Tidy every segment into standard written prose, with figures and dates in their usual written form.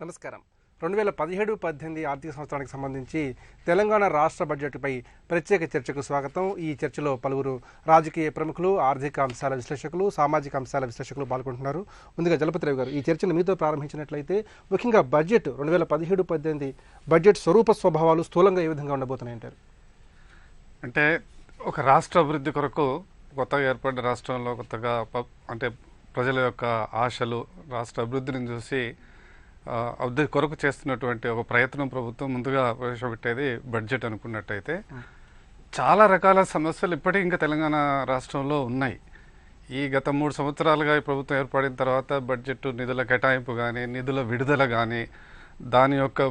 నమస్కారం. 2017-18 ఆర్థిక సంవత్సరానికి సంబంధించి తెలంగాణ రాష్ట్ర బడ్జెట్పై ప్రత్యేక చర్చకు స్వాగతం. ఈ చర్చలో పలువురు రాజకీయ ప్రముఖులు, ఆర్థిక అంశాల విశ్లేషకులు, సామాజిక అంశాల విశ్లేషకులు పాల్గొంటున్నారు. ముందుగా జలపతిరావు గారు, ఈ చర్చను మీతో ప్రారంభించినట్లయితే ముఖ్యంగా బడ్జెట్ 2017-18 బడ్జెట్ స్వరూప స్వభావాలు స్థూలంగా ఏ విధంగా ఉండబోతున్నాయంటారు? అంటే ఒక రాష్ట్ర అభివృద్ధి కొరకు కొత్తగా ఏర్పడిన రాష్ట్రంలో కొత్తగా అంటే ప్రజల యొక్క ఆశలు, రాష్ట్ర అభివృద్ధిని చూసి అభివృద్ధి కొరకు చేస్తున్నటువంటి ఒక ప్రయత్నం ప్రభుత్వం ముందుగా ప్రవేశపెట్టేది బడ్జెట్ అనుకున్నట్టయితే చాలా రకాల సమస్యలు ఇప్పటికీ ఇంకా తెలంగాణ రాష్ట్రంలో ఉన్నాయి. ఈ గత 3 సంవత్సరాలుగా ఈ ప్రభుత్వం ఏర్పడిన తర్వాత బడ్జెట్ నిధుల కేటాయింపు కానీ, నిధుల విడుదల కానీ, దాని యొక్క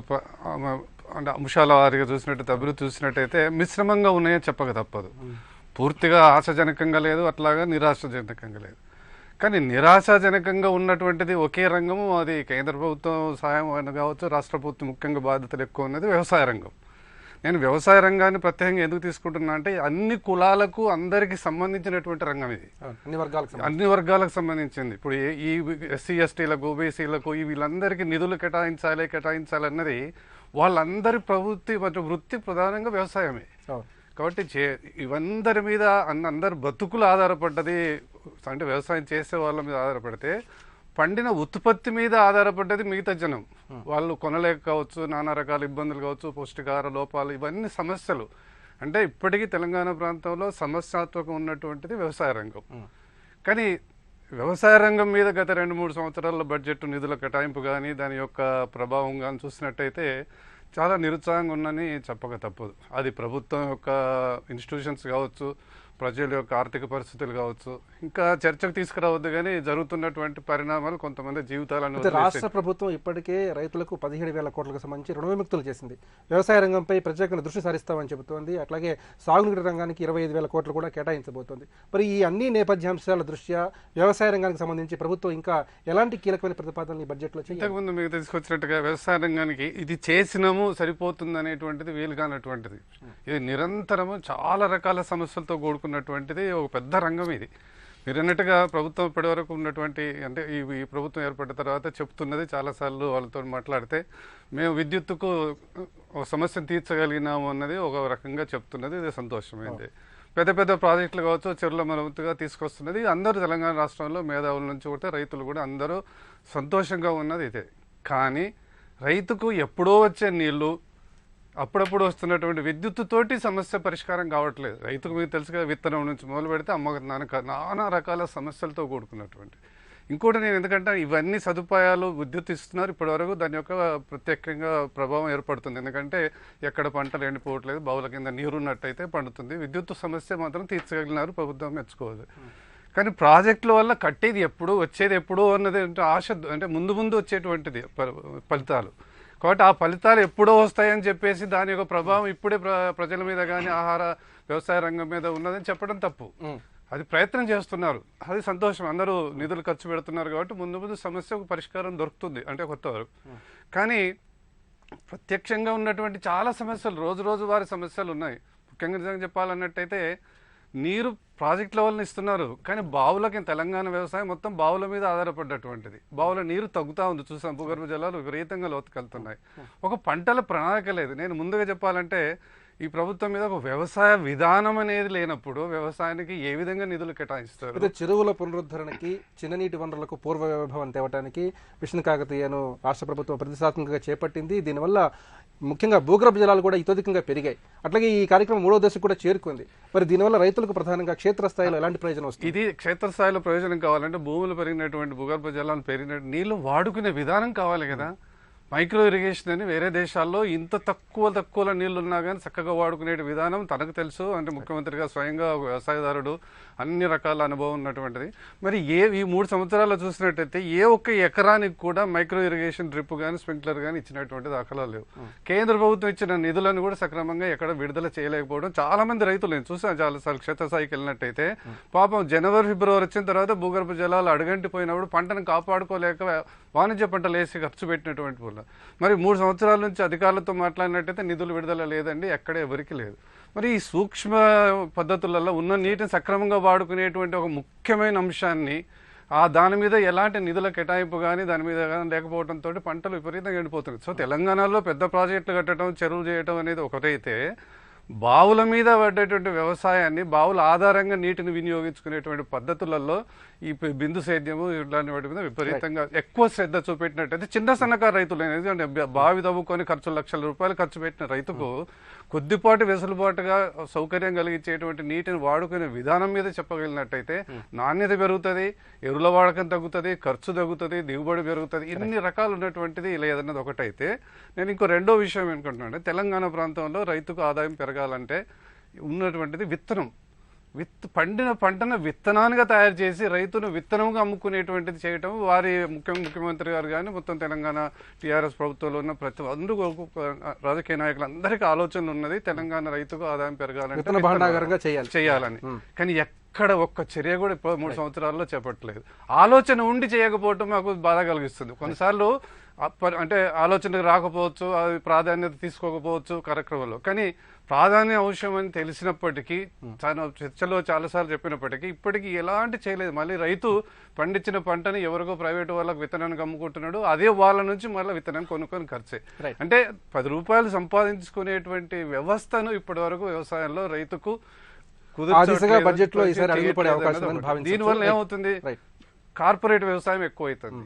అంటే అంశాల వారిగా చూసినట్టయితే, అభివృద్ధి చూసినట్టయితే మిశ్రమంగా ఉన్నాయని చెప్పక తప్పదు. పూర్తిగా ఆశాజనకంగా లేదు, అట్లాగా నిరాశాజనకంగా లేదు. కానీ నిరాశాజనకంగా ఉన్నటువంటిది ఒకే రంగము, అది కేంద్ర ప్రభుత్వం సహాయం అని కావచ్చు, రాష్ట్ర ప్రభుత్వం ముఖ్యంగా బాధ్యతలు ఎక్కువ ఉన్నది వ్యవసాయ రంగం. నేను వ్యవసాయ రంగాన్ని ప్రత్యేకంగా ఎందుకు తీసుకుంటున్నా అంటే అన్ని కులాలకు అందరికీ సంబంధించినటువంటి రంగం ఇది, అన్ని వర్గాలకు సంబంధించింది. ఇప్పుడు ఈ ఎస్సీ ఎస్టీలకు, ఓబీసీలకు వీళ్ళందరికీ నిధులు కేటాయించాలి అన్నది వాళ్ళందరి వృత్తి ప్రధానంగా వ్యవసాయమే. కాబట్టి ఇవందరి మీద అందరు బతుకులు ఆధారపడ్డది అంటే వ్యవసాయం చేసే వాళ్ళ మీద ఆధారపడితే పండిన ఉత్పత్తి మీద ఆధారపడ్డది మిగతా జనం. వాళ్ళు కొనలేక కావచ్చు, నానా రకాల ఇబ్బందులు కావచ్చు, పౌష్టికాహార లోపాలు, ఇవన్నీ సమస్యలు. అంటే ఇప్పటికీ తెలంగాణ ప్రాంతంలో సమస్యాత్మకం ఉన్నటువంటిది వ్యవసాయ రంగం. కానీ వ్యవసాయ రంగం మీద గత 2-3 సంవత్సరాల బడ్జెట్ నిధుల కేటాయింపు కానీ, దాని యొక్క ప్రభావం కానీ చూసినట్టయితే చాలా నిరుత్సాహంగా ఉందని చెప్పక తప్పదు. అది ప్రభుత్వం యొక్క ఇన్స్టిట్యూషన్స్ కావచ్చు, ప్రజల యొక్క ఆర్థిక పరిస్థితులు కావచ్చు, ఇంకా చర్చకు తీసుకురావద్దు. కానీ జరుగుతున్నటువంటి పరిణామాలు కొంతమంది జీవితాలను రాష్ట్ర ప్రభుత్వం ఇప్పటికే రైతులకు 17,000 కోట్లకు సంబంధించి రుణ విముక్తులు చేసింది. వ్యవసాయ రంగంపై ప్రత్యేకంగా దృష్టి సారిస్తామని చెబుతోంది. అట్లాగే సాగునీటి రంగానికి 25,000 కోట్లు కూడా కేటాయించబోతోంది. మరి ఈ అన్ని నేపథ్యాంశాల దృష్ట్యా వ్యవసాయ రంగానికి సంబంధించి ప్రభుత్వం ఇంకా ఎలాంటి కీలకమైన ప్రతిపాదనలు ఈ బడ్జెట్లో ఇంతకుముందు మీకు తీసుకొచ్చినట్టుగా వ్యవసాయ రంగానికి ఇది చేసినాము సరిపోతుంది అనేటువంటిది వీలు కానటువంటిది. ఇది నిరంతరము చాలా రకాల సమస్యలతో కూడుకున్నటువంటిది ఒక పెద్ద రంగం ఇది. మీరు అన్నట్టుగా ప్రభుత్వం ఇప్పటి వరకు ఉన్నటువంటి అంటే ఈ ప్రభుత్వం ఏర్పడిన తర్వాత చెప్తున్నది, చాలాసార్లు వాళ్ళతో మాట్లాడితే మేము విద్యుత్తుకు ఒక సమస్యను తీర్చగలిగినాము అన్నది ఒక రకంగా చెప్తున్నది. ఇది సంతోషమైంది. పెద్ద పెద్ద ప్రాజెక్టులు కావచ్చు, చెరువుల మరమ్మతుగా తీసుకొస్తున్నది. అందరూ తెలంగాణ రాష్ట్రంలో మేధావుల నుంచి కూడా రైతులు కూడా అందరూ సంతోషంగా ఉన్నది ఇదే. కానీ రైతుకు ఎప్పుడో వచ్చే నీళ్లు, అప్పుడప్పుడు వస్తున్నటువంటి విద్యుత్తుతోటి సమస్య పరిష్కారం కావట్లేదు. రైతుకు మీకు తెలుసు కదా, విత్తనం నుంచి మొదలు పెడితే నానా రకాల సమస్యలతో కూడుకున్నటువంటి. ఇంకోటి నేను ఎందుకంటే ఇవన్నీ సదుపాయాలు విద్యుత్ ఇస్తున్నారు, ఇప్పటివరకు దాని యొక్క ప్రత్యేకంగా ప్రభావం ఏర్పడుతుంది. ఎందుకంటే ఎక్కడ పంటలు ఎండిపోవట్లేదు, బావుల కింద నీరున్నట్టయితే పండుతుంది. విద్యుత్ సమస్య మాత్రం తీర్చగలిగినారు, ప్రభుత్వం మెచ్చుకోవాలి. కానీ ప్రాజెక్టుల వల్ల కట్టేది ఎప్పుడు, వచ్చేది ఎప్పుడు అన్నది అంటే ఆశ, అంటే ముందు వచ్చేటువంటిది ఫలితాలు. కాబట్టి ఆ ఫలితాలు ఎప్పుడో వస్తాయని చెప్పేసి దాని యొక్క ప్రభావం ఇప్పుడే ప్రజల మీద కానీ, ఆహార వ్యవసాయ రంగం మీద ఉన్నదని చెప్పడం తప్పు. అది ప్రయత్నం చేస్తున్నారు, అది సంతోషం. అందరూ నిధులు ఖర్చు పెడుతున్నారు కాబట్టి ముందు సమస్యకు పరిష్కారం దొరుకుతుంది అంటే కొత్త వరకు. కానీ ప్రత్యక్షంగా ఉన్నటువంటి చాలా సమస్యలు, రోజు వారి సమస్యలు ఉన్నాయి. ముఖ్యంగా నిజంగా చెప్పాలన్నట్టయితే నీరు ప్రాజెక్ట్ లెవెల్ని ఇస్తున్నారు, కానీ బావులకి తెలంగాణ వ్యవసాయం మొత్తం బావుల మీద ఆధారపడ్డటువంటిది. బావుల నీరు తగ్గుతూ ఉంది, చూసాం. భూగర్భ జలాలు విపరీతంగా లోతుకెళ్తున్నాయి. ఒక పంటల ప్రణాళిక లేదు. నేను ముందుగా చెప్పాలంటే ఈ ప్రభుత్వం మీద ఒక వ్యవసాయ విధానం అనేది లేనప్పుడు వ్యవసాయానికి ఏ విధంగా నిధులు కేటాయిస్తారు? చెరువుల పునరుద్ధరణకి, చిన్న నీటి వనరులకు పూర్వ వైభవం తేవడానికి మిషన్ కాకతీయను రాష్ట్ర ప్రభుత్వం ప్రతిష్టాత్మకంగా చేపట్టింది. దీనివల్ల ముఖ్యంగా భూగర్భ జలాలు కూడా ఇతోధికంగా పెరిగాయి. అట్లాగే ఈ కార్యక్రమం 3వ దశకు కూడా చేరుకుంది. మరి దీనివల్ల రైతులకు ప్రధానంగా క్షేత్రస్థాయిలో ఎలాంటి ప్రయోజనం వస్తుంది? ఇది క్షేత్రస్థాయిలో ప్రయోజనం కావాలంటే భూములు పెరిగినటువంటి, భూగర్భ జలాలు పెరిగినట్టు నీళ్లు వాడుకునే విధానం కావాలి కదా. మైక్రో ఇరిగేషన్ అని వేరే దేశాల్లో ఇంత తక్కువలో నీళ్లు ఉన్నా కానీ చక్కగా వాడుకునే విధానం తనకు తెలుసు. అంటే ముఖ్యమంత్రిగా స్వయంగా వ్యవసాయదారుడు, అన్ని రకాల అనుభవం ఉన్నటువంటిది. మరి ఈ 3 సంవత్సరాల్లో చూసినట్టయితే ఏ ఒక్క ఎకరానికి కూడా మైక్రో ఇరిగేషన్ డ్రిప్ కానీ, స్ప్రింక్లర్ కానీ ఇచ్చినటువంటి దాఖలాలు లేవు. కేంద్ర ప్రభుత్వం ఇచ్చిన నిధులను కూడా సక్రమంగా ఎక్కడ విడుదల చేయలేకపోవడం. చాలా మంది రైతులు నేను చూసాను, చాలాసార్లు క్షేత్రస్థాయికి వెళ్ళినట్టయితే పాపం జనవరి, ఫిబ్రవరి వచ్చిన తర్వాత భూగర్భ జలాలు అడుగంటిపోయినప్పుడు పంటను కాపాడుకోలేక వాణిజ్య పంటలు వేసి ఖర్చు పెట్టినటువంటి వల్ల. మరి 3 సంవత్సరాల నుంచి అధికారులతో మాట్లాడినట్టయితే నిధులు విడుదల లేదండి, ఎక్కడ ఎవరికి లేదు. మరి ఈ సూక్ష్మ పద్ధతులలో ఉన్న నీటిని సక్రమంగా వాడుకునేటువంటి ఒక ముఖ్యమైన అంశాన్ని దాని మీద ఎలాంటి నిధుల కేటాయింపు కానీ దాని మీద కానీ లేకపోవడంతో పంటలు విపరీతంగా ఎండిపోతున్నాయి. సో తెలంగాణలో పెద్ద ప్రాజెక్టులు కట్టడం, చెరువులు చేయడం అనేది ఒకటైతే బావుల మీద పడ్డేటువంటి వ్యవసాయాన్ని, బావుల ఆధారంగా నీటిని వినియోగించుకునేటువంటి పద్ధతులలో ఈ బిందు సేద్యము ఇట్లాంటి వాటి మీద విపరీతంగా ఎక్కువ శ్రద్ధ చూపెట్టినట్టయితే చిన్న సన్నకారు రైతులు ఎందుకంటే బావి తవ్వుకొని లక్షల రూపాయలు ఖర్చు పెట్టిన రైతుకు కొద్దిపాటి వెసులుబాటుగా సౌకర్యం కలిగించేటువంటి నీటిని వాడుకునే విధానం మీద చెప్పగలిగినట్టయితే నాణ్యత పెరుగుతుంది, ఎరువుల వాడకం తగ్గుతుంది, ఖర్చు తగ్గుతుంది, దిగుబడి పెరుగుతుంది. ఇన్ని రకాలు ఉన్నటువంటిది లేదన్నది ఒకటైతే, నేను ఇంకో రెండో విషయం ఏంటంటే తెలంగాణ ప్రాంతంలో రైతుకు ఆదాయం పెరగాలంటే ఉన్నటువంటిది విత్తనం. పండిన పంటను విత్తనాలుగా తయారు చేసి రైతును విత్తనంగా అమ్ముకునేటువంటిది చేయటం వారి ముఖ్యమంత్రి గారు కానీ మొత్తం తెలంగాణ టీఆర్ఎస్ ప్రభుత్వంలో ఉన్న ప్రతి అందరూ రాజకీయ నాయకులందరికీ ఆలోచనలు ఉన్నది తెలంగాణ రైతుకు ఆదాయం పెరగాలంటే చేయాలని. కానీ ఎక్కడ ఒక్క చర్య కూడా 3 సంవత్సరాల్లో చేపట్టలేదు. ఆలోచన ఉండి చేయకపోవటం మాకు బాధ కలిగిస్తుంది. కొన్నిసార్లు అంటే ఆలోచనకు రాకపోవచ్చు, అది ప్రాధాన్యత తీసుకోకపోవచ్చు కార్యక్రమంలో. కానీ ప్రాధాన్య అవసరం అని తెలిసినప్పటికీ చర్చలో చాలాసార్లు చెప్పినప్పటికీ ఇప్పటికీ ఎలాంటి చేయలేదు. మళ్ళీ రైతు పండించిన పంటని ఎవరికో ప్రైవేటు వాళ్ళకి విత్తనానికి అమ్ముకుంటున్నాడు, అదే వాళ్ళ నుంచి మళ్ళీ విత్తనాన్ని కొనుక్కొని ఖర్చే. అంటే 10 రూపాయలు సంపాదించుకునేటువంటి వ్యవస్థను ఇప్పటి వరకు వ్యవసాయంలో రైతుకు దీనివల్ల ఏమవుతుంది, కార్పొరేట్ వ్యవసాయం ఎక్కువ అవుతుంది.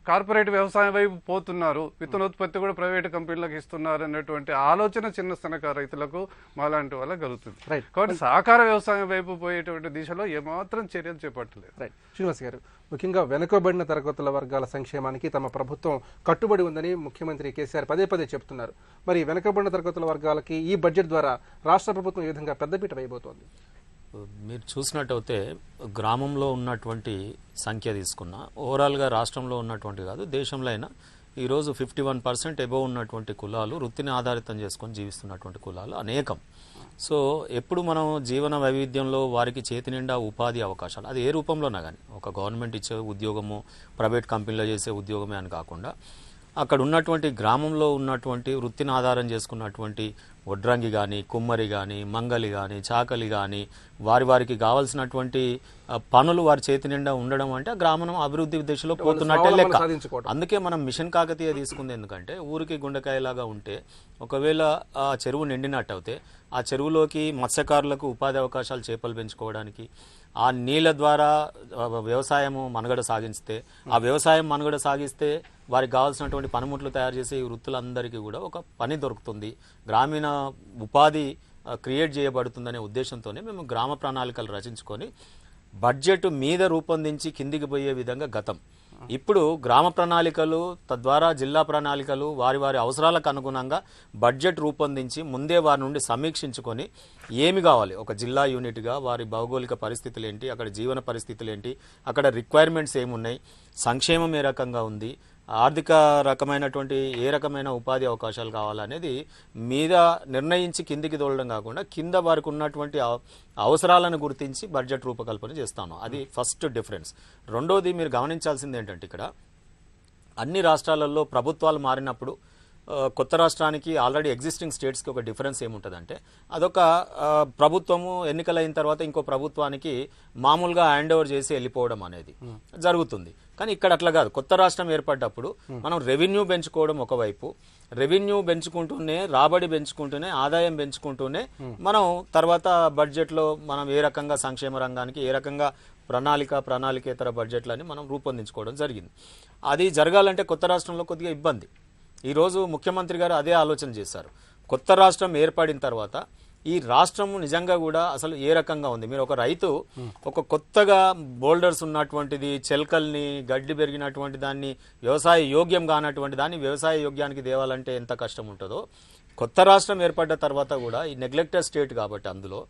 కార్పొరేట్ వ్యవసాయం వైపు పోతున్నారు, విత్తనోత్పత్తి కూడా ప్రైవేట్ కంపెనీలకు ఇస్తున్నారు అన్నటువంటి ఆలోచన చిన్న సన్నకారు రైతులకు మాలాంటి వాళ్ళకి కలుగుతుంది. కాబట్టి సహకార వ్యవసాయం వైపు పోయేటువంటి దిశలో ఏమాత్రం చర్యలు చేపట్టలేదు. శ్రీనివాస్ గారు, ముఖ్యంగా వెనుకబడిన తరగతుల వర్గాల సంక్షేమానికి తమ ప్రభుత్వం కట్టుబడి ఉందని ముఖ్యమంత్రి కేసీఆర్ పదే చెప్తున్నారు. మరి వెనుకబడిన తరగతుల వర్గాలకి ఈ బడ్జెట్ ద్వారా రాష్ట్ర ప్రభుత్వం ఏ విధంగా పెద్దపీట వేయబోతోంది? మీరు చూసినట్టయితే గ్రామంలో ఉన్నటువంటి సంఖ్య తీసుకున్నా ఓవరాల్గా రాష్ట్రంలో ఉన్నటువంటి కాదు దేశంలో అయినా ఈరోజు 51% ఎబోవ్ ఉన్నటువంటి కులాలు వృత్తిని ఆధారితం చేసుకొని జీవిస్తున్నటువంటి కులాలు అనేకం. సో ఎప్పుడు మనం జీవన వైవిధ్యంలో వారికి చేతి నిండా ఉపాధి అవకాశాలు, అది ఏ రూపంలోనా కానీ ఒక గవర్నమెంట్ ఇచ్చే ఉద్యోగము, ప్రైవేట్ కంపెనీలో చేసే ఉద్యోగమే అని కాకుండా అక్కడ ఉన్నటువంటి గ్రామంలో ఉన్నటువంటి వృత్తిని ఆధారం చేసుకున్నటువంటి వడ్రంగి కానీ, కుమ్మరి కానీ, మంగలి కానీ, చాకలి కానీ వారికి కావాల్సినటువంటి పనులు వారి చేతి నిండా ఉండడం అంటే గ్రామం అభివృద్ధి దిశలో పోతున్నట్టే లెక్క. అందుకే మనం మిషన్ కాకతీయ తీసుకుంది. ఎందుకంటే ఊరికి గుండెకాయలాగా ఉంటే ఒకవేళ ఆ చెరువు నిండినట్టు అయితే ఆ చెరువులోకి మత్స్యకారులకు ఉపాధి అవకాశాలు, చేపలు పెంచుకోవడానికి, ఆ నీళ్ళ ద్వారా వ్యవసాయము మనుగడ సాగిస్తే, ఆ వ్యవసాయం మనుగడ సాగిస్తే వారికి కావాల్సినటువంటి పనిముట్లు తయారు చేసే ఈ వృత్తులందరికీ కూడా ఒక పని దొరుకుతుంది, గ్రామీణ ఉపాధి క్రియేట్ చేయబడుతుందనే ఉద్దేశంతోనే మేము గ్రామ ప్రణాళికలు రచించుకొని బడ్జెట్ మీద రూపొందించి కిందికి పోయే విధంగా గతం. ఇప్పుడు గ్రామ ప్రణాళికలు తద్వారా జిల్లా ప్రణాళికలు వారి అవసరాలకు అనుగుణంగా బడ్జెట్ రూపొందించి ముందే వారి నుండి సమీక్షించుకొని ఏమి కావాలి, ఒక జిల్లా యూనిట్గా వారి భౌగోళిక పరిస్థితులు ఏంటి, అక్కడ జీవన పరిస్థితులు ఏంటి, అక్కడ రిక్వైర్మెంట్స్ ఏమున్నాయి, సంక్షేమం ఏ రకంగా ఉంది, ఆర్థిక రకమైనటువంటి ఏ రకమైన ఉపాధి అవకాశాలు కావాలనేది మీద నిర్ణయించి కిందికి తోలడం కాకుండా కింద వారికి ఉన్నటువంటి అవసరాలను గుర్తించి బడ్జెట్ రూపకల్పన చేస్తాను. అది ఫస్ట్ డిఫరెన్స్. రెండోది మీరు గమనించాల్సింది ఏంటంటే ఇక్కడ అన్ని రాష్ట్రాలలో ప్రభుత్వాలు మారినప్పుడు కొత్త రాష్ట్రానికి ఆల్రెడీ ఎగ్జిస్టింగ్ స్టేట్స్కి ఒక డిఫరెన్స్ ఏముంటుందంటే అదొక ప్రభుత్వము ఎన్నికలైన తర్వాత ఇంకో ప్రభుత్వానికి మామూలుగా హ్యాండ్ ఓవర్ చేసి వెళ్ళిపోవడం అనేది జరుగుతుంది. కానీ ఇక్కడ అట్లా కాదు. కొత్త రాష్ట్రం ఏర్పడ్డప్పుడు మనం రెవెన్యూ పెంచుకోవడం ఒకవైపు, రెవెన్యూ పెంచుకుంటూనే రాబడి పెంచుకుంటూనే ఆదాయం పెంచుకుంటూనే మనం తర్వాత బడ్జెట్లో మనం ఏ రకంగా సంక్షేమ రంగానికి ఏ రకంగా ప్రణాళికేతర బడ్జెట్లని మనం రూపొందించుకోవడం జరిగింది. అది జరగాలంటే కొత్త రాష్ట్రంలో కొద్దిగా ఇబ్బంది. ఈరోజు ముఖ్యమంత్రి గారు అదే ఆలోచన చేశారు. కొత్త రాష్ట్రం ఏర్పడిన తర్వాత ఈ రాష్ట్రము నిజంగా కూడా అసలు ఏ రకంగా ఉంది, మీరు ఒక రైతు ఒక కొత్తగా బోల్డర్స్ ఉన్నటువంటిది, చెల్కల్ని, గడ్డి పెరిగినటువంటి దాన్ని, వ్యవసాయ యోగ్యం కానటువంటి దాన్ని వ్యవసాయ యోగ్యానికి తేవాలంటే ఎంత కష్టం ఉంటుందో, కొత్త రాష్ట్రం ఏర్పడ్డ తర్వాత కూడా ఈ నెగ్లెక్టెడ్ స్టేట్ కాబట్టి అందులో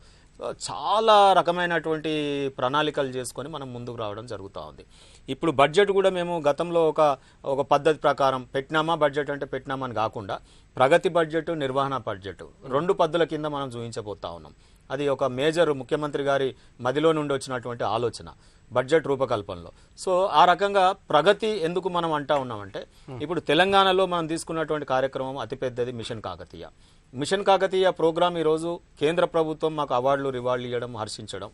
చాలా రకమైనటువంటి ప్రణాళికలు చేసుకొని మనం ముందుకు రావడం జరుగుతూ ఉంది. ఇప్పుడు బడ్జెట్ కూడా మేము గతంలో ఒక పద్ధతి ప్రకారం పెట్టినామా, బడ్జెట్ అంటే పెట్టినామని కాకుండా ప్రగతి బడ్జెట్, నిర్వహణ బడ్జెట్ 2 పద్ధతుల కింద మనం చూపించబోతా ఉన్నాం. అది ఒక మేజర్ ముఖ్యమంత్రి గారి మదిలో నుండి వచ్చినటువంటి ఆలోచన బడ్జెట్ రూపకల్పనలో. సో ఆ రకంగా ప్రగతి ఎందుకు మనం అంటా ఉన్నామంటే ఇప్పుడు తెలంగాణలో మనం తీసుకున్నటువంటి కార్యక్రమం అతిపెద్దది mission Kakatiya. Mission Kakatiya programme ఈరోజు కేంద్ర ప్రభుత్వం మాకు అవార్డులు రివార్డులు ఇవ్వడం, హర్షించడం,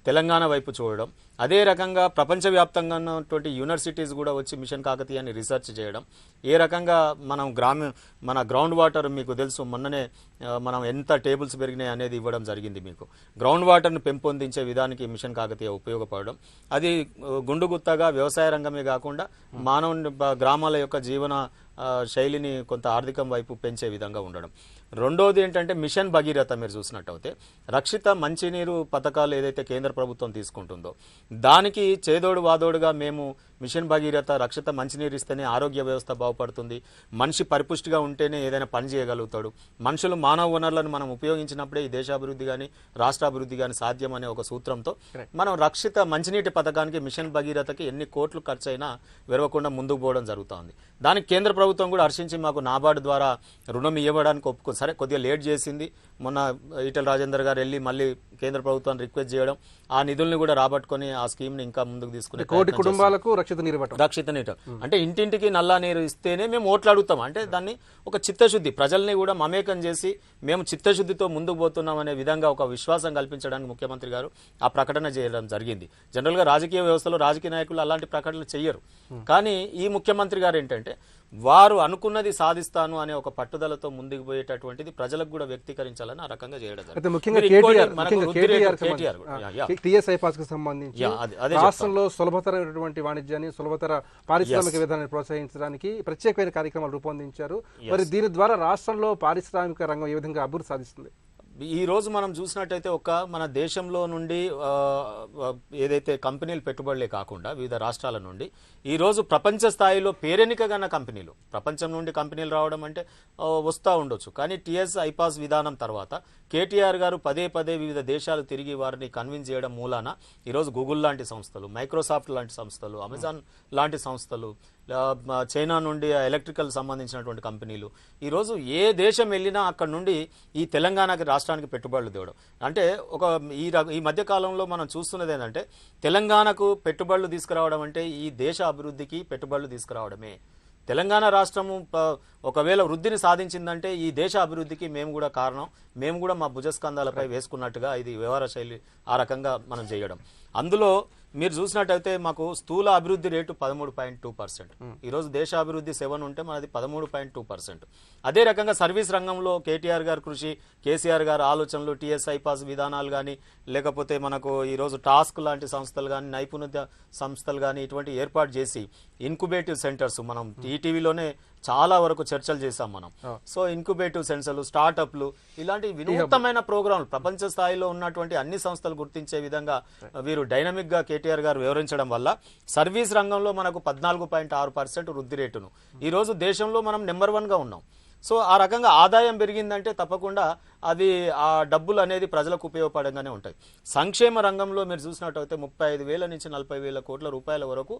తెలంగాణ వైపు చూడడం, అదే రకంగా ప్రపంచవ్యాప్తంగా ఉన్నటువంటి యూనివర్సిటీస్ కూడా వచ్చి మిషన్ కాకతీయాన్ని రీసెర్చ్ చేయడం, ఏ రకంగా మనం మన గ్రౌండ్ వాటర్ మీకు తెలుసు, మొన్ననే మనం ఎంత టేబుల్స్ పెరిగినాయి అనేది ఇవ్వడం జరిగింది మీకు. గ్రౌండ్ వాటర్ను పెంపొందించే విధానికి మిషన్ కాకతీయ ఉపయోగపడడం, అది గుండుగుత్తగా వ్యవసాయ రంగమే కాకుండా మానవ గ్రామాల యొక్క జీవన శైలిని కొంత ఆర్థికం వైపు పెంచే విధంగా ఉండడం. రెండోది ఏంటంటే మిషన్ భగీరథ మీరు చూసినట్టయితే రక్షిత మంచినీరు పథకాలు ఏదైతే కేంద్ర ప్రభుత్వం తీసుకుంటుందో దానికి చేదోడు వాదోడుగా మేము మిషన్ భగీరథ రక్షిత మంచినీరు ఇస్తేనే ఆరోగ్య వ్యవస్థ బాగుపడుతుంది, మనిషి పరిపుష్టిగా ఉంటేనే ఏదైనా పని చేయగలుగుతాడు, మనుషులు మానవ వనరులను మనం ఉపయోగించినప్పుడే ఈ దేశాభివృద్ధి కానీ రాష్ట్రాభివృద్ధి కానీ సాధ్యం అనే ఒక సూత్రంతో మనం రక్షిత మంచినీటి పథకానికి మిషన్ భగీరథకి ఎన్ని కోట్లు ఖర్చు అయినా వెరవకుండా ముందుకు పోవడం జరుగుతుంది. దానికి కేంద్ర ప్రభుత్వం కూడా హర్షించి మాకు నాబార్డు ద్వారా రుణం ఇవ్వడానికి ఒప్పుకుంది. సరే కొద్దిగా లేట్ చేసింది, మొన్న ఈటెల రాజేందర్ గారు వెళ్ళి మళ్ళీ కేంద్ర ప్రభుత్వాన్ని రిక్వెస్ట్ చేయడం, ఆ నిధుల్ని కూడా రాబట్టుకొని ఆ స్కీమ్ ని ఇంకా ముందుకు తీసుకుని కోటి కుటుంబాలకు రక్షిత నీరు అంటే ఇంటింటికి నల్లా నీరు ఇస్తేనే మేము ఓట్లు అడుగుతాం. అంటే దాన్ని ఒక చిత్తశుద్ధి ప్రజల్ని కూడా మమేకం చేసి మేము చిత్తశుద్ధితో ముందుకు పోతున్నాం అనే విధంగా ఒక విశ్వాసం కల్పించడానికి ముఖ్యమంత్రి గారు ఆ ప్రకటన చేయడం జరిగింది. జనరల్ గా రాజకీయ వ్యవస్థలో రాజకీయ నాయకులు అలాంటి ప్రకటనలు చెయ్యరు, కానీ ఈ ముఖ్యమంత్రి గారు ఏంటంటే వారు అనుకున్నది సాధిస్తాను అనే ఒక పట్టుదలతో ముందుకు పోయేటటువంటిది ప్రజలకు కూడా వ్యక్తీకరించాలని ఆ రకంగా చేయడం రాష్ట్రంలో సులభతరమైనటువంటి వాణిజ్యాన్ని సులభతర పారిశ్రామిక విధానాన్ని ప్రోత్సహించడానికి ప్రత్యేకమైన కార్యక్రమాలు రూపొందించారు. మరి దీని ద్వారా రాష్ట్రంలో పారిశ్రామిక రంగం ఏ విధంగా అభివృద్ధి సాధిస్తుంది? ఈ రోజు మనం చూసినట్టయితే మన దేశంలో నుండి ఏదైతే కంపెనీలు పెట్టుబడులే కాకుండా వివిధ రాష్ట్రాల నుండి ఈ రోజు ప్రపంచ స్థాయిలో పేరెనికగన్న కంపెనీలు, ప్రపంచం నుండి కంపెనీలు రావడం అంటే వస్తూ ఉండొచ్చు, కానీ టీఎస్ ఐపాస్ విధానం తర్వాత కేటీఆర్ గారు పదే వివిధ దేశాలు తిరిగి వారిని కన్విన్స్ చేయడం మూలాన ఈరోజు గూగుల్ లాంటి సంస్థలు, మైక్రోసాఫ్ట్ లాంటి సంస్థలు, అమెజాన్ లాంటి సంస్థలు, చైనా నుండి ఎలక్ట్రికల్ సంబంధించినటువంటి కంపెనీలు ఈరోజు ఏ దేశం వెళ్ళినా అక్కడ నుండి ఈ తెలంగాణకి రాష్ట్రానికి పెట్టుబడులు తేవడం. అంటే ఈ మధ్య కాలంలో మనం చూస్తున్నది ఏంటంటే తెలంగాణకు పెట్టుబడులు తీసుకురావడం అంటే ఈ దేశ అభివృద్ధికి పెట్టుబడులు తీసుకురావడమే. తెలంగాణ రాష్ట్రము ఒకవేళ వృద్ధిని సాధించిందంటే ఈ దేశ అభివృద్ధికి మేము కూడా కారణం, మేము కూడా మా భుజస్కంధాలపై వేసుకున్నట్టుగా ఇది వ్యవహార శైలి ఆ రకంగా మనం చేయడం. అందులో మీరు చూసినట్టయితే మాకు స్థూల అభివృద్ధి రేటు 13.2%, ఈరోజు దేశాభివృద్ధి 7 ఉంటే మనది 13.2%. అదే రకంగా సర్వీస్ రంగంలో కేటీఆర్ గారు కృషి, కేసీఆర్ గారు ఆలోచనలు, టీఎస్ఐ పాస్ విధానాలు కానీ లేకపోతే మనకు ఈరోజు టాస్క్ లాంటి సంస్థలు కానీ నైపుణ్యత సంస్థలు కానీ ఇటువంటి ఏర్పాటు చేసి ఇన్క్యుబేటివ్ సెంటర్స్ మనం ఈటీవీలోనే చాలా వరకు చర్చలు చేశాం మనం. సో ఇన్క్యుబేటివ్ సెంటర్లు, స్టార్టప్లు ఇలాంటి వినూత్నమైన ప్రోగ్రాంలు ప్రపంచ స్థాయిలో ఉన్నటువంటి అన్ని సంస్థలు గుర్తించే విధంగా వీరు డైనమిక్ గా కేటీఆర్ గారు వివరించడం వల్ల సర్వీస్ రంగంలో మనకు 14.6% వృద్ధి రేటును ఈ రోజు దేశంలో మనం నెంబర్ 1 గా ఉన్నాం. సో ఆ రకంగా ఆదాయం పెరిగిందంటే తప్పకుండా అది ఆ డబ్బులు అనేది ప్రజలకు ఉపయోగపడంగానే ఉంటాయి. సంక్షేమ రంగంలో మీరు చూసినట్టయితే 35,000 నుంచి 40,000 కోట్ల రూపాయల వరకు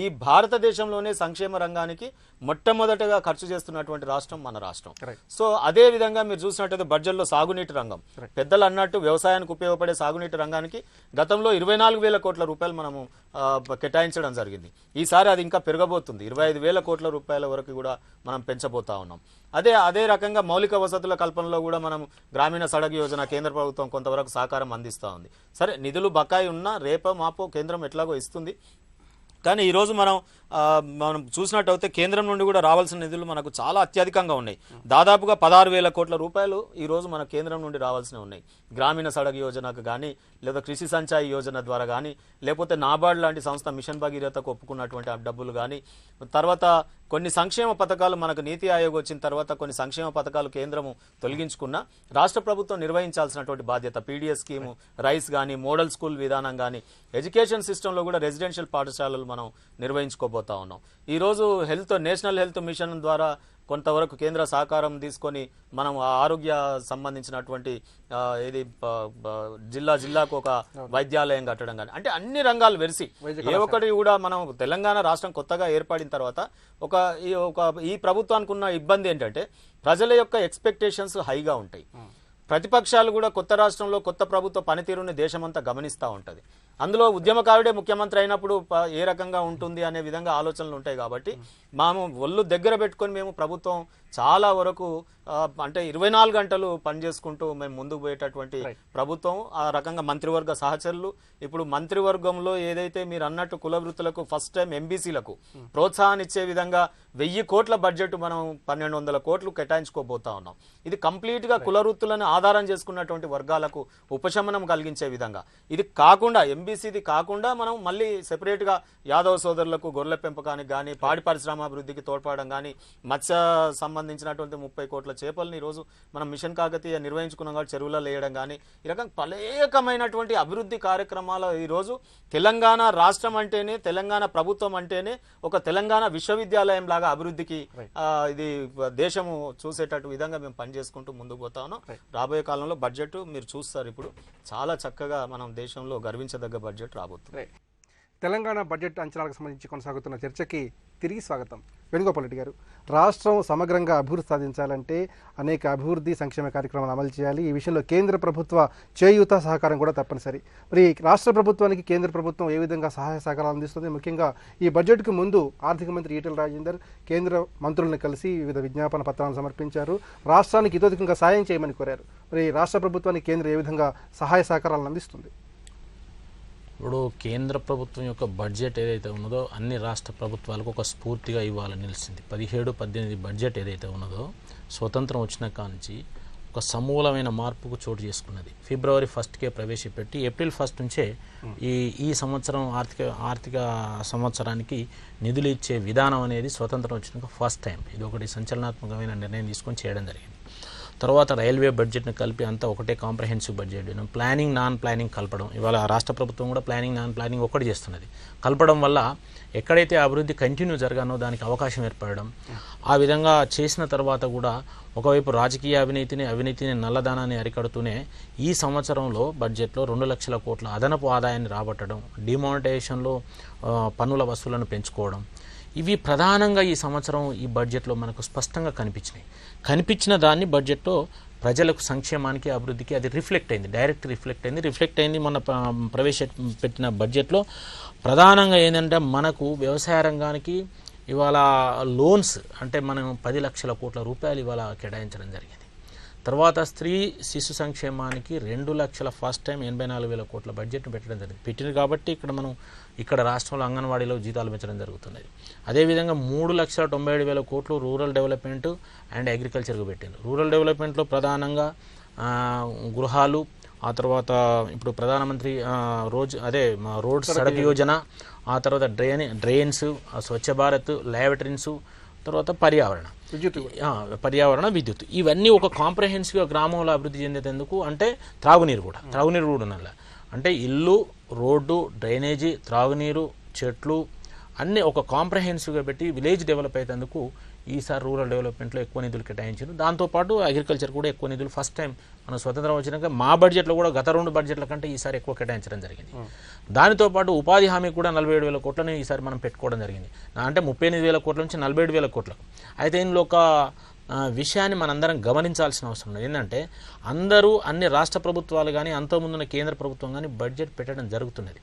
ఈ భారతదేశంలోనే సంక్షేమ రంగానికి మొట్టమొదటగా ఖర్చు చేస్తున్నటువంటి రాష్ట్రం మన రాష్ట్రం. సో అదే విధంగా మీరు చూసినట్టయితే బడ్జెట్లో సాగునీటి రంగం, పెద్దలు అన్నట్టు వ్యవసాయానికి ఉపయోగపడే సాగునీటి రంగానికి గతంలో 24,000 కోట్ల రూపాయలు మనము కేటాయించడం జరిగింది. ఈసారి అది ఇంకా పెరగబోతుంది, 25,000 కోట్ల రూపాయల వరకు కూడా మనం పెంచబోతా ఉన్నాం. అదే రకంగా మౌలిక వసతుల కల్పనలో కూడా మనం గ్రామీణ సడక్ యోజన కేంద్ర ప్రభుత్వం కొంతవరకు సహకారం అందిస్తూ ఉంది. సరే నిధులు బకాయి ఉన్నా రేపో మాపో కేంద్రం ఎట్లాగో ఇస్తుంది, కానీ ఈరోజు మనం చూసినట్టయితే కేంద్రం నుండి కూడా రావాల్సిన నిధులు మనకు చాలా అత్యధికంగా ఉన్నాయి. దాదాపుగా 16,000 కోట్ల రూపాయలు ఈ రోజు మన కేంద్రం నుండి రావాల్సినవి ఉన్నాయి. గ్రామీణ సడక్ యోజనకు కానీ లేదా కృషి సంచాయి యోజన ద్వారా కానీ లేకపోతే నాబార్డ్ లాంటి సంస్థ మిషన్ భగీరథకు ఒప్పుకున్నటువంటి డబ్బులు కానీ, తర్వాత కొన్ని సంక్షేమ పథకాలు మనకు నీతి ఆయోగ్ వచ్చిన తర్వాత కొన్ని సంక్షేమ పథకాలు కేంద్రము తొలగించుకున్న రాష్ట్ర ప్రభుత్వం నిర్వహించాల్సినటువంటి బాధ్యత, పీడిఎస్ స్కీము, రైస్ కానీ మోడల్ స్కూల్ విధానం కానీ, ఎడ్యుకేషన్ సిస్టంలో కూడా రెసిడెన్షియల్ పాఠశాలలు మనం నిర్వహించుకోబోతా ఉన్నాం. ఈ రోజు నేషనల్ హెల్త్ మిషన్ ద్వారా కొంతవరకు కేంద్ర సహకారం తీసుకొని మనం ఆరోగ్య సంబంధించినటువంటి ఇది జిల్లాకు ఒక వైద్యాలయం కట్టడం కానీ, అంటే అన్ని రంగాలు వెరిసి ఏ ఒక్కటి కూడా మనం తెలంగాణ రాష్ట్రం కొత్తగా ఏర్పడిన తర్వాత ఈ ప్రభుత్వానికి ఉన్న ఇబ్బంది ఏంటంటే ప్రజల యొక్క ఎక్స్పెక్టేషన్స్ హైగా ఉంటాయి. ప్రతిపక్షాలు కూడా కొత్త రాష్ట్రంలో కొత్త ప్రభుత్వ పనితీరుని దేశమంతా గమనిస్తూ ఉంటుంది. అందులో ఉద్యమకారుడే ముఖ్యమంత్రి అయినప్పుడు ఏ రకంగా ఉంటుంది అనే విధంగా ఆలోచనలు ఉంటాయి. కాబట్టి మేము ఒళ్ళు దగ్గర పెట్టుకొని మేము ప్రభుత్వం చాలా వరకు అంటే 24 గంటలు పనిచేసుకుంటూ మేము ముందుకు పోయేటటువంటి ప్రభుత్వం. ఆ రకంగా మంత్రివర్గ సహచరులు ఇప్పుడు మంత్రివర్గంలో ఏదైతే మీరు అన్నట్టు కుల వృత్తులకు ఫస్ట్ టైం ఎంబీసీలకు ప్రోత్సాహాన్ని ఇచ్చే విధంగా 1000 కోట్ల బడ్జెట్ మనం 1200 కోట్లు కేటాయించుకోబోతా ఉన్నాం. ఇది కంప్లీట్ గా కుల వృత్తులను ఆధారం చేసుకున్నటువంటి వర్గాలకు ఉపశమనం కలిగించే విధంగా. ఇది కాకుండా ఎంబీసీది కాకుండా మనం మళ్ళీ సెపరేట్ గా యాదవ సోదరులకు గొర్రెల పెంపకానికి కానీ పాడి పరిశ్రమాభివృద్ధికి తోడ్పడడం కానీ మత్స్య సంబంధించినటువంటి 30 కోట్ల చేపల్ని ఈరోజు మనం మిషన్ కాకతీయ నిర్వహించుకున్నాం కాబట్టి చెరువులలో వేయడం కానీ ఈ రకంగా అనేకమైనటువంటి అభివృద్ధి కార్యక్రమాలు ఈరోజు తెలంగాణ రాష్ట్రం అంటేనే తెలంగాణ ప్రభుత్వం అంటేనే ఒక తెలంగాణ విశ్వవిద్యాలయం లాగా అభివృద్ధికి ఇది దేశము చూసేటట్టు విధంగా మేము పనిచేసుకుంటూ ముందుకు పోతా ఉన్నాం. రాబోయే కాలంలో బడ్జెట్ మీరు చూస్తారు ఇప్పుడు చాలా చక్కగా మనం దేశంలో గర్వించదగ్గ బడ్జెట్ రాబోతుంది. తెలంగాణ బడ్జెట్ అంచనాలకు సంబంధించి కొనసాగుతున్న చర్చకి తిరిగి స్వాగతం. వేణుగోపాల్ రెడ్డి గారు, రాష్ట్రం సమగ్రంగా అభివృద్ధి సాధించాలంటే అనేక అభివృద్ధి సంక్షేమ కార్యక్రమాలు అమలు చేయాలి. ఈ విషయంలో కేంద్ర ప్రభుత్వ చేయూత సహకారం కూడా తప్పనిసరి. మరి రాష్ట్ర ప్రభుత్వానికి కేంద్ర ప్రభుత్వం ఏ విధంగా సహాయ సహకారాలు అందిస్తుంది? ముఖ్యంగా ఈ బడ్జెట్కు ముందు ఆర్థిక మంత్రి ఈటెల రాజేందర్ కేంద్ర మంత్రులను కలిసి వివిధ విజ్ఞాపన పత్రాలను సమర్పించారు. రాష్ట్రానికి ఇతోధికంగా సాయం చేయమని కోరారు. మరి రాష్ట్ర ప్రభుత్వానికి కేంద్రం ఏ విధంగా సహాయ సహకారాలను అందిస్తుంది? ఇప్పుడు కేంద్ర ప్రభుత్వం యొక్క బడ్జెట్ ఏదైతే ఉన్నదో అన్ని రాష్ట్ర ప్రభుత్వాలకు ఒక స్ఫూర్తిగా ఇవ్వాలని నిలిచింది. 17-18 బడ్జెట్ ఏదైతే ఉన్నదో స్వతంత్రం వచ్చిన కాంచి ఒక సమూలమైన మార్పుకు చోటు చేసుకున్నది. ఫిబ్రవరి 1కే ప్రవేశపెట్టి ఏప్రిల్ 1 నుంచే ఈ సంవత్సరం ఆర్థిక సంవత్సరానికి నిధులు ఇచ్చే విధానం అనేది స్వతంత్రం వచ్చినాక ఫస్ట్ టైం ఇది ఒకటి సంచలనాత్మకమైన నిర్ణయం తీసుకొని చేయడం జరిగింది. తర్వాత రైల్వే బడ్జెట్ని కలిపి అంతా ఒకటే comprehensive budget, planning non planning కలపడం. ఇవాళ రాష్ట్ర ప్రభుత్వం కూడా ప్లానింగ్ నాన్ ప్లానింగ్ ఒకటి చేస్తున్నది. కలపడం వల్ల ఎక్కడైతే అభివృద్ధి కంటిన్యూ జరగానో దానికి అవకాశం ఏర్పడడం. ఆ విధంగా చేసిన తర్వాత కూడా ఒకవైపు రాజకీయ అవినీతిని నల్లధనాన్ని అరికడుతూనే ఈ సంవత్సరంలో బడ్జెట్లో 2 లక్షల కోట్ల అదనపు ఆదాయాన్ని రాబట్టడం, డిమానిటైజేషన్లో పన్నుల వసూళ్లను పెంచుకోవడం, ఇవి ప్రధానంగా ఈ సంవత్సరం ఈ బడ్జెట్లో మనకు స్పష్టంగా కనిపించిన దాన్ని బడ్జెట్లో ప్రజలకు సంక్షేమానికి అభివృద్ధికి అది డైరెక్ట్ రిఫ్లెక్ట్ అయింది. మన ప్రవేశపెట్టిన బడ్జెట్లో ప్రధానంగా ఏంటంటే మనకు వ్యవసాయ రంగానికి ఇవాళ లోన్స్ అంటే మనం 10 లక్షల కోట్ల రూపాయలు ఇవాళ కేటాయించడం జరిగింది. తర్వాత స్త్రీ శిశు సంక్షేమానికి 2 లక్షల ఫస్ట్ టైం 84,000 కోట్ల బడ్జెట్ను పెట్టడం జరిగింది. పెట్టింది కాబట్టి ఇక్కడ రాష్ట్రంలో అంగన్వాడీలో జీతాలు పెంచడం జరుగుతున్నది. అదేవిధంగా 3,97,000 కోట్లు రూరల్ డెవలప్మెంట్ అండ్ అగ్రికల్చర్కు పెట్టింది. రూరల్ డెవలప్మెంట్లో ప్రధానంగా గృహాలు, ఆ తర్వాత ఇప్పుడు ప్రధానమంత్రి రోడ్ సడక్ యోజన, ఆ తర్వాత డ్రైన్స్, స్వచ్ఛ భారత్, ల్యాబరేటరీస్, తర్వాత పర్యావరణ విద్యుత్, ఇవన్నీ ఒక కాంప్రహెన్సివ్గా గ్రామంలో అభివృద్ధి చెందేందుకు. అంటే త్రాగునీరు కూడా ఉన్నల్ల అంటే ఇల్లు, రోడ్డు, డ్రైనేజీ, త్రాగునీరు, చెట్లు అన్నీ ఒక కాంప్రహెన్సివ్గా పెట్టి విలేజ్ డెవలప్ అయ్యేందుకు ఈసారి రూరల్ డెవలప్మెంట్లో ఎక్కువ నిధులు కేటాయించారు. దాంతోపాటు అగ్రికల్చర్ కూడా ఎక్కువ నిధులు ఫస్ట్ టైం మన స్వతంత్రం వచ్చినాక మా బడ్జెట్లో కూడా గత 2 బడ్జెట్ల కంటే ఈసారి ఎక్కువ కేటాయించడం జరిగింది. దానితో పాటు ఉపాధి హామీ కూడా 47,000 కోట్లని ఈసారి మనం పెట్టుకోవడం జరిగింది. అంటే 38,000 కోట్ల నుంచి 47,000 కోట్లకు. అయితే ఇందులో ఒక విషయాన్ని మనందరం గమనించాల్సిన అవసరం ఉంది. ఏంటంటే అన్ని రాష్ట్ర ప్రభుత్వాలు కానీ అంతకుముందున్న కేంద్ర ప్రభుత్వం కానీ బడ్జెట్ పెట్టడం జరుగుతున్నది.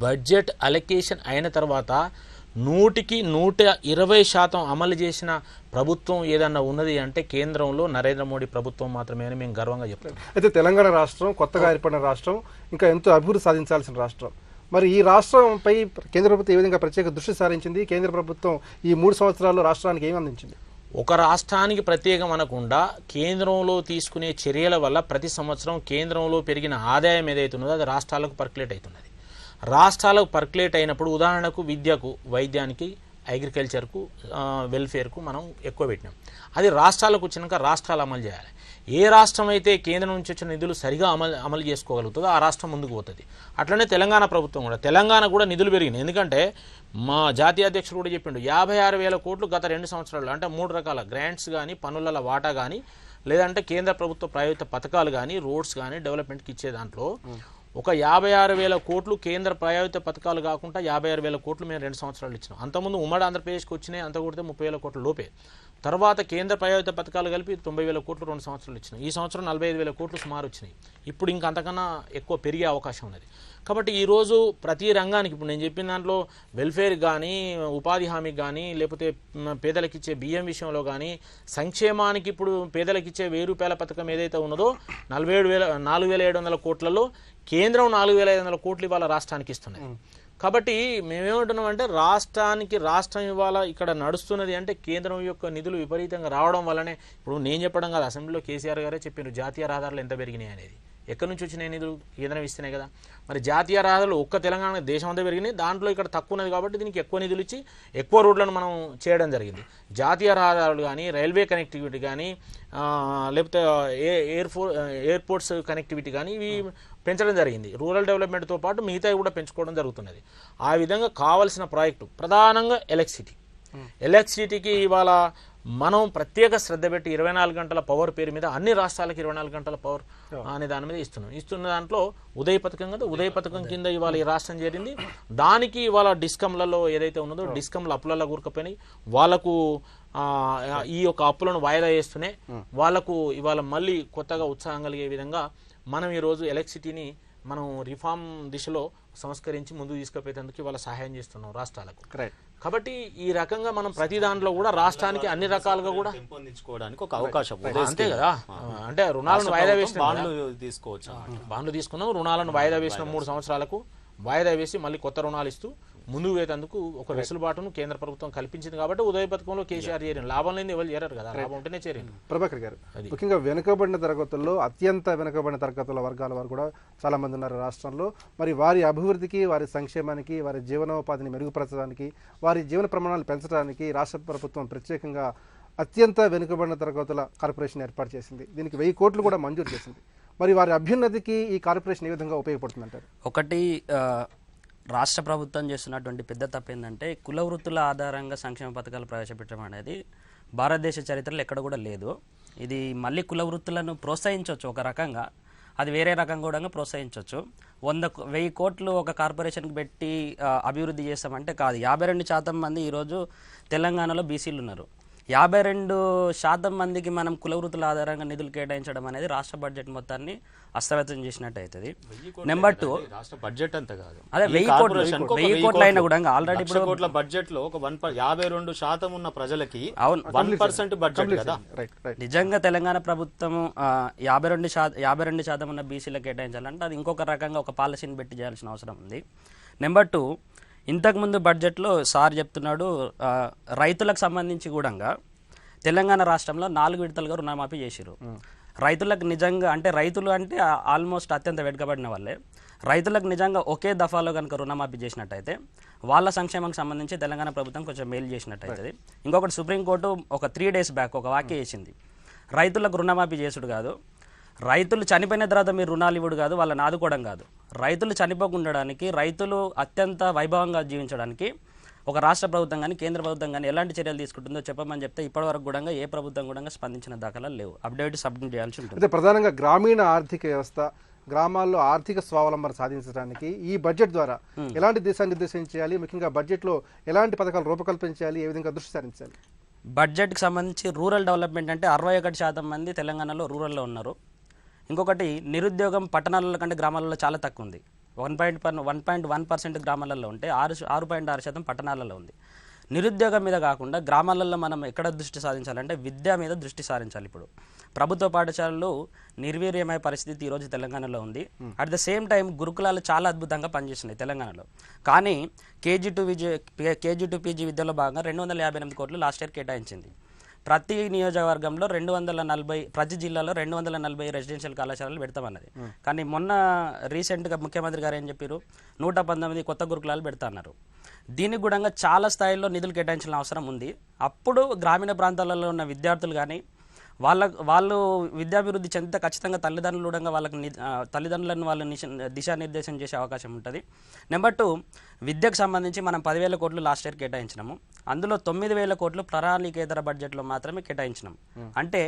బడ్జెట్ అలొకేషన్ అయిన తర్వాత 100కి 120% అమలు చేసిన ప్రభుత్వం ఏదన్నా ఉన్నది అంటే కేంద్రంలో నరేంద్ర మోడీ ప్రభుత్వం మాత్రమే అని మేము గర్వంగా చెప్తాం. అయితే తెలంగాణ రాష్ట్రం కొత్తగా ఏర్పడిన రాష్ట్రం, ఇంకా ఎంతో అభివృద్ధి సాధించాల్సిన రాష్ట్రం. మరి ఈ రాష్ట్రంపై కేంద్ర ప్రభుత్వం ఏ విధంగా ప్రత్యేక దృష్టి సారించింది? కేంద్ర ప్రభుత్వం ఈ 3 సంవత్సరాల్లో రాష్ట్రానికి ఏమి అందించింది? ఒక రాష్ట్రానికి ప్రత్యేకం అనకుండా కేంద్రంలో తీసుకునే చర్యల వల్ల ప్రతి సంవత్సరం కేంద్రంలో పెరిగిన ఆదాయం ఏదైతే ఉన్నదో అది రాష్ట్రాలకు పర్కులేట్ అవుతున్నది. రాష్ట్రాలకు పర్కులేట్ అయినప్పుడు ఉదాహరణకు విద్యకు, వైద్యానికి, అగ్రికల్చర్కు, వెల్ఫేర్కు మనం ఎక్కువ పెట్టినాం. అది రాష్ట్రాలకు వచ్చినాక రాష్ట్రాలు అమలు చేయాలి. ఏ రాష్ట్రం అయితే కేంద్రం నుంచి వచ్చిన నిధులు సరిగా అమలు చేసుకోగలుగుతుందో ఆ రాష్ట్రం ముందుకు పోతుంది. అట్లనే తెలంగాణ ప్రభుత్వం కూడా తెలంగాణ కూడా నిధులు పెరిగినాయి. ఎందుకంటే మా జాతీయ అధ్యక్షుడు కూడా చెప్పిండు 56,000 కోట్లు గత 2 సంవత్సరాలు. అంటే 3 రకాల గ్రాంట్స్ కానీ, పన్నుల వాటా కానీ, లేదంటే కేంద్ర ప్రభుత్వ ప్రాయోజిత పథకాలు కానీ, రోడ్స్ కానీ డెవలప్మెంట్కి ఇచ్చే దాంట్లో ఒక 56,000 కోట్లు కేంద్ర ప్రాయోజిత పథకాలు కాకుండా 56,000 కోట్లు మేము 2 సంవత్సరాలు ఇచ్చినాం. అంతకుముందు ఉమ్మడి ఆంధ్రప్రదేశ్కి వచ్చినాయి అంత కొడితే 30,000 కోట్ల లోపే. తర్వాత కేంద్ర ప్రాయోజిత పథకాలు కలిపి 90,000 కోట్లు 2 సంవత్సరాలు ఇచ్చినాయి. ఈ సంవత్సరం 45,000 కోట్లు సుమారు వచ్చినాయి. ఇప్పుడు ఇంకా అంతకన్నా ఎక్కువ పెరిగే అవకాశం ఉన్నది. కాబట్టి ఈరోజు ప్రతి రంగానికి ఇప్పుడు నేను చెప్పిన దాంట్లో వెల్ఫేర్ కానీ, ఉపాధి హామీకి కానీ, లేకపోతే పేదలకు ఇచ్చే బియ్యం విషయంలో కానీ, సంక్షేమానికి ఇప్పుడు పేదలకు ఇచ్చే 1,000 రూపాయల పథకం ఏదైతే ఉన్నదో 4,700 కోట్లలో కేంద్రం 4,500 కోట్లు ఇవాళ రాష్ట్రానికి ఇస్తున్నాయి. కాబట్టి మేమేమంటున్నాం అంటే రాష్ట్రం ఇవాళ ఇక్కడ నడుస్తున్నది అంటే కేంద్రం యొక్క నిధులు విపరీతంగా రావడం వల్లనే. ఇప్పుడు నేను చెప్పడం కాదు, అసెంబ్లీలో కేసీఆర్ గారే చెప్పారు జాతీయ రహదారులు ఎంత పెరిగినాయి అనేది. ఎక్కడి నుంచి వచ్చినాయి నిధులు? కేంద్రం ఇస్తున్నాయి కదా. మరి జాతీయ రహదారులు ఒక్క తెలంగాణ దేశం అంతా పెరిగినాయి, దాంట్లో ఇక్కడ తక్కువ ఉన్నది కాబట్టి దీనికి ఎక్కువ నిధులు ఇచ్చి ఎక్కువ రోడ్లను మనం చేయడం జరిగింది. జాతీయ రహదారులు కానీ, రైల్వే కనెక్టివిటీ కానీ, లేకపోతే ఎయిర్పోర్ట్స్ కనెక్టివిటీ కానీ ఇవి పెంచడం జరిగింది. రూరల్ డెవలప్మెంట్తో పాటు మిగతావి కూడా పెంచుకోవడం జరుగుతున్నది. ఆ విధంగా కావాల్సిన ప్రాజెక్టు ప్రధానంగా ఎలక్ట్రిసిటీకి ఇవాళ మనం ప్రత్యేక శ్రద్ధ పెట్టి 24 గంటల పవర్ పేరు మీద అన్ని రాష్ట్రాలకు 24 గంటల పవర్ అనే దాని మీద ఇస్తున్న దాంట్లో ఉదయ్ పథకం కదా, ఉదయ్ పథకం కింద ఇవాళ ఈ రాష్ట్రం చేరింది. దానికి ఇవాళ డిస్కంలలో ఏదైతే ఉన్నదో డిస్కంల అప్పులలో కూరుకుపోయినాయి. వాళ్లకు ఈ యొక్క అప్పులను వాయిదా వేస్తూనే వాళ్లకు ఇవాళ మళ్ళీ కొత్తగా ఉత్సాహం కలిగే విధంగా మనం ఈరోజు ఎలక్ట్రిసిటీని మనం రిఫార్మ్ దిశలో సంస్కరించి ముందుకు తీసుకుపోయేందుకు ఇవాళ సహాయం చేస్తున్నాం రాష్ట్రాలకు. కాబట్టి ఈ రకంగా మనం ప్రతి దాంట్లో కూడా రాష్ట్రానికి అన్ని రకాలుగా కూడా పెంపొందించుకోవడానికి ఒక అవకాశం అంతే కదా. అంటే రుణాలను వాయిదా వేసిన తీసుకోవచ్చు, బాండ్లు తీసుకున్నాం, రుణాలను వాయిదా వేసిన 3 సంవత్సరాలకు వాయిదా వేసి మళ్ళీ కొత్త రుణాలు ఇస్తూ ముందుకు వేసేందుకు ఒక వెసులుబాటును కేంద్ర ప్రభుత్వం కల్పించింది. కాబట్టి ఉదయ పథకంలో కేసీఆర్ చేరిన లాభం లేని ఎవరు చేరారు కదా, లాభం ఉంటేనే చేరింది. ప్రభాకర్ గారు, ముఖ్యంగా వెనుకబడిన తరగతుల్లో అత్యంత వెనుకబడిన తరగతుల వర్గాల వారు కూడా చాలా మంది ఉన్నారు రాష్ట్రంలో. మరి వారి అభివృద్ధికి, వారి సంక్షేమానికి, వారి జీవనోపాధిని మెరుగుపరచడానికి, వారి జీవన ప్రమాణాలు పెంచడానికి రాష్ట్ర ప్రభుత్వం ప్రత్యేకంగా అత్యంత వెనుకబడిన తరగతుల కార్పొరేషన్ ఏర్పాటు చేసింది. దీనికి 1000 కోట్లు కూడా మంజూరు చేసింది. మరి వారి అభ్యున్నతికి ఈ కార్పొరేషన్ ఏ విధంగా ఉపయోగపడుతుందంటారు? ఒకటి, రాష్ట్ర ప్రభుత్వం చేస్తున్నటువంటి పెద్ద తప్పు ఏంటంటే కుల వృత్తుల ఆధారంగా సంక్షేమ పథకాలు ప్రవేశపెట్టడం అనేది భారతదేశ చరిత్రలో ఎక్కడ కూడా లేదు. ఇది మళ్ళీ కుల వృత్తులను ప్రోత్సహించవచ్చు ఒక రకంగా, అది వేరే రకంగా కూడా ప్రోత్సహించవచ్చు. 100,000 కోట్లు ఒక కార్పొరేషన్కి పెట్టి అభివృద్ధి చేస్తామంటే కాదు. 52% మంది ఈరోజు తెలంగాణలో బీసీలు ఉన్నారు. 52% మందికి మనం కుల వృత్తుల ఆధారంగా నిధులు కేటాయించడం అనేది రాష్ట్ర బడ్జెట్ మొత్తాన్ని అస్తవ్యస్తం చేసినట్టు అవుతుంది. నెంబర్ 2, రాష్ట్ర బడ్జెట్ అంత కాదు, అదే 1000 కోట్లు అయినా కూడా ఆల్రెడీ ఇప్పుడు కోట్ల బడ్జెట్ లో ఒక 52% ఉన్న ప్రజలకి 1% బడ్జెట్ కదా. నిజంగా తెలంగాణ ప్రభుత్వం 52% ఉన్న బీసీలకు కేటాయించాలంటే అది ఇంకొక రకంగా ఒక పాలసీని పెట్టి చేయాల్సిన అవసరం ఉంది. నెంబర్ 2, ఇంతకుముందు బడ్జెట్లో సార్ చెప్తున్నాడు రైతులకు సంబంధించి కూడా తెలంగాణ రాష్ట్రంలో 4 విడతలుగా రుణమాఫీ చేసిరు. రైతులకు నిజంగా అంటే రైతులు అంటే ఆల్మోస్ట్ అత్యంత వెనుకబడిన వాళ్ళే. రైతులకు నిజంగా ఒకే దఫాలో కనుక రుణమాఫీ చేసినట్టయితే వాళ్ళ సంక్షేమానికి సంబంధించి తెలంగాణ ప్రభుత్వం కొంచెం మేలు చేసినట్టు అవుతుంది. ఇంకొకటి, సుప్రీంకోర్టు ఒక 3 days బ్యాక్ ఒక వాక్యం చేసింది, రైతులకు రుణమాఫీ చేసుడు కాదు, రైతులు చనిపోయిన తర్వాత మీరు రుణాలు ఇవ్వడు కాదు, వాళ్ళని ఆదుకోవడం కాదు, రైతులు చనిపోకుండడానికి, రైతులు అత్యంత వైభవంగా జీవించడానికి ఒక రాష్ట్ర ప్రభుత్వం కానీ కేంద్ర ప్రభుత్వం కానీ ఎలాంటి చర్యలు తీసుకుంటుందో చెప్పమని చెప్తే ఇప్పటివరకు కూడా ఏ ప్రభుత్వం కూడా స్పందించిన దాఖలాలు లేవు. అప్డేట్ సబ్మిట్ చేయాల్సి ఉంటుంది. అయితే ప్రధానంగా గ్రామీణ ఆర్థిక వ్యవస్థ, గ్రామాల్లో ఆర్థిక స్వావలంబన సాధించడానికి ఈ బడ్జెట్ ద్వారా ఎలాంటి దిశానిర్దేశం చేయాలి, ముఖ్యంగా బడ్జెట్లో ఎలాంటి పథకాలు రూపకల్పించాలి, ఏ విధంగా దృష్టి సారించాలి? బడ్జెట్కి సంబంధించి రూరల్ డెవలప్మెంట్ అంటే 61% మంది తెలంగాణలో రూరల్లో ఉన్నారు. ఇంకొకటి, నిరుద్యోగం పట్టణాలలో కంటే గ్రామాలలో చాలా తక్కువ ఉంది. 1.1% గ్రామాలలో ఉంటే 6.6% పట్టణాలలో ఉంది. నిరుద్యోగం మీద కాకుండా గ్రామాలలో మనం ఎక్కడ దృష్టి సాధించాలంటే విద్య మీద దృష్టి సారించాలి. ఇప్పుడు ప్రభుత్వ పాఠశాలలు నిర్వీర్యమయ్యే పరిస్థితి ఈరోజు తెలంగాణలో ఉంది. అట్ ద సేమ్ టైం గురుకులాలు చాలా అద్భుతంగా పనిచేస్తున్నాయి తెలంగాణలో. కానీ కేజీ టు పీజీ విద్యలో భాగంగా 258 కోట్లు లాస్ట్ ఇయర్ కేటాయించింది. ప్రతి నియోజకవర్గంలో 240, ప్రతి జిల్లాలో 240 రెసిడెన్షియల్ కళాశాలలు పెడతామన్నది. కానీ మొన్న రీసెంట్గా ముఖ్యమంత్రి గారు ఏం చెప్పారు, 119 కొత్త గురుకులాలు పెడతాన్నారు. దీనికి కూడా చాలా స్థాయిలో నిధులు కేటాయించాల్సిన అవసరం ఉంది. అప్పుడు గ్రామీణ ప్రాంతాలలో ఉన్న విద్యార్థులు కానీ వాళ్ళు విద్యాభివృద్ధి చెందితే ఖచ్చితంగా తల్లిదండ్రులు కూడా తల్లిదండ్రులను వాళ్ళని దిశానిర్దేశం చేసే అవకాశం ఉంటుంది. నెంబర్ 2, విద్యకు సంబంధించి మనం 10,000 కోట్లు లాస్ట్ ఇయర్ కేటాయించినాము. అందులో 9,000 కోట్లు ప్రణాళికేతర బడ్జెట్లో మాత్రమే కేటాయించినాం. అంటే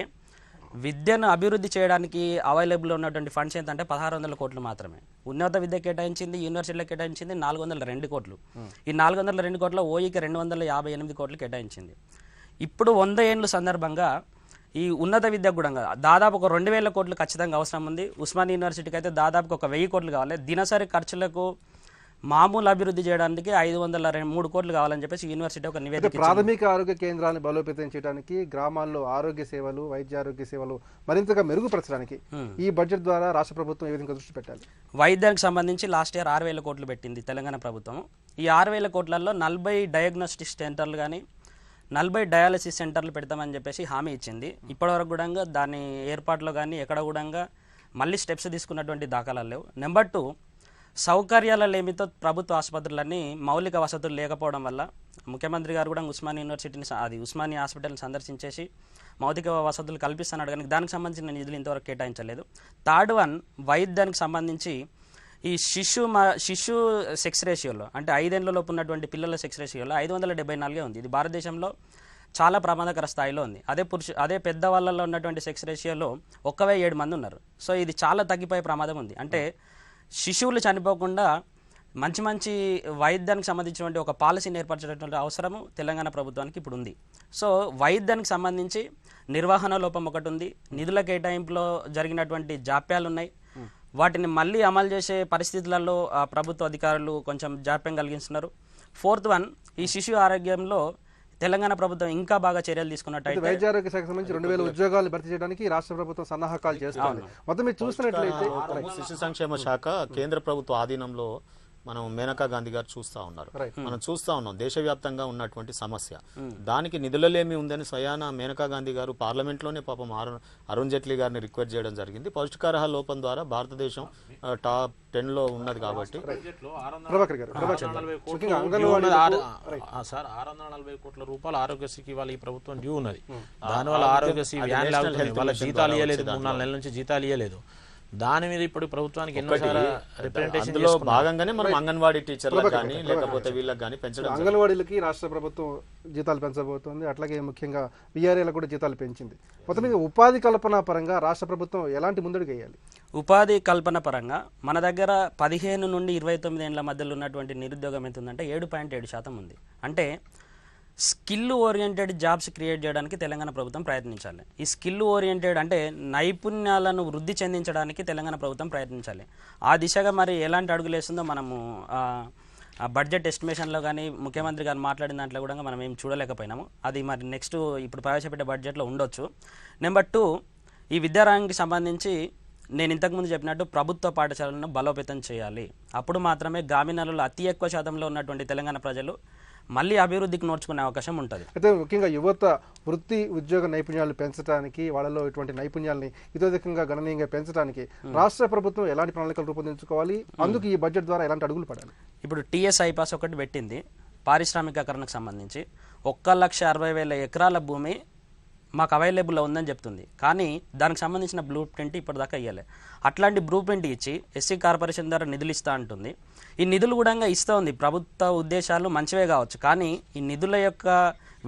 విద్యను అభివృద్ధి చేయడానికి అవైలబుల్ ఉన్నటువంటి ఫండ్స్ ఏంటంటే 1,600 కోట్లు మాత్రమే. ఉన్నత విద్య కేటాయించింది, యూనివర్సిటీలో కేటాయించింది 402 కోట్లు. ఈ 402 కోట్ల ఓఈకి 258 కోట్లు కేటాయించింది. ఇప్పుడు 100 ఏండ్ల సందర్భంగా ఈ ఉన్నత విద్యకు కూడా దాదాపు ఒక 2000 కోట్లు ఖచ్చితంగా అవసరం ఉంది. ఉస్మానియా యూనివర్సిటీకి అయితే దాదాపు ఒక 1000 కోట్లు కావాలి. దినసరి ఖర్చులకు మామూలు అభివృద్ధి చేయడానికి 503 కోట్లు కావాలని చెప్పేసి యూనివర్సిటీ ఒక నివేదిక ఇచ్చింది. ప్రాథమిక ఆరోగ్య కేంద్రాలను బలోపేతం చేయడానికి, గ్రామాల్లో ఆరోగ్య సేవలు, వైద్య ఆరోగ్య సేవలు మరింతగా మెరుగుపరచడానికి ఈ బడ్జెట్ ద్వారా రాష్ట్ర ప్రభుత్వం ఏ విధంగా దృష్టి పెట్టాలి? వైద్యానికి సంబంధించి లాస్ట్ ఇయర్ 6000 కోట్లు పెట్టింది తెలంగాణ ప్రభుత్వం. ఈ 6000 కోట్లలో 40 డయాగ్నోస్టిక్ సెంటర్లు కానీ 40 డయాలసిస్ సెంటర్లు పెడతామని చెప్పేసి హామీ ఇచ్చింది. ఇప్పటివరకు కూడా దాని ఏర్పాట్లో కానీ ఎక్కడ కూడా మళ్ళీ స్టెప్స్ తీసుకున్నటువంటి దాఖలాలు లేవు. నెంబర్ 2, సౌకర్యాల లేమితో ప్రభుత్వ ఆసుపత్రులన్నీ మౌలిక వసతులు లేకపోవడం వల్ల ముఖ్యమంత్రి గారు కూడా ఉస్మానియా యూనివర్సిటీని ఉస్మానియా హాస్పిటల్ని సందర్శించేసి మౌలిక వసతులు కల్పిస్తున్నాడు, కానీ దానికి సంబంధించిన నిధులు ఇంతవరకు కేటాయించలేదు. థర్డ్ వన్, వైద్యానికి సంబంధించి ఈ శిశు సెక్స్ రేషియోలో అంటే 5 ఏళ్లలోపు ఉన్నటువంటి పిల్లల సెక్స్ రేషియోలో 574 ఉంది. ఇది భారతదేశంలో చాలా ప్రమాదకర స్థాయిలో ఉంది. అదే పెద్దవాళ్ళలో ఉన్నటువంటి సెక్స్ రేషియోలో 107 మంది ఉన్నారు. సో ఇది చాలా తగ్గిపోయే ప్రమాదం ఉంది. అంటే శిశువులు చనిపోకుండా మంచి వైద్యానికి సంబంధించినటువంటి ఒక పాలసీని ఏర్పరచేటటువంటి అవసరము తెలంగాణ ప్రభుత్వానికి ఇప్పుడు ఉంది. సో వైద్యానికి సంబంధించి నిర్వహణ లోపం ఒకటి ఉంది, నిధుల కేటాయింపులో జరిగినటువంటి జాప్యాలు ఉన్నాయి. వాటిని మళ్ళీ అమలు చేసే పరిస్థితులలో ప్రభుత్వ అధికారులు కొంచెం జాప్యం కలిగిస్తున్నారు. ఫోర్త్ వన్, ఈ శిశు ఆరోగ్యంలో తెలంగాణ ప్రభుత్వం ఇంకా బాగా చర్యలు తీసుకున్నట్టయితే వైద్య ఆరోగ్య శాఖ సంబంధించి 2000 ఉద్యోగాలు భర్తీ చేయడానికి రాష్ట్ర ప్రభుత్వం సన్నాహకాలు చేస్తుంది. మొత్తం మీరు చూసినట్లయితే శిశు సంక్షేమ శాఖ కేంద్ర ప్రభుత్వ ఆధీనంలో మనం మేనకా గాంధీ గారు చూస్తా ఉన్నారు. మనం చూస్తా ఉన్నాం దేశవ్యాప్తంగా ఉన్నటువంటి సమస్య. దానికి నిధులలేమి ఉందని స్వయాన మేనకా గాంధీ గారు పార్లమెంట్ లోనే పాపం అరుణ్ జైట్లీ గారిని రిక్వెస్ట్ చేయడం జరిగింది. పౌష్టికాహార లోపం ద్వారా భారతదేశం టాప్ 10 లో ఉన్నది కాబట్టి సార్ 640 కోట్ల రూపాయలు ఆరోగ్యశ్రీకి వాళ్ళ ఈ ప్రభుత్వం డ్యూ ఉన్నది. దానివల్ల ఆరోగ్యశ్రీ వ్యాన్ లాగుతుంది. వాళ్ళ జీతాలు ఇవ్వలేదు, 3-4 నెలల నుంచి జీతాలు ఇవ్వలేదు. దాని మీద ఇప్పుడు ప్రభుత్వానికి ఎన్నోసార్లు రిప్రజెంటేషన్ భాగంగానే మనం అంగన్వాడీ టీచర్లకు కానీ లేకపోతే వీళ్ళకి కానీ పెంచడం. అంగన్వాడీలకి రాష్ట్ర ప్రభుత్వం జీతాలు పెంచబోతోంది. అట్లాగే ముఖ్యంగా విఆర్ఏలకు కూడా జీతాలు పెంచింది. మొత్తం మీద ఉపాధి కల్పన పరంగా రాష్ట్ర ప్రభుత్వం ఎలాంటి ముందడుగు వేయాలి? ఉపాధి కల్పన పరంగా మన దగ్గర 15 నుండి 29 ఏళ్ల మధ్యలో ఉన్నటువంటి నిరుద్యోగం ఎంత ఉందంటే 7.7% ఉంది. అంటే స్కిల్ ఓరియంటెడ్ జాబ్స్ క్రియేట్ చేయడానికి తెలంగాణ ప్రభుత్వం ప్రయత్నించాలి. ఈ స్కిల్ ఓరియంటెడ్ అంటే నైపుణ్యాలను వృద్ధి చెందించడానికి తెలంగాణ ప్రభుత్వం ప్రయత్నించాలి. ఆ దిశగా మరి ఎలాంటి అడుగులు వేస్తుందో మనము బడ్జెట్ ఎస్టిమేషన్లో కానీ ముఖ్యమంత్రి గారు మాట్లాడిన దాంట్లో కూడా మనం ఏం చూడలేకపోయినాము. అది మరి నెక్స్ట్ ఇప్పుడు ప్రవేశపెట్టే బడ్జెట్లో ఉండొచ్చు. నెంబర్ 2, ఈ విద్యారంగానికి సంబంధించి నేను ఇంతకుముందు చెప్పినట్టు ప్రభుత్వ పాఠశాలను బలోపేతం చేయాలి. అప్పుడు మాత్రమే గ్రామీణాలలో అతి ఎక్కువ శాతంలో ఉన్నటువంటి తెలంగాణ ప్రజలు మళ్ళీ అభివృద్ధికి నోచుకునే అవకాశం ఉంటుంది. అయితే ముఖ్యంగా యువత వృత్తి ఉద్యోగ నైపుణ్యాలు పెంచడానికి, వాళ్ళలో ఇటువంటి నైపుణ్యాలని ఇతోధికంగా గణనీయంగా పెంచడానికి రాష్ట్ర ప్రభుత్వం ఎలాంటి ప్రణాళికలు రూపొందించుకోవాలి? అందుకు ఈ బడ్జెట్ ద్వారా ఎలాంటి అడుగులు పడాలి? ఇప్పుడు టీఎస్ ఐపాస్ ఒకటి పెట్టింది పారిశ్రామికీకరణకు సంబంధించి. 1,60,000 ఎకరాల భూమి మాకు అవైలబుల్లో ఉందని చెప్తుంది, కానీ దానికి సంబంధించిన బ్లూ ప్రింట్ ఇప్పటిదాకా ఇవ్వలే. అట్లాంటి బ్లూ ప్రింట్ ఇచ్చి ఎస్సీ కార్పొరేషన్ ద్వారా నిధులు ఇస్తా అంటుంది. ఈ నిధులు కూడా ఇస్తూ ఉంది. ప్రభుత్వ ఉద్దేశాలు మంచివే కావచ్చు, కానీ ఈ నిధుల యొక్క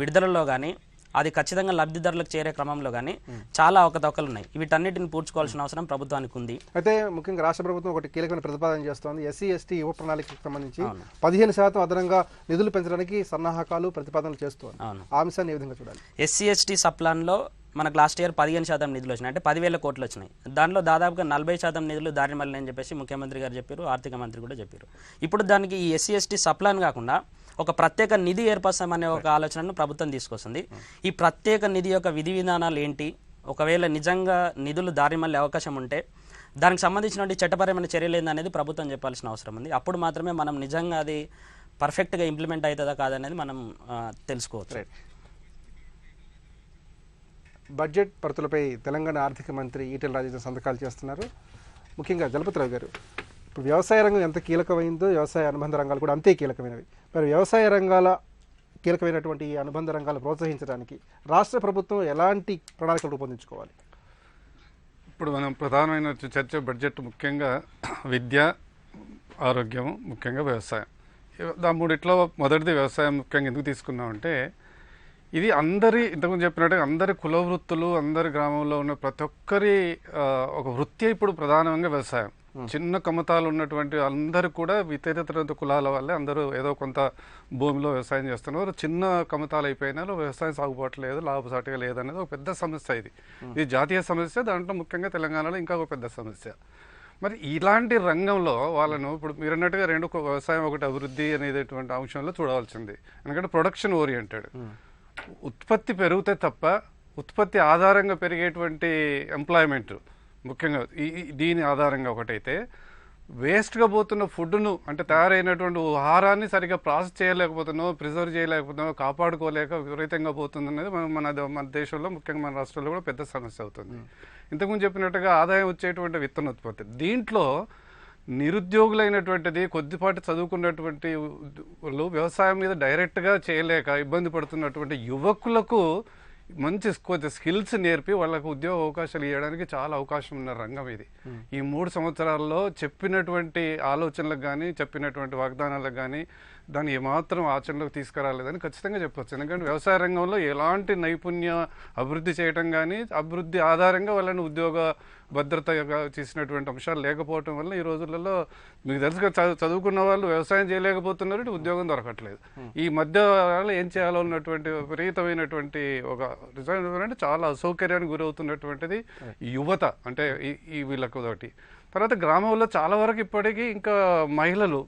విడుదలలో కానీ అది ఖచ్చితంగా లబ్ధిదారులకు చేరే క్రమంలో కానీ చాలా అవకతవకలు ఉన్నాయి. వీటన్నిటిని పూడ్చుకోవాల్సిన అవసరం ప్రభుత్వానికి ఉంది. అయితే ముఖ్యంగా రాష్ట్ర ప్రభుత్వం ఒకటి కీలకమైన ప్రతిపాదన చేస్తోంది. ఎస్సీ ఎస్టీ యువ ప్రణాళికకు సంబంధించి 15% అదనంగా నిధులు పెంచడానికి సన్నాహకాలు ప్రతిపాదనలు చేస్తోంది. ఆ అంశాన్ని ఏ విధంగా చూడాలి? ఎస్సీ ఎస్టీ సప్లాన్లో మనకు లాస్ట్ ఇయర్ 15% నిధులు వచ్చినాయి, అంటే 10,000 కోట్లు వచ్చినాయి. దానిలో దాదాపుగా 40% నిధులు దారి మళ్ళీ అని చెప్పేసి ముఖ్యమంత్రి గారు చెప్పారు, ఆర్థిక మంత్రి కూడా చెప్పారు. ఇప్పుడు దానికి ఈ ఎస్సీ ఎస్టీ సప్లాన్ కాకుండా ఒక ప్రత్యేక నిధి ఏర్పరచామనే ఒక ఆలోచనను ప్రభుత్వం తీసుకొస్తుంది. ఈ ప్రత్యేక నిధి యొక్క విధి విధానాలు ఏంటి, ఒకవేళ నిజంగా నిధులు దారి మళ్ళీ అవకాశం ఉంటే దానికి సంబంధించినటువంటి చట్టపరమైన చర్యలు ఏందనేది ప్రభుత్వం చెప్పాల్సిన అవసరం ఉంది. అప్పుడు మాత్రమే మనం నిజంగా అది పర్ఫెక్ట్గా ఇంప్లిమెంట్ అవుతుందా కాదనేది మనం తెలుసుకోవచ్చు. బడ్జెట్ పరితులపై తెలంగాణ ఆర్థిక మంత్రి ఈటెల రాజేందర్ సంతకాలు చేస్తున్నారు. ముఖ్యంగా జలపతిరావు గారు, ఇప్పుడు వ్యవసాయ రంగం ఎంత కీలకమైందో వ్యవసాయ అనుబంధ రంగాలు కూడా అంతే కీలకమైనవి. మరి వ్యవసాయ రంగాల కీలకమైనటువంటి ఈ అనుబంధ రంగాలు ప్రోత్సహించడానికి రాష్ట్ర ప్రభుత్వం ఎలాంటి ప్రణాళికలు రూపొందించుకోవాలి? ఇప్పుడు మనం ప్రధానమైన చర్చ బడ్జెట్ ముఖ్యంగా విద్య, ఆరోగ్యం, ముఖ్యంగా వ్యవసాయం. ఆ మూడిట్లో మొదటిది వ్యవసాయం ముఖ్యంగా ఎందుకు తీసుకున్నామంటే ఇది అందరి ఇంతకుముందు చెప్పినట్టుగా అందరి కుల వృత్తులు, అందరి గ్రామంలో ఉన్న ప్రతి ఒక్కరి ఒక వృత్తి ఇప్పుడు ప్రధానంగా వ్యవసాయం. చిన్న కమతాలు ఉన్నటువంటి అందరూ కూడా ఇతర కులాల వాళ్ళే అందరూ ఏదో కొంత భూమిలో వ్యవసాయం చేస్తున్నారు. చిన్న కమతాలు అయిపోయినా వ్యవసాయం సాగుబాటు లేదు, లాభసాటిగా లేదనేది ఒక పెద్ద సమస్య. ఇది జాతీయ సమస్య, దాంట్లో ముఖ్యంగా తెలంగాణలో ఇంకా ఒక పెద్ద సమస్య. మరి ఇలాంటి రంగంలో వాళ్ళను ఇప్పుడు మీరు అన్నట్టుగా రెండు, వ్యవసాయం ఒకటి అభివృద్ధి అనేటువంటి అంశంలో చూడవలసింది. ఎందుకంటే ప్రొడక్షన్ ఓరియంటెడ్, ఉత్పత్తి పెరిగితే తప్ప ఉత్పత్తి ఆధారంగా పెరిగేటువంటి ఎంప్లాయ్మెంట్ ముఖ్యంగా దీని ఆధారంగా ఒకటైతే, వేస్ట్గా పోతున్న ఫుడ్ను అంటే తయారైనటువంటి ఆహారాన్ని సరిగ్గా ప్రాసెస్ చేయలేకపోతున్నావు, ప్రిజర్వ్ చేయలేకపోతున్నావు, కాపాడుకోలేక విపరీతంగా పోతుంది అనేది మన దేశంలో ముఖ్యంగా మన రాష్ట్రంలో కూడా పెద్ద సమస్య అవుతుంది. ఇంతకుముందు చెప్పినట్టుగా ఆదాయం వచ్చేటువంటి విత్తనోత్పత్తి, దీంట్లో నిరుద్యోగులైనటువంటిది కొద్దిపాటి చదువుకున్నటువంటి వాళ్ళు వ్యవసాయం మీద డైరెక్ట్గా చేయలేక ఇబ్బంది పడుతున్నటువంటి యువకులకు మంచి కొద్ది స్కిల్స్ నేర్పి వాళ్ళకు ఉద్యోగ అవకాశాలు ఇవ్వడానికి చాలా అవకాశం ఉన్న రంగం ఇది. ఈ 3 సంవత్సరాల్లో చెప్పినటువంటి ఆలోచనలకు కానీ చెప్పినటువంటి వాగ్దానాలకు కానీ దాన్ని ఏమాత్రం ఆచరణలోకి తీసుకురాలేదని ఖచ్చితంగా చెప్పొచ్చు. ఎందుకంటే వ్యవసాయ రంగంలో ఎలాంటి నైపుణ్య అభివృద్ధి చేయడం కానీ అభివృద్ధి ఆధారంగా వాళ్ళని ఉద్యోగ భద్రత చేసినటువంటి అంశాలు లేకపోవటం వల్ల ఈ రోజులలో మీకు తెలుసుగా చదువుకున్న వాళ్ళు వ్యవసాయం చేయలేకపోతున్నారు, ఉద్యోగం దొరకట్లేదు. ఈ మధ్య ఏం చేయాలో ఉన్నటువంటి విపరీతమైనటువంటి ఒక రిజల్ట్ అంటే చాలా అసౌకర్యానికి గురవుతున్నటువంటిది యువత, అంటే ఈ వీళ్ళకు ఒకటి. తర్వాత గ్రామంలో చాలా వరకు ఇప్పటికీ ఇంకా మహిళలు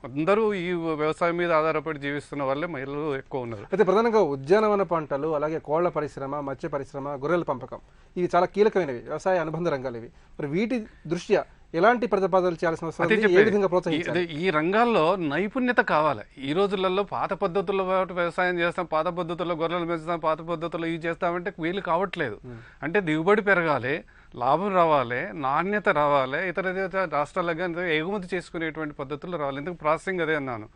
అందరూ ఈ వ్యవసాయం మీద ఆధారపడి జీవిస్తున్న వాళ్ళే మహిళలు ఎక్కువ ఉన్నారు. అయితే ప్రధానంగా ఉద్యానవన పంటలు, అలాగే కోళ్ల పరిశ్రమ, మత్స్య పరిశ్రమ, గొర్రెల పెంపకం, ఇవి చాలా కీలకమైనవి వ్యవసాయ అనుబంధ రంగాలు ఇవి. మరి వీటి దృష్ట్యా ఎలాంటి ప్రతిపాదనలు చేయాల్సిన అవసరం, ఏ విధంగా ప్రోత్సహించాలి? ఈ రంగాల్లో నైపుణ్యత కావాలి. ఈ రోజులలో పాత పద్ధతుల్లో వ్యవసాయం చేస్తాం, పాత పద్ధతుల్లో గొర్రెలు పెంచుతాం, పాత పద్ధతుల్లో ఇవి చేస్తామంటే వీలు కావట్లేదు. అంటే దిగుబడి పెరగాలి, లాభం రావాలి, నాణ్యత రావాలి, ఇతర రాష్ట్రాలకు కానీ ఎగుమతి చేసుకునేటువంటి పద్ధతులు రావాలి. ఎందుకు ప్రాసెసింగ్ అదే అన్నాను.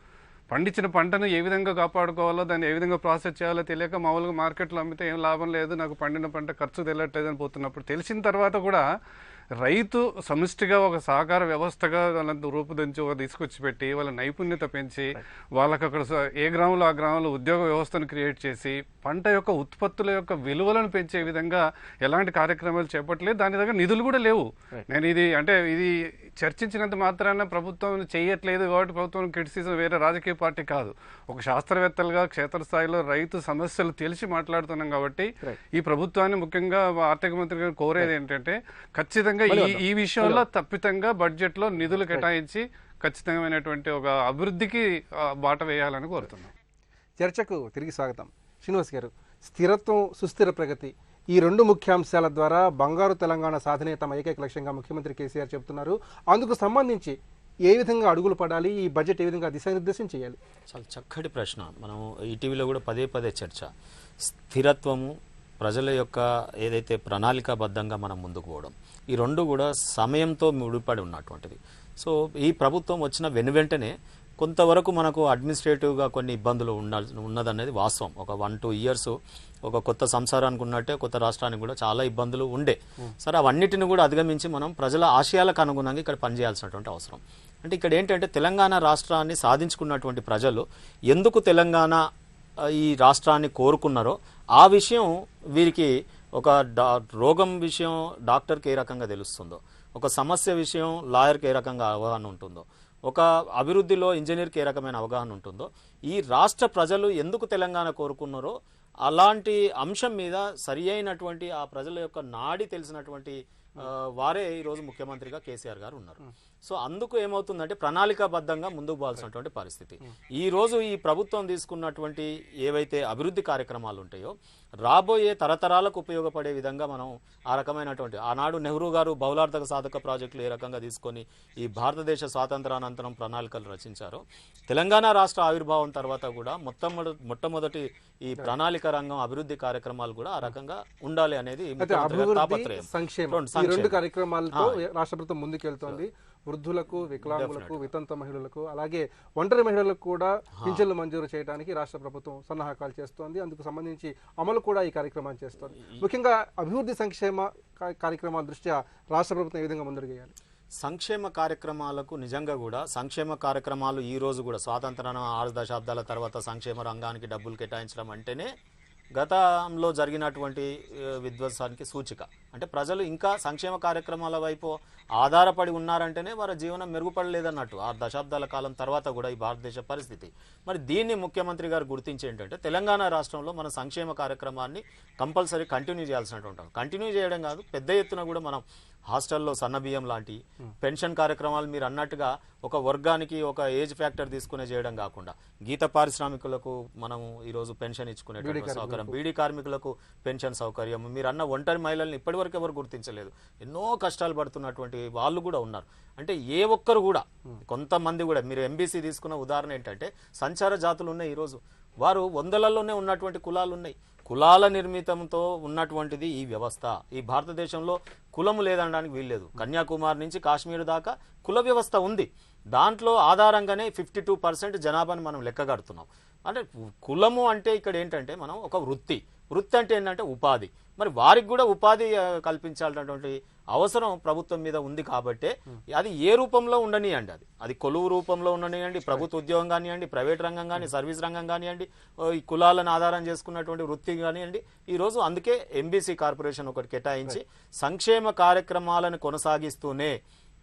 పండించిన పంటను ఏ విధంగా కాపాడుకోవాలో, దాన్ని ఏ విధంగా ప్రాసెస్ చేయాలో తెలియక మామూలుగా మార్కెట్లో అమ్మితే ఏం లాభం లేదు, నాకు పండిన పంట ఖర్చు తెలియట్లేదని పోతున్నప్పుడు తెలిసిన తర్వాత కూడా రైతు సమిష్టిగా ఒక సహకార వ్యవస్థగా వాళ్ళని రూపుదించి తీసుకొచ్చి పెట్టి వాళ్ళ నైపుణ్యత పెంచి వాళ్ళకి అక్కడ ఏ గ్రామంలో ఆ గ్రామంలో ఉద్యోగ వ్యవస్థను క్రియేట్ చేసి పంట యొక్క ఉత్పత్తుల యొక్క విలువలను పెంచే విధంగా ఎలాంటి కార్యక్రమాలు చేపట్టలేదు. దాని దగ్గర నిధులు కూడా లేవు. నేను ఇది చర్చించినంత మాత్రాన ప్రభుత్వం చేయట్లేదు కాబట్టి ప్రభుత్వం క్రిటిసిజం వేరే రాజకీయ పార్టీ కాదు. ఒక శాస్త్రవేత్తలుగా క్షేత్రస్థాయిలో రైతు సమస్యలు తెలిసి మాట్లాడుతున్నాం కాబట్టి ఈ ప్రభుత్వాన్ని ముఖ్యంగా ఆర్థిక మంత్రి గారు కోరేది ఏంటంటే ఖచ్చితంగా ఈ విషయంలో తప్పితంగా బడ్జెట్ లో నిధులు కేటాయించి ఖచ్చితమైనటువంటి ఒక అభివృద్ధికి బాట వేయాలని కోరుతున్నాం. చర్చకు తిరిగి స్వాగతం. శ్రీనివాస్ గారు, స్థిరత్వం, సుస్థిర ప్రగతి, ఈ 2 ముఖ్యాంశాల ద్వారా బంగారు తెలంగాణ సాధనే తమ ఏకైక లక్ష్యంగా ముఖ్యమంత్రి కేసీఆర్ చెబుతున్నారు. అందుకు సంబంధించి ఏ విధంగా అడుగులు పడాలి, ఈ బడ్జెట్ ఏ విధంగా దిశానిర్దేశం చేయాలి? చాలా చక్కటి ప్రశ్న. మనం ఈటీవీలో కూడా పదే చర్చ. స్థిరత్వము, ప్రజల యొక్క ఏదైతే ప్రణాళికాబద్ధంగా మనం ముందుకు పోవడం, ఈ 2 కూడా సమయంతో ముడిపడి ఉన్నటువంటిది. సో ఈ ప్రభుత్వం వచ్చిన వెనువెంటనే కొంతవరకు మనకు అడ్మినిస్ట్రేటివ్గా కొన్ని ఇబ్బందులు ఉన్నదనేది వాస్తవం. ఒక 1-2 ఇయర్స్ ఒక కొత్త సంసారానికి ఉన్నట్టే కొత్త రాష్ట్రానికి కూడా చాలా ఇబ్బందులు ఉండే. సరే, అవన్నిటిని కూడా అధిగమించి మనం ప్రజల ఆశయాలకు అనుగుణంగా ఇక్కడ పనిచేయాల్సినటువంటి అవసరం. అంటే ఇక్కడ ఏంటంటే తెలంగాణ రాష్ట్రాన్ని సాధించుకున్నటువంటి ప్రజలు ఎందుకు తెలంగాణ ఈ రాష్ట్రాన్ని కోరుకున్నారో ఆ విషయం వీరికి ఒక రోగం విషయం డాక్టర్కి ఏ రకంగా తెలుస్తుందో, ఒక సమస్య విషయం లాయర్కి ఏ రకంగా అవగాహన ఉంటుందో, ఒక అభివృద్ధిలో ఇంజనీర్కి ఏ రకమైన అవగాహన ఉంటుందో, ఈ రాష్ట్ర ప్రజలు ఎందుకు తెలంగాణ కోరుకున్నారో అలాంటి అంశం మీద సరి అయినటువంటి ఆ ప్రజల యొక్క నాడి తెలిసినటువంటి వారే ఈరోజు ముఖ్యమంత్రిగా కేసీఆర్ గారు ఉన్నారు. సో అందుకు ఏమవుతుందంటే ప్రణాళికాబద్ధంగా ముందుకు పోవాల్సినటువంటి పరిస్థితి. ఈ రోజు ఈ ప్రభుత్వం తీసుకున్నటువంటి ఏవైతే అభివృద్ధి కార్యక్రమాలు ఉంటాయో రాబోయే తరతరాలకు ఉపయోగపడే విధంగా మనం ఆ రకమైనటువంటి ఆనాడు నెహ్రూ గారు బహుళార్థక సాధక ప్రాజెక్టులు ఏ రకంగా తీసుకొని ఈ భారతదేశ స్వాతంత్రానంతరం ప్రణాళికలు రచించారో, తెలంగాణ రాష్ట్ర ఆవిర్భావం తర్వాత కూడా మొట్టమొదటి ఈ ప్రణాళిక రంగం అభివృద్ధి కార్యక్రమాలు కూడా ఆ రకంగా ఉండాలి అనేది తాపత్రయం. ఈ 2 కార్యక్రమాలతో రాష్ట్ర ప్రభుత్వం ముందుకెళ్తోంది. వృద్ధులకు, వికలాంగులకు, వితంత మహిళలకు, అలాగే ఒంటరి మహిళలకు కూడా పింఛన్లు మంజూరు చేయడానికి రాష్ట్ర ప్రభుత్వం సన్నాహకాలు చేస్తోంది. అందుకు సంబంధించి అమలు కూడా ఈ కార్యక్రమాన్ని చేస్తోంది. ముఖ్యంగా అభివృద్ధి సంక్షేమ కార్యక్రమాల దృష్ట్యా రాష్ట్ర ప్రభుత్వం ఏ విధంగా ముందుకు చేయాలి? సంక్షేమ కార్యక్రమాలకు నిజంగా కూడా సంక్షేమ కార్యక్రమాలు ఈ రోజు కూడా స్వాతంత్ర 6 దశాబ్దాల తర్వాత సంక్షేమ రంగానికి డబ్బులు కేటాయించడం అంటేనే గతంలో జరిగినటువంటి విధ్వంసానికి సూచిక. అంటే ప్రజలు ఇంకా సంక్షేమ కార్యక్రమాల వైపు ఆధారపడి ఉన్నారంటేనే వారి జీవనం మెరుగుపడలేదన్నట్టు 6 దశాబ్దాల కాలం తర్వాత కూడా ఈ భారతదేశ పరిస్థితి. మరి దీన్ని ముఖ్యమంత్రి గారు గుర్తించి ఏంటంటే తెలంగాణ రాష్ట్రంలో మన సంక్షేమ కార్యక్రమాన్ని కంపల్సరీ కంటిన్యూ చేయాల్సినటువంటి కంటిన్యూ చేయడం కాదు, పెద్ద ఎత్తున కూడా మనం హాస్టల్లో సన్నబియ్యం లాంటి పెన్షన్ కార్యక్రమాలు మీరు అన్నట్టుగా ఒక వర్గానికి ఒక ఏజ్ ఫ్యాక్టర్ తీసుకునే చేయడం కాకుండా గీత పారిశ్రామికులకు మనం ఈరోజు పెన్షన్ ఇచ్చుకునేటువంటి సౌకర్యం, బీడీ కార్మికులకు పెన్షన్ సౌకర్యం, మీరు అన్న ఒంటరి మహిళల్ని ఇప్పటివరకు ఎవరు గుర్తించలేదు. ఎన్నో కష్టాలు పడుతున్నటువంటి వాళ్ళు కూడా ఉన్నారు. అంటే ఏ ఒక్కరు కూడా, కొంతమంది కూడా, మీరు ఎంబీసీ తీసుకున్న ఉదాహరణ ఏంటంటే సంచార జాతులు ఉన్నాయి. ఈరోజు వారు వందలలోనే ఉన్నటువంటి కులాలు ఉన్నాయి. కులాల నిర్మితంతో ఉన్నటువంటిది ఈ వ్యవస్థ. ఈ భారతదేశంలో కులము లేదనడానికి వీల్లేదు. కన్యాకుమారి నుంచి కాశ్మీర్ దాకా కుల వ్యవస్థ ఉంది. దాంట్లో ఆధారంగానే 52% జనాభాని మనం లెక్కగడుతున్నాం. అంటే కులము అంటే ఇక్కడ ఏంటంటే మనం ఒక వృత్తి అంటే ఏంటంటే ఉపాధి. మరి వారికి కూడా ఉపాధి కల్పించాల్సినటువంటి అవసరం ప్రభుత్వం మీద ఉంది. కాబట్టి అది ఏ రూపంలో ఉండనియండి, అది కొలువు రూపంలో ఉండనియండి, ప్రభుత్వ ఉద్యోగం కానివ్వండి, ప్రైవేట్ రంగం కానీ, సర్వీస్ రంగం కానివ్వండి, ఈ కులాలను ఆధారం చేసుకున్నటువంటి వృత్తి కానివ్వండి. ఈరోజు అందుకే ఎంబీసీ కార్పొరేషన్ ఒకటి కేటాయించి సంక్షేమ కార్యక్రమాలను కొనసాగిస్తూనే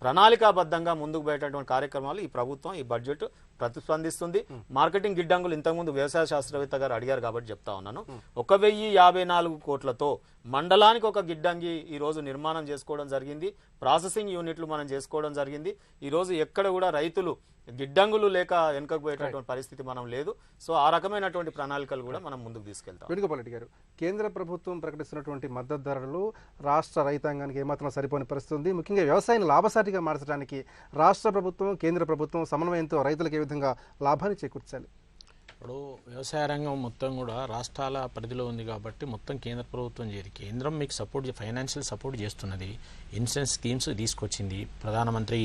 ప్రణాళికాబద్ధంగా ముందుకు పోయేటటువంటి కార్యక్రమాలు ఈ ప్రభుత్వం, ఈ బడ్జెట్ ప్రతిస్పందిస్తుంది. మార్కెటింగ్ గిడ్డంగులు ఇంతకుముందు వ్యవసాయ శాస్త్రవేత్త గారు అడిగారు కాబట్టి చెప్తా ఉన్నాను. 1054 కోట్లతో మండలానికి ఒక గిడ్డంగి ఈ రోజు నిర్మాణం చేసుకోవడం జరిగింది. ప్రాసెసింగ్ యూనిట్లు మనం చేసుకోవడం జరిగింది. ఈ రోజు ఎక్కడ కూడా రైతులు గిడ్డంగులు లేక వెనుకపోయేటటువంటి పరిస్థితి మనం లేదు. సో ఆ రకమైనటువంటి ప్రణాళికలు కూడా మనం ముందుకు తీసుకెళ్తాం. వేణుగోపాల్ రెడ్డి గారు, కేంద్ర ప్రభుత్వం ప్రకటిస్తున్నటువంటి మద్దతు ధరలు రాష్ట్ర రైతాంగానికి ఏమాత్రం సరిపోని పరిస్థితి ఉంది. ముఖ్యంగా వ్యవసాయాన్ని లాభసాటిగా మార్చడానికి రాష్ట్ర ప్రభుత్వం, కేంద్ర ప్రభుత్వం సమన్వయంతో రైతులకు ఏ విధంగా లాభాన్ని చేకూర్చాలి? ఇప్పుడు వ్యవసాయ రంగం మొత్తం కూడా రాష్ట్రాల పరిధిలో ఉంది కాబట్టి మొత్తం కేంద్ర ప్రభుత్వం చేరి కేంద్రం మీకు సపోర్ట్, ఫైనాన్షియల్ సపోర్ట్ చేస్తున్నది. ఇన్సూరెన్స్ స్కీమ్స్ తీసుకొచ్చింది, ప్రధానమంత్రి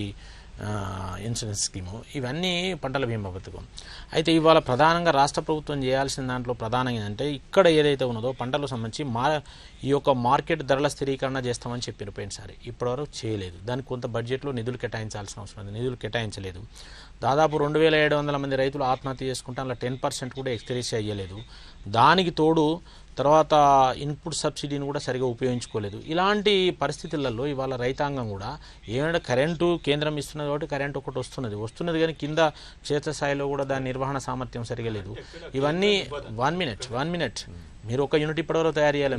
ఇన్సూరెన్స్ స్కీము, ఇవన్నీ పంటల బీమా పథకం. అయితే ఇవాళ ప్రధానంగా రాష్ట్ర ప్రభుత్వం చేయాల్సిన దాంట్లో ప్రధానంగా ఏంటంటే ఇక్కడ ఏదైతే ఉన్నదో పంటలకు సంబంధించి ఈ యొక్క మార్కెట్ ధరల స్థిరీకరణ చేస్తామని చెప్పారు పోయినసారి, ఇప్పటివరకు చేయలేదు. దానికి కొంత బడ్జెట్లో నిధులు కేటాయించాల్సిన అవసరం ఉంది, నిధులు కేటాయించలేదు. దాదాపు 2700 మంది రైతులు ఆత్మహత్య చేసుకుంటే అందులో 10% కూడా ఎక్స్గ్రేస్ అయ్యలేదు. దానికి తోడు తర్వాత ఇన్పుట్ సబ్సిడీని కూడా సరిగా ఉపయోగించుకోలేదు. ఇలాంటి పరిస్థితులలో ఇవాళ రైతాంగం కూడా ఏమైనా కరెంటు కేంద్రం ఇస్తున్నది కాబట్టి కరెంటు ఒకటి వస్తున్నది కానీ కింద క్షేత్రస్థాయిలో కూడా దాని నిర్వహణ సామర్థ్యం సరిగా లేదు. ఇవన్నీ 1 మినిట్ మీరు ఒక యూనిట్ ఇప్పటివరకు తయారు చేయాలి.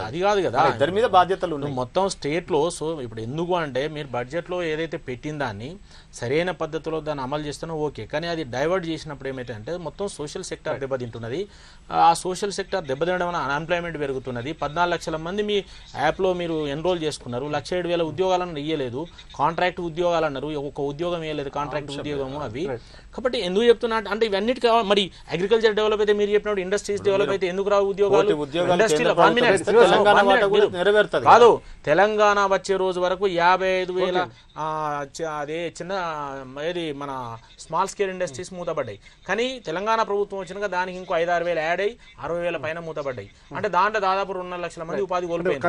అది కాదు కదా, ఇద్దరి మీద బాధ్యతలు మొత్తం స్టేట్ లో. సో ఇప్పుడు ఎందుకు అంటే మీరు బడ్జెట్ లో ఏదైతే పెట్టిన దాన్ని సరైన పద్ధతిలో దాన్ని అమలు చేస్తున్నా ఓకే, కానీ అది డైవర్ట్ చేసినప్పుడు ఏమైతే అంటే మొత్తం సోషల్ సెక్టార్ దెబ్బతింటున్నది. ఆ సోషల్ సెక్టార్ దెబ్బతినడం వల్ల అన్ఎంప్లాయ్మెంట్ పెరుగుతున్నది. 14 లక్షల మంది మీ యాప్లో మీరు ఎన్రోల్ చేసుకున్నారు, 1,07,000 ఉద్యోగాలను ఇయ్యలేదు, కాంట్రాక్ట్ ఉద్యోగాలు అన్నారు, ఒక ఉద్యోగం ఇవ్వలేదు, కాంట్రాక్ట్ ఉద్యోగము అవి. కాబట్టి ఎందుకు చెప్తున్నా అంటే ఇవన్నిటికీ మరి అగ్రికల్చర్ డెవలప్ అయితే మీరు చెప్పినప్పుడు ఇండస్ట్రీస్ డెవలప్ అయితే ఎందుకు రావు ఉద్యోగాలు? కాదు, తెలంగాణ వచ్చే రోజు వరకు 55,000 అదే చిన్న ఏది మన స్మాల్ స్కేల్ ఇండస్ట్రీస్ మూతపడ్డాయి. కానీ తెలంగాణ ప్రభుత్వం వచ్చినాక దానికి ఇంకో 5-6 యాడ్ అయ్యి 60,000 పైన మూతపడ్డాయి. అంటే దాంట్లో దాదాపు 2.5 లక్షల మంది ఉపాధి కోల్పోయింది.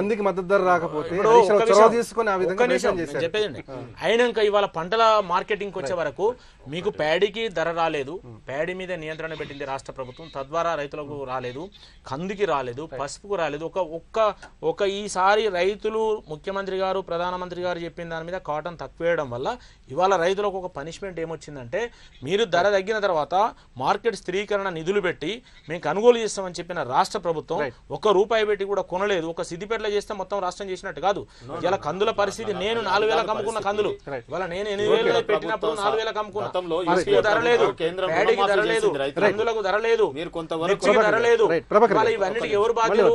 చెప్పేదండి. అయినాక ఇవాళ పంటల మార్కెటింగ్ వచ్చే వరకు మీకు ప్యాడీకి ధర రాలేదు, ప్యాడీ మీద నియంత్రణ పెట్టింది రాష్ట్ర ప్రభుత్వం, తద్వారా రైతులకు రాలేదు, కందికి రాలేదు, పసుపుకు రాలేదు. ఒక ఈసారి రైతులు ముఖ్యమంత్రి గారు ప్రధానమంత్రి గారు చెప్పిన దాని మీద కాటన్ తక్కువేయడం వల్ల ఇవాళ రైతులకు ఒక పనిష్మెంట్ ఏమొచ్చిందంటే మీరు ధర తగ్గిన తర్వాత మార్కెట్ స్థిరీకరణ నిధులు పెట్టి మేము కొనుగోలు చేస్తామని చెప్పిన రాష్ట్ర ప్రభుత్వం ₹1 పెట్టి కూడా కొనలేదు. ఒక సిద్దిపేటలో చేస్తే మొత్తం రాష్ట్రం చేసినట్టు కాదు. ఇలా కందుల పరిస్థితి, నేను 4,000 అమ్ముకున్న కందులు ఇవాళ నేను 8,000 పెట్టినప్పుడు 4,000 అమ్ముకున్నా. ధర లేదు, ప్యాడీకి ధర లేదు, కందులకు ధర లేదు, మిర్చికి ధర లేదు. ఇవన్నిటికి ఎవరు బాధ్యులు?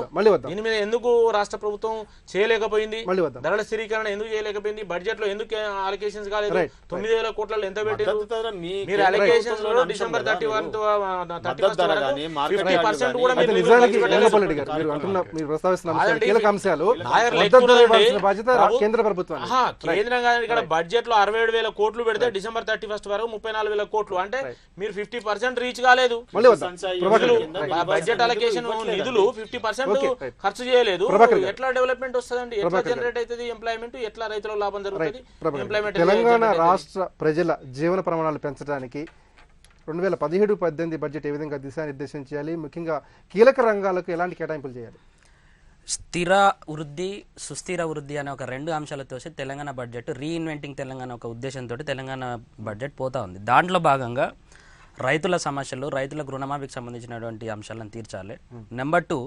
దీని మీద ఎందుకు రాష్ట్ర ప్రభుత్వం చేయలేకపోయింది? ధరల స్థిరీకరణ ఎందుకు చేయలేకపోయింది? బడ్జెట్ లో ఎందుకు అలొకేషన్స్ కాలేదు? 9,000 కోట్లలో ఎంత పెట్టారు మీరు? అలొకేషన్స్ లో డిసెంబర్ 31 50% కూడా కేంద్రం ఇక్కడ బడ్జెట్ లో 67,000 కోట్లు పెడితే డిసెంబర్ 31 31 వరకు 34,000 కోట్లు. అంటే మీరు 50% రీచ్ కాలేదు. బడ్జెట్ అలొకేషన్ నిధులు 50% ఖర్చు చేయలేదు. ఎట్లా డెవలప్మెంట్ వస్తుందండి? ఎట్లా జనరేట్ అవుతుంది ఎంప్లాయ్మెంట్? ఎట్లా రైతులకు లాభం జరుగుతుంది? ఎంప్లాయ్మెంట్ తెలంగాణ రాష్ట్ర ప్రజల జీవన ప్రమాణాలు పెంచడానికి 2017-18 బడ్జెట్ ఏ విధంగా దిశానిర్దేశం చేయాలి? ముఖ్యంగా కీలక రంగాలకు ఎలాంటి కేటాయింపులు చేయాలి? స్థిర వృద్ధి, సుస్థిర వృద్ధి అనే ఒక 2 అంశాలతో తెలంగాణ బడ్జెట్ రీఇన్వెంటింగ్ తెలంగాణ ఒక ఉద్దేశంతో తెలంగాణ బడ్జెట్ పోతా ఉంది. దాంట్లో భాగంగా రైతుల సమస్యలు, రైతులకు రుణమాఫీకి సంబంధించినటువంటి అంశాలను తీర్చాలి. నెంబర్ 2,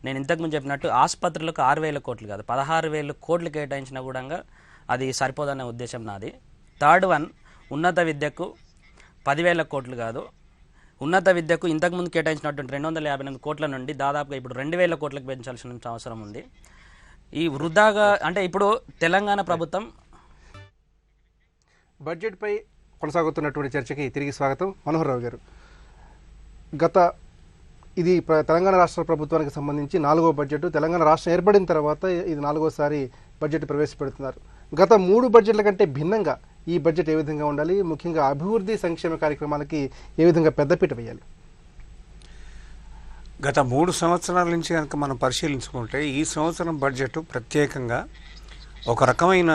నేను ఇంతకుముందు చెప్పినట్టు ఆసుపత్రులకు 6,000 కోట్లు కాదు 16,000 కోట్లు కేటాయించినా కూడా అది సరిపోదనే ఉద్దేశం నాది. థర్డ్ వన్, ఉన్నత విద్యకు 10,000 కోట్లు కాదు, ఉన్నత విద్యకు ఇంతకుముందు కేటాయించినటువంటి 258 కోట్ల నుండి దాదాపుగా ఇప్పుడు 2,000 కోట్లకు పెంచాల్సిన అవసరం ఉంది. ఈ వృధాగా అంటే ఇప్పుడు తెలంగాణ ప్రభుత్వం బడ్జెట్పై కొనసాగుతున్నటువంటి చర్చకి తిరిగి స్వాగతం. మనోహర్ రావు గారు, ఇది తెలంగాణ రాష్ట్ర ప్రభుత్వానికి సంబంధించి 4వ బడ్జెట్. తెలంగాణ రాష్ట్రం ఏర్పడిన తర్వాత ఇది 4వసారి బడ్జెట్ ప్రవేశపెడుతున్నారు. గత 3 బడ్జెట్ల కంటే భిన్నంగా ఈ బడ్జెట్ ఏ విధంగా ఉండాలి? ముఖ్యంగా అభివృద్ధి సంక్షేమ కార్యక్రమాలకి ఏ విధంగా పెద్దపీట వేయాలి? గత 3 సంవత్సరాల నుంచి కనుక మనం పరిశీలించుకుంటే ఈ సంవత్సరం బడ్జెట్ ప్రత్యేకంగా ఒక రకమైన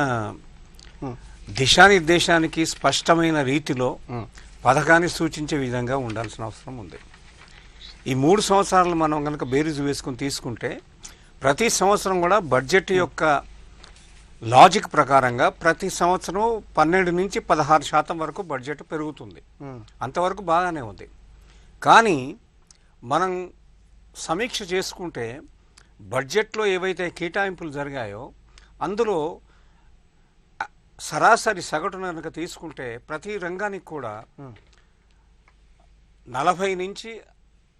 దిశానిర్దేశానికి స్పష్టమైన రీతిలో పథకాన్ని సూచించే విధంగా ఉండాల్సిన అవసరం ఉంది. ఈ 3 సంవత్సరాలు మనం కనుక బేరీజు వేసుకుని తీసుకుంటే ప్రతి సంవత్సరం కూడా బడ్జెట్ యొక్క లాజిక్ ప్రకారంగా ప్రతి సంవత్సరం 12 నుంచి 16% వరకు బడ్జెట్ పెరుగుతుంది. అంతవరకు బాగానే ఉంది. కానీ మనం సమీక్ష చేసుకుంటే బడ్జెట్లో ఏవైతే కేటాయింపులు జరిగాయో అందులో సరాసరి సగటున కనుక తీసుకుంటే ప్రతి రంగానికి కూడా 40 నుంచి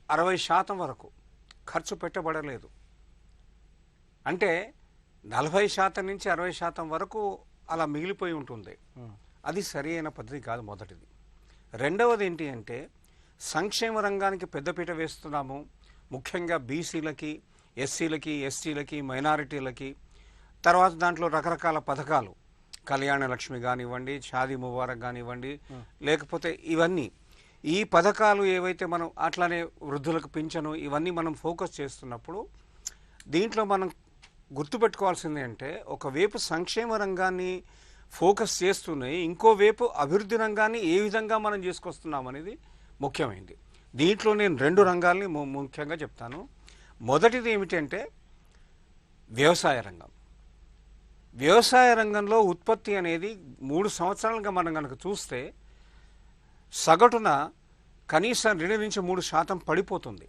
60% వరకు ఖర్చు పెట్టబడలేదు. అంటే 40% నుంచి 60% వరకు అలా మిగిలిపోయి ఉంటుంది. అది సరి అయిన పద్ధతి కాదు. మొదటిది. రెండవది ఏంటి అంటే సంక్షేమ రంగానికి పెద్దపీట వేస్తున్నాము. ముఖ్యంగా బీసీలకి, ఎస్సీలకి, ఎస్టీలకి, మైనారిటీలకి, తర్వాత దాంట్లో రకరకాల పథకాలు, కళ్యాణ లక్ష్మి కానివ్వండి, షాదీ ముబారక్ కానివ్వండి, లేకపోతే ఇవన్నీ ఈ పథకాలు ఏవైతే మనం అట్లానే వృద్ధులకు పింఛను ఇవన్నీ మనం ఫోకస్ చేస్తున్నప్పుడు దీంట్లో మనం గుర్తుపెట్టుకోవాల్సింది అంటే ఒకవైపు సంక్షేమ రంగాన్ని ఫోకస్ చేస్తూనే ఇంకోవైపు అభివృద్ధి రంగాన్ని ఏ విధంగా మనం చేసుకొస్తున్నాం అనేది ముఖ్యమైనది. దీంట్లో నేను 2 రంగాల్ని ముఖ్యంగా చెప్తాను. మొదటిది ఏమిటంటే వ్యవసాయ రంగం. వ్యవసాయ రంగంలో ఉత్పత్తి అనేది 3 సంవత్సరాలుగా మనం కనుక చూస్తే సగటున కనీసం 2 నుంచి 3% పడిపోతుంది.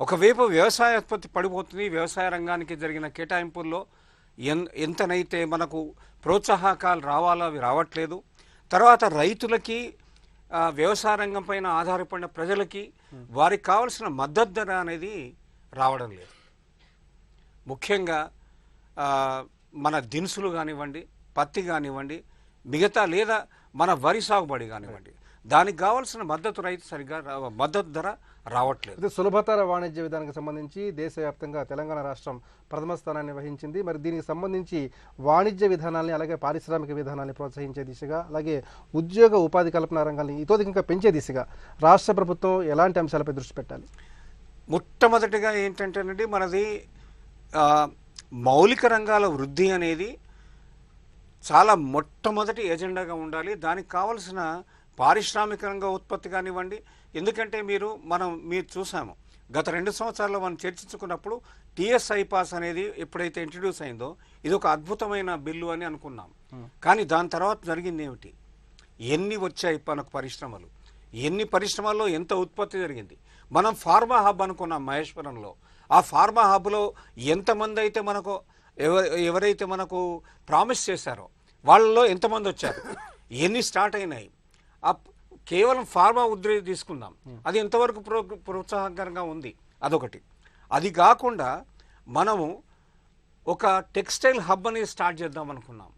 ఒకవైపు వ్యవసాయ ఉత్పత్తి పడిపోతుంది. వ్యవసాయ రంగానికి జరిగిన కేటాయింపుల్లో ఎంతనైతే మనకు ప్రోత్సాహకాలు రావాలో అవి రావట్లేదు. తర్వాత రైతులకి, వ్యవసాయ రంగం పైన ఆధారపడిన ప్రజలకి వారికి కావాల్సిన మద్దతు ధర అనేది రావడం లేదు. ముఖ్యంగా మన దినుసులు కానివ్వండి, పత్తి కానివ్వండి, మిగతా లేదా మన వరి సాగుబడి కానివ్వండి, దానికి కావాల్సిన మద్దతు రైతు సరిగ్గా మద్దతు ధర రావట్లేదు. సులభతర వాణిజ్య విధానానికి సంబంధించి దేశవ్యాప్తంగా తెలంగాణ రాష్ట్రం ప్రథమ స్థానాన్ని వహించింది. మరి దీనికి సంబంధించి వాణిజ్య విధానాన్ని, అలాగే పారిశ్రామిక విధానాన్ని ప్రోత్సహించే దిశగా, అలాగే ఉద్యోగ ఉపాధి కల్పన రంగాన్ని ఇతోధికంగా పెంచే దిశగా రాష్ట్ర ప్రభుత్వం ఎలాంటి అంశాలపై దృష్టి పెట్టాలి? మొట్టమొదటిగా ఏంటంటేనండి మనది మౌలిక రంగాల వృద్ధి అనేది చాలా మొట్టమొదటి ఎజెండాగా ఉండాలి. దానికి కావలసిన పారిశ్రామిక రంగ ఉత్పత్తి కానివ్వండి. ఎందుకంటే మీరు చూసాము గత 2 సంవత్సరాల్లో మనం చర్చించుకున్నప్పుడు టీఎస్ఐ పాస్ అనేది ఎప్పుడైతే ఇంట్రడ్యూస్ అయిందో ఇది ఒక అద్భుతమైన బిల్లు అని అనుకున్నాం. కానీ దాని తర్వాత జరిగింది ఏమిటి? ఎన్ని వచ్చాయి మనకు పరిశ్రమలు, ఎన్ని పరిశ్రమల్లో ఎంత ఉత్పత్తి జరిగింది? మనం ఫార్మా హబ్ అనుకున్నాం మహేశ్వరంలో. ఆ ఫార్మా హబ్లో ఎంతమంది అయితే ఎవరైతే మనకు ప్రామిస్ చేశారో వాళ్ళలో ఎంతమంది వచ్చారు, ఎన్ని స్టార్ట్ అయినాయి? కేవలం ఫార్మా ఉద్యోగి తీసుకుందాం, అది ఎంతవరకు ప్రోత్సాహకరంగా ఉంది? అదొకటి. అది కాకుండా మనము ఒక టెక్స్టైల్ హబ్ అనేది స్టార్ట్ చేద్దాం అనుకున్నాం.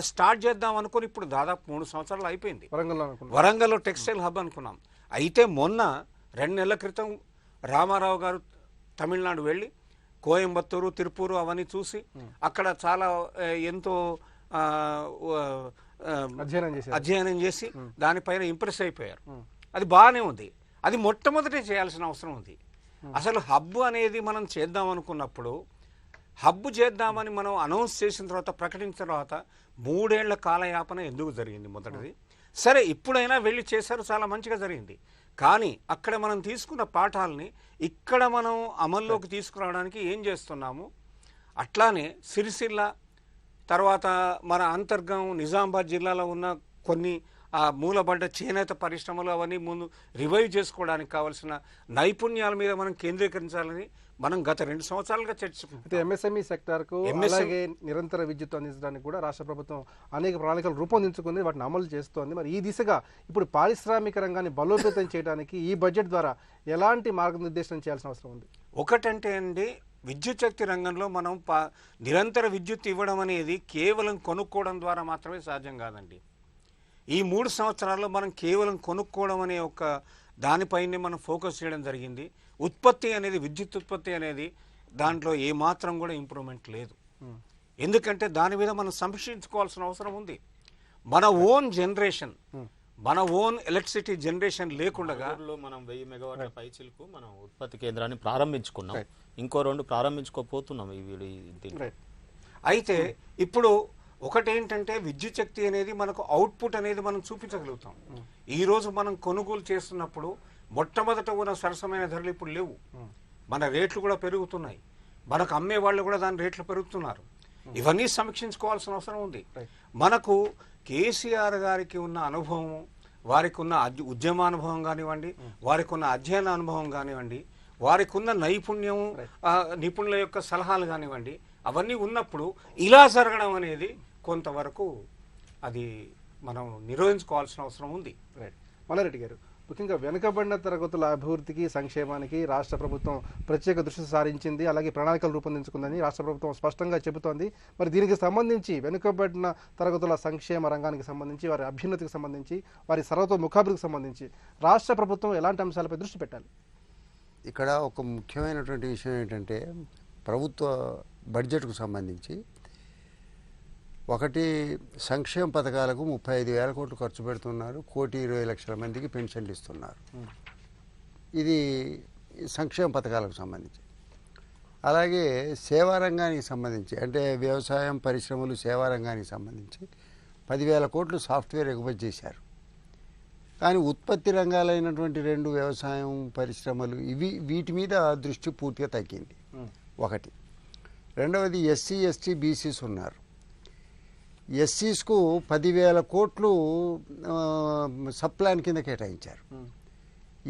స్టార్ట్ చేద్దాం అనుకుని ఇప్పుడు దాదాపు 3 సంవత్సరాలు అయిపోయింది. వరంగల్లో టెక్స్టైల్ హబ్ అనుకున్నాం. అయితే మొన్న 2 నెలల క్రితం రామారావు గారు తమిళనాడు వెళ్ళి కోయంబత్తూరు, తిరుపూరు అవన్నీ చూసి అక్కడ చాలా ఎంతో అధ్యయనం చేసి దానిపైన ఇంప్రెస్ అయిపోయారు. అది బాగానే ఉంది. అది మొట్టమొదటి చేయాల్సిన అవసరం ఉంది. అసలు హబ్ అనేది మనం చేద్దాం అనుకున్నప్పుడు హబ్ చేద్దామని మనం అనౌన్స్ చేసిన తర్వాత, ప్రకటించిన తర్వాత 3 ఏళ్ల కాలయాపన ఎందుకు జరిగింది? మొదటిది సరే, ఇప్పుడైనా వెళ్ళి చేశారు, చాలా మంచిగా జరిగింది. కానీ అక్కడ మనం తీసుకున్న పాఠాలని ఇక్కడ మనం అమల్లోకి తీసుకురావడానికి ఏం చేస్తున్నాము? అట్లానే సిరిసిల్ల తర్వాత మన అంతర్గం నిజామాబాద్ జిల్లాలో ఉన్న కొన్ని మూలబడ్డ చేనేత పరిశ్రమలు అవన్నీ ముందు రివైవ్ చేసుకోవడానికి కావాల్సిన నైపుణ్యాల మీద మనం కేంద్రీకరించాలని మనం గత 2 సంవత్సరాలుగా చర్చించుకుంటాం. ఎంఎస్ఎంఈ సెక్టార్కు అలాగే నిరంతర విద్యుత్ అందించడానికి కూడా రాష్ట్ర ప్రభుత్వం అనేక ప్రణాళికలు రూపొందించుకుంది, వాటిని అమలు చేస్తోంది. మరి ఈ దిశగా ఇప్పుడు పారిశ్రామిక రంగాన్ని బలోపేతం చేయడానికి ఈ బడ్జెట్ ద్వారా ఎలాంటి మార్గనిర్దేశనం చేయాల్సిన అవసరం ఉంది? ఒకటంటే అండి, విద్యుత్ శక్తి రంగంలో మనం నిరంతర విద్యుత్ ఇవ్వడం అనేది కేవలం కొనుక్కోవడం ద్వారా మాత్రమే సాధ్యం కాదండి. ఈ 3 సంవత్సరాల్లో మనం కేవలం కొనుక్కోవడం అనే ఒక దానిపైనే మనం ఫోకస్ చేయడం జరిగింది. ఉత్పత్తి అనేది, విద్యుత్ ఉత్పత్తి అనేది దాంట్లో ఏమాత్రం కూడా ఇంప్రూవ్మెంట్ లేదు. ఎందుకంటే దాని మీద మనం సమీక్షించుకోవాల్సిన అవసరం ఉంది. మన ఓన్ జనరేషన్, మన ఓన్ ఎలక్ట్రిసిటీ జనరేషన్ లేకుండా మనం 1000 మెగావాట్ల పైచిలకు మనం ఉత్పత్తి కేంద్రాన్ని ప్రారంభించుకున్నాం. ఇంకో 2 ప్రారంభించుకోపోతున్నాం. అయితే ఇప్పుడు ఒకటేంటంటే విద్యుత్ శక్తి అనేది మనకు అవుట్పుట్ అనేది మనం చూపించగలుగుతాం. ఈరోజు మనం కొనుగోలు చేస్తున్నప్పుడు మొట్టమొదట ఉన్న సరసమైన ధరలు ఇప్పుడు లేవు. మన రేట్లు కూడా పెరుగుతున్నాయి. మనకు అమ్మే వాళ్ళు కూడా దాని రేట్లు పెరుగుతున్నారు. ఇవన్నీ సమీక్షించుకోవాల్సిన అవసరం ఉంది. మనకు కేసీఆర్ గారికి ఉన్న అనుభవం, వారికి ఉన్న ఉద్యమానుభవం కానివ్వండి, వారికి ఉన్న అధ్యయన అనుభవం కానివ్వండి, వారికి ఉన్న నిపుణుల యొక్క సలహాలు కానివ్వండి, అవన్నీ ఉన్నప్పుడు ఇలా జరగడం అనేది కొంతవరకు అది మనం నిరోధించుకోవాల్సిన అవసరం ఉంది. మల్లారెడ్డి గారు, ముఖ్యంగా వెనుకబడిన తరగతుల అభివృద్ధికి, సంక్షేమానికి రాష్ట్ర ప్రభుత్వం ప్రత్యేక దృష్టి సారించింది, అలాగే ప్రణాళికలు రూపొందించుకుందని రాష్ట్ర ప్రభుత్వం స్పష్టంగా చెబుతోంది. మరి దీనికి సంబంధించి వెనుకబడిన తరగతుల సంక్షేమ రంగానికి సంబంధించి, వారి అభ్యున్నతికి సంబంధించి, వారి సర్వతోముఖాభివృద్ధికి సంబంధించి రాష్ట్ర ప్రభుత్వం ఎలాంటి అంశాలపై దృష్టి పెట్టాలి? ఇక్కడ ఒక ముఖ్యమైనటువంటి విషయం ఏంటంటే, ప్రభుత్వ బడ్జెట్కు సంబంధించి ఒకటి సంక్షేమ పథకాలకు 35,000 కోట్లు ఖర్చు పెడుతున్నారు. 1,20,00,000 మందికి పెన్షన్లు ఇస్తున్నారు. ఇది సంక్షేమ పథకాలకు సంబంధించి. అలాగే సేవారంగానికి సంబంధించి, అంటే వ్యవసాయం, పరిశ్రమలు, సేవారంగానికి సంబంధించి 10,000 కోట్లు సాఫ్ట్వేర్ ఎగుమతి చేశారు. కానీ ఉత్పత్తి రంగాలైనటువంటి 2 వ్యవసాయం, పరిశ్రమలు, వీటి మీద దృష్టి పూర్తిగా తగ్గింది. ఒకటి. రెండవది ఎస్సీ, ఎస్టీ, బీసీస్ ఉన్నారు. ఎస్సీస్కు 10,000 కోట్లు సప్లాన్ కింద కేటాయించారు.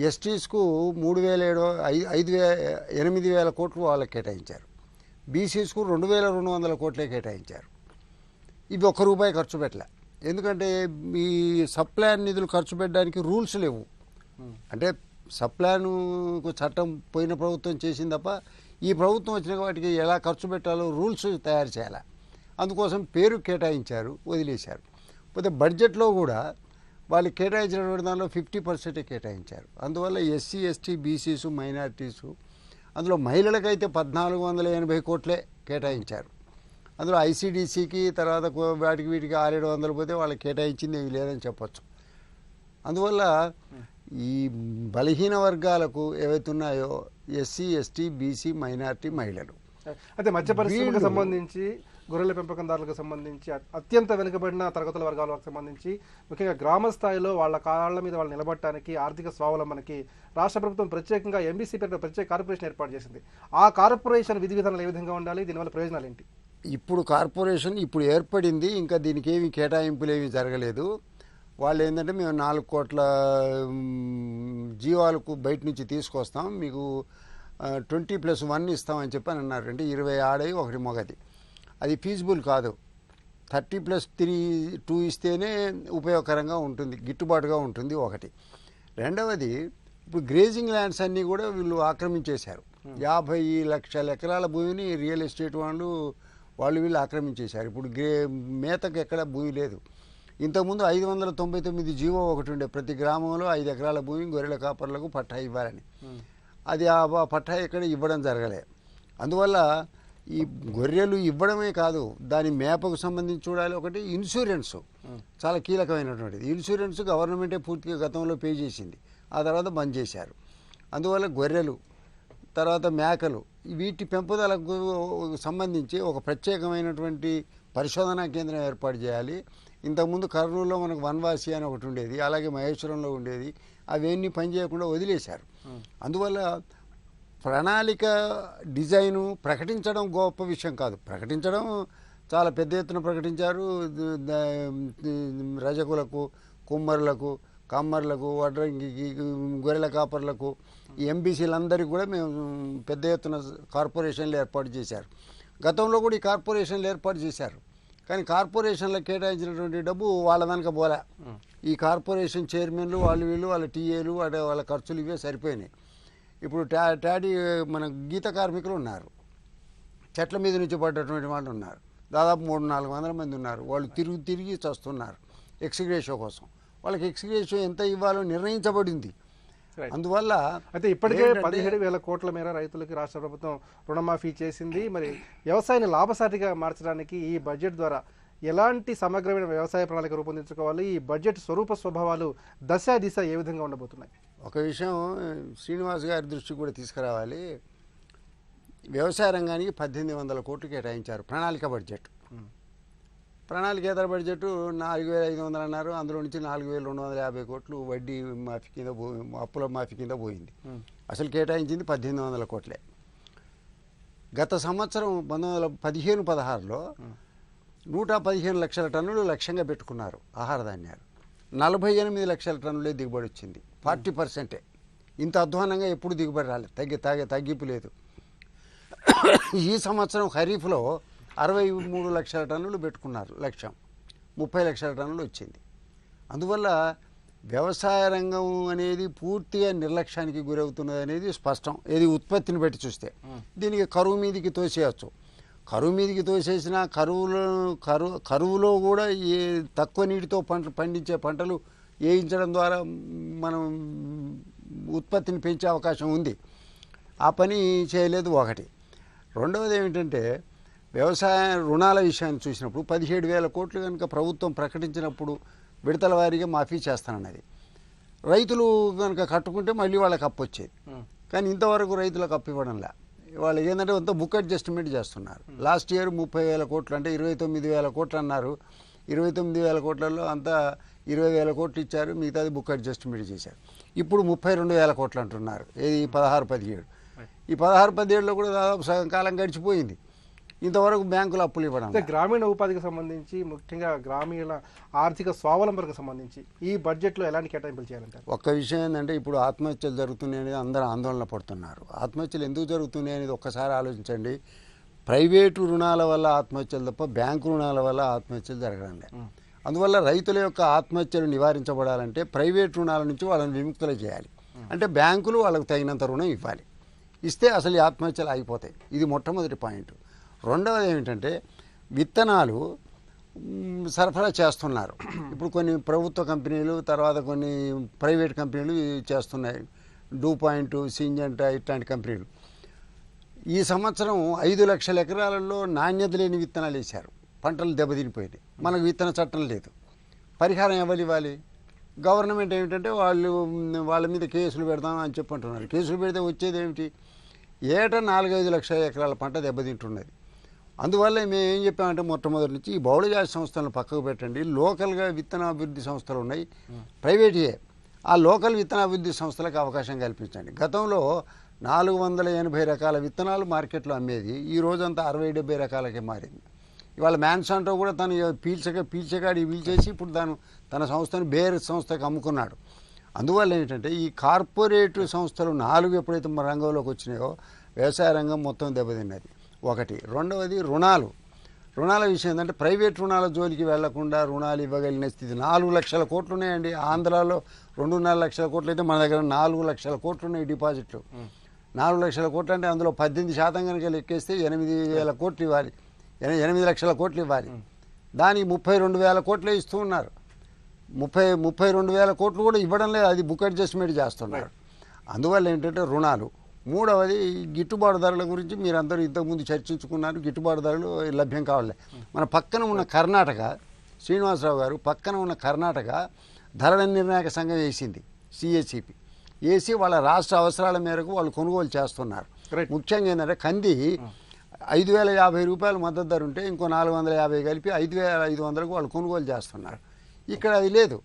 ఎస్టీస్కు 8,000 కోట్లు వాళ్ళకి కేటాయించారు. బీసీస్కు 2,200 కోట్లే కేటాయించారు. ఇవి ₹1 ఖర్చు పెట్టలే. ఎందుకంటే ఈ సప్లాన్ నిధులు ఖర్చు పెట్టడానికి రూల్స్ లేవు. అంటే సప్లాన్ చట్టం పోయిన ప్రభుత్వం చేసింది తప్ప ఈ ప్రభుత్వం వచ్చిన వాటికి ఎలా ఖర్చు పెట్టాలో రూల్స్ తయారు చేయాలి. అందుకోసం పేరు కేటాయించారు, వదిలేశారు. పోతే బడ్జెట్లో కూడా వాళ్ళు కేటాయించినటువంటి దానిలో 50% కేటాయించారు. అందువల్ల ఎస్సీ, ఎస్టీ, బీసీసు, మైనారిటీసు, అందులో మహిళలకైతే 1,480 కోట్లే కేటాయించారు. అందులో ఐసీడీసీకి తర్వాత వాటికి వీటికి 600-700 పోతే వాళ్ళకి కేటాయించింది ఏమి లేదని చెప్పచ్చు. అందువల్ల ఈ బలహీన వర్గాలకు ఏవైతే ఉన్నాయో ఎస్సీ, ఎస్టీ, బీసీ, మైనారిటీ, మహిళలు, అయితే మధ్య పరిశ్రమకు సంబంధించి, గొర్రెల పెంపకందారులకు సంబంధించి, అత్యంత వెనుకబడిన తరగతుల వర్గాలకు సంబంధించి, ముఖ్యంగా గ్రామ స్థాయిలో వాళ్ళ కాళ్ళ మీద వాళ్ళు నిలబడటానికి, ఆర్థిక స్వావలంబనకి రాష్ట్ర ప్రభుత్వం ప్రత్యేకంగా ఎంబీసీ పేరుతో ప్రత్యేక కార్పొరేషన్ ఏర్పాటు చేసింది. ఆ కార్పొరేషన్ విధి విధానాలు ఏ విధంగా ఉండాలి? దీనివల్ల ప్రయోజనాలు ఏంటి? ఇప్పుడు కార్పొరేషన్ ఇప్పుడు ఏర్పడింది, ఇంకా దీనికి ఏమి కేటాయింపులు ఏమి జరగలేదు. వాళ్ళు ఏంటంటే మేము 4 కోట్ల జీవాలకు బయట నుంచి తీసుకొస్తాం, మీకు 20+1 ఇస్తామని చెప్పి అని అన్నారు. అంటే 20 ఆడవి, 1 మొగది. అది ఫీజిబుల్ కాదు. 30+2 ఇస్తేనే ఉపయోగకరంగా ఉంటుంది, గిట్టుబాటుగా ఉంటుంది. ఒకటి. రెండవది, ఇప్పుడు గ్రేజింగ్ ల్యాండ్స్ అన్నీ కూడా వీళ్ళు ఆక్రమించేశారు. 50 లక్షల ఎకరాల భూమిని రియల్ ఎస్టేట్ వాళ్ళు వీళ్ళు ఆక్రమించేశారు. ఇప్పుడు మేతకు ఎక్కడ భూమి లేదు. ఇంతకుముందు 599 జీవో ఒకటి ఉండే, ప్రతి గ్రామంలో 5 ఎకరాల భూమి గొర్రెల కాపర్లకు పట్టా ఇవ్వాలని. అది ఆ పట్టా ఎక్కడ ఇవ్వడం జరగలే. అందువల్ల ఈ గొర్రెలు ఇవ్వడమే కాదు, దాని మేపకు సంబంధించి చూడాలి. ఒకటి ఇన్సూరెన్స్ చాలా కీలకమైనటువంటిది. ఇన్సూరెన్స్ గవర్నమెంటే పూర్తిగా గతంలో పే చేసింది, ఆ తర్వాత బంద్ చేశారు. అందువల్ల గొర్రెలు, తర్వాత మేకలు, వీటి పెంపుదలకు సంబంధించి ఒక ప్రత్యేకమైనటువంటి పరిశోధనా కేంద్రం ఏర్పాటు చేయాలి. ఇంతకుముందు కర్నూలులో మనకు వనవాసి అని ఒకటి ఉండేది, అలాగే మహేశ్వరంలో ఉండేది. అవన్నీ పనిచేయకుండా వదిలేశారు. అందువల్ల ప్రణాళిక డిజైను ప్రకటించడం గొప్ప విషయం కాదు. ప్రకటించడం చాలా పెద్ద ఎత్తున ప్రకటించారు. రజకులకు, కుమ్మరులకు, కమ్మర్లకు, వడ్రంగికి, గొర్రెల కాపర్లకు, ఈ ఎంబీసీలందరికీ కూడా మేము పెద్ద ఎత్తున కార్పొరేషన్లు ఏర్పాటు చేశారు. గతంలో కూడా ఈ కార్పొరేషన్లు ఏర్పాటు చేశారు, కానీ కార్పొరేషన్లకు కేటాయించినటువంటి డబ్బు వాళ్ళ వెనక పోలే. ఈ కార్పొరేషన్ చైర్మన్లు వాళ్ళు వీళ్ళు, వాళ్ళ టీఏలు, వాళ్ళ ఖర్చులు ఇవే సరిపోయినాయి. ఇప్పుడు టాడీ మన గీత కార్మికులు ఉన్నారు, చెట్ల మీద నుంచి పడ్డటువంటి వాళ్ళు ఉన్నారు, దాదాపు 300-400 మంది ఉన్నారు. వాళ్ళు తిరిగి చస్తున్నారు ఎక్స్గ్రేషో కోసం. వాళ్ళకి ఎక్స్గ్రేషో ఎంత ఇవ్వాలో నిర్ణయించబడింది. అందువల్ల అయితే ఇప్పటికే 17,000 కోట్ల మేర రైతులకి రాష్ట్ర ప్రభుత్వం రుణమాఫీ చేసింది. మరి వ్యవసాయాన్ని లాభసాటిగా మార్చడానికి ఈ బడ్జెట్ ద్వారా ఎలాంటి సమగ్రమైన వ్యవసాయ ప్రణాళిక రూపొందించుకోవాలి, ఈ బడ్జెట్ స్వరూప స్వభావాలు, దశ దిశ ఏ విధంగా ఉండబోతున్నాయి? ఒక విషయం శ్రీనివాస్ గారి దృష్టికి కూడా తీసుకురావాలి. వ్యవసాయ రంగానికి 1,800 కోట్లు కేటాయించారు ప్రణాళిక బడ్జెట్. ప్రణాళికేతర బడ్జెట్ 4,500 అన్నారు. అందులో నుంచి 4,250 కోట్లు వడ్డీ మాఫీ కింద అప్పుల మాఫీ కింద పోయింది. అసలు కేటాయించింది 1,800 కోట్లే. గత సంవత్సరం 2015-16లో 115 లక్షల టన్నులు లక్ష్యంగా పెట్టుకున్నారు ఆహార ధాన్యాలు. 48 లక్షల టన్నులే దిగుబడి వచ్చింది, 40%. ఇంత అధ్వానంగా ఎప్పుడు దిగుబడి రాలేదు, తగ్గింపు లేదు. ఈ సంవత్సరం ఖరీఫ్లో 63 లక్షల టన్నులు పెట్టుకున్నారు లక్ష్యం, 30 లక్షల టన్నులు వచ్చింది. అందువల్ల వ్యవసాయ రంగం అనేది పూర్తిగా నిర్లక్ష్యానికి గురవుతున్నది అనేది స్పష్టం. ఏది ఉత్పత్తిని బట్టి చూస్తే దీనికి కరువు మీదికి తోసేయచ్చు. కరువు మీదికి తోసేసిన కరువులో కూడా ఏ తక్కువ నీటితో పండించే పంటలు వేయించడం ద్వారా మనం ఉత్పత్తిని పెంచే అవకాశం ఉంది. ఆ పని చేయలేదు ఒకటి. రెండవది ఏమిటంటే వ్యవసాయ రుణాల విషయాన్ని చూసినప్పుడు 17,000 కోట్లు కనుక ప్రభుత్వం ప్రకటించినప్పుడు విడతల వారీగా మాఫీ చేస్తానన్నది. రైతులు కనుక కట్టుకుంటే మళ్ళీ వాళ్ళకి అప్పు వచ్చేది, కానీ ఇంతవరకు రైతులకు అప్పు ఇవ్వడంలా. వాళ్ళు ఏంటంటే అంతా బుక్ అడ్జస్ట్మెంట్ చేస్తున్నారు. లాస్ట్ ఇయర్ 30,000 కోట్లు అంటే 29,000 కోట్లు అన్నారు. 29,000 కోట్లలో అంతా 20,000 కోట్లు ఇచ్చారు, మిగతాది బుక్ అడ్జస్ట్మెంట్ చేశారు. ఇప్పుడు 32,000 కోట్లు అంటున్నారు. ఏది 16-17. ఈ 16-17లో కూడా దాదాపు సగం కాలం గడిచిపోయింది. ఇంతవరకు బ్యాంకులు అప్పులు ఇవ్వడం. గ్రామీణ ఉపాధికి సంబంధించి, ముఖ్యంగా గ్రామీణ ఆర్థిక స్వావలంబనకు సంబంధించి ఈ బడ్జెట్లో ఎలాంటి కేటాయింపులు చేయాలంటారు? ఒక్క విషయం ఏంటంటే ఇప్పుడు ఆత్మహత్యలు జరుగుతున్నాయి అనేది అందరూ ఆందోళన పడుతున్నారు. ఆత్మహత్యలు ఎందుకు జరుగుతున్నాయి అనేది ఒక్కసారి ఆలోచించండి. ప్రైవేటు రుణాల వల్ల ఆత్మహత్యలు తప్ప బ్యాంకు రుణాల వల్ల ఆత్మహత్యలు జరగడం లేదు. అందువల్ల రైతుల యొక్క ఆత్మహత్యలు నివారించబడాలంటే ప్రైవేటు రుణాల నుంచి వాళ్ళని విముక్తులు చేయాలి. అంటే బ్యాంకులు వాళ్ళకు తగినంత రుణం ఇవ్వాలి. ఇస్తే అసలు ఈ ఆత్మహత్యలు ఆగిపోతాయి. ఇది మొట్టమొదటి పాయింట్. రెండవది ఏమిటంటే విత్తనాలు సరఫరా చేస్తున్నారు. ఇప్పుడు కొన్ని ప్రభుత్వ కంపెనీలు, తర్వాత కొన్ని ప్రైవేట్ కంపెనీలు చేస్తున్నాయి. DuPont, సింజెంటా ఇట్లాంటి కంపెనీలు. ఈ సంవత్సరం 5 లక్షల ఎకరాలలో నాణ్యత లేని విత్తనాలు వేశారు, పంటలు దెబ్బతినిపోయినాయి. మనకు విత్తన చట్టం లేదు. పరిహారం ఎవరు ఇవ్వాలి? గవర్నమెంట్ ఏమిటంటే వాళ్ళ మీద కేసులు పెడతాం అని చెప్పంటున్నారు. కేసులు పెడితే వచ్చేది ఏమిటి? ఏటా 4-5 లక్షల ఎకరాల పంట దెబ్బతింటున్నది. అందువల్ల మేము ఏం చెప్పామంటే మొట్టమొదటి నుంచి ఈ బహుళజాతి సంస్థలను పక్కకు పెట్టండి. లోకల్గా విత్తనాభివృద్ధి సంస్థలు ఉన్నాయి, ప్రైవేట్యే. ఆ లోకల్ విత్తనాభివృద్ధి సంస్థలకు అవకాశం కల్పించండి. గతంలో 480 రకాల విత్తనాలు మార్కెట్లో అమ్మేది, ఈ రోజంతా 60-70 రకాలకే మారింది. ఇవాళ మ్యాన్సాంటో కూడా తను పీల్చగాడి పీల్చేసి ఇప్పుడు తన సంస్థను బేర్ సంస్థకు అమ్ముకున్నాడు. అందువల్ల ఏంటంటే ఈ కార్పొరేట్ సంస్థలు 4 ఎప్పుడైతే మన రంగంలోకి వచ్చినాయో వ్యవసాయ రంగం మొత్తం దెబ్బతిన్నది ఒకటి. రెండవది రుణాల విషయం ఏంటంటే ప్రైవేట్ రుణాల జోలికి వెళ్లకుండా రుణాలు ఇవ్వగలిగిన స్థితి. 4 లక్షల కోట్లు ఉన్నాయండి. ఆంధ్రాలో 2.5 లక్షల కోట్లు అయితే మన దగ్గర 4 లక్షల కోట్లు ఉన్నాయి డిపాజిట్లు. 4 లక్షల కోట్లు అంటే అందులో 18% కనుక లెక్కేస్తే 8,000 కోట్లు ఇవ్వాలి, 8 లక్షల కోట్లు ఇవ్వాలి. దానికి 32,000 కోట్లే ఇస్తూ ఉన్నారు. 32,000 కోట్లు కూడా ఇవ్వడం లేదు, అది బుక్ అడ్జస్ట్మెంట్ చేస్తున్నారు. అందువల్ల ఏంటంటే రుణాలు మూడవది గిట్టుబాటు ధరల గురించి మీరందరూ ఇంతకుముందు చర్చించుకున్నారు. గిట్టుబాటు ధరలు లభ్యం కావాలి. మన పక్కన ఉన్న కర్ణాటక, శ్రీనివాసరావు గారు, పక్కన ఉన్న కర్ణాటక ధరల నిర్ణాయక సంఘం వేసింది, CACP వేసి వాళ్ళ రాష్ట్ర అవసరాల మేరకు వాళ్ళు కొనుగోలు చేస్తున్నారు. ముఖ్యంగా ఏంటంటే కంది 5,050 రూపాయలు మద్దతు ధర ఉంటే ఇంకో 450 కలిపి 5,500కు వాళ్ళు కొనుగోలు చేస్తున్నారు. ఇక్కడ అది లేదు.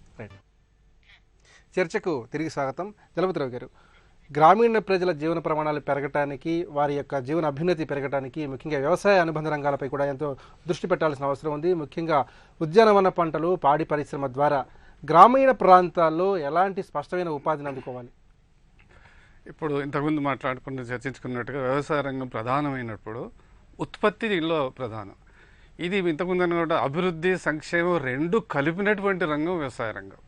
చర్చకు తిరిగి స్వాగతం. జలపతిరావు గారు, గ్రామీణ ప్రజల జీవన ప్రమాణాలు పెరగటానికి, వారి యొక్క జీవన అభ్యున్నతి పెరగటానికి ముఖ్యంగా వ్యవసాయ అనుబంధ రంగాలపై కూడా ఎంతో దృష్టి పెట్టాల్సిన అవసరం ఉంది. ముఖ్యంగా ఉద్యానవన పంటలు, పాడి పరిశ్రమ ద్వారా గ్రామీణ ప్రాంతాల్లో ఎలాంటి స్పష్టమైన ఉపాధిని అందుకోవాలి? ఇప్పుడు ఇంతకుముందు చర్చించుకున్నట్టుగా వ్యవసాయ రంగం ప్రధానమైనప్పుడు ఉత్పత్తిలో ప్రధానం. ఇది ఇంతకుముందు అన్నమాట అభివృద్ధి, సంక్షేమం రెండు కలిపినటువంటి రంగం వ్యవసాయ రంగం.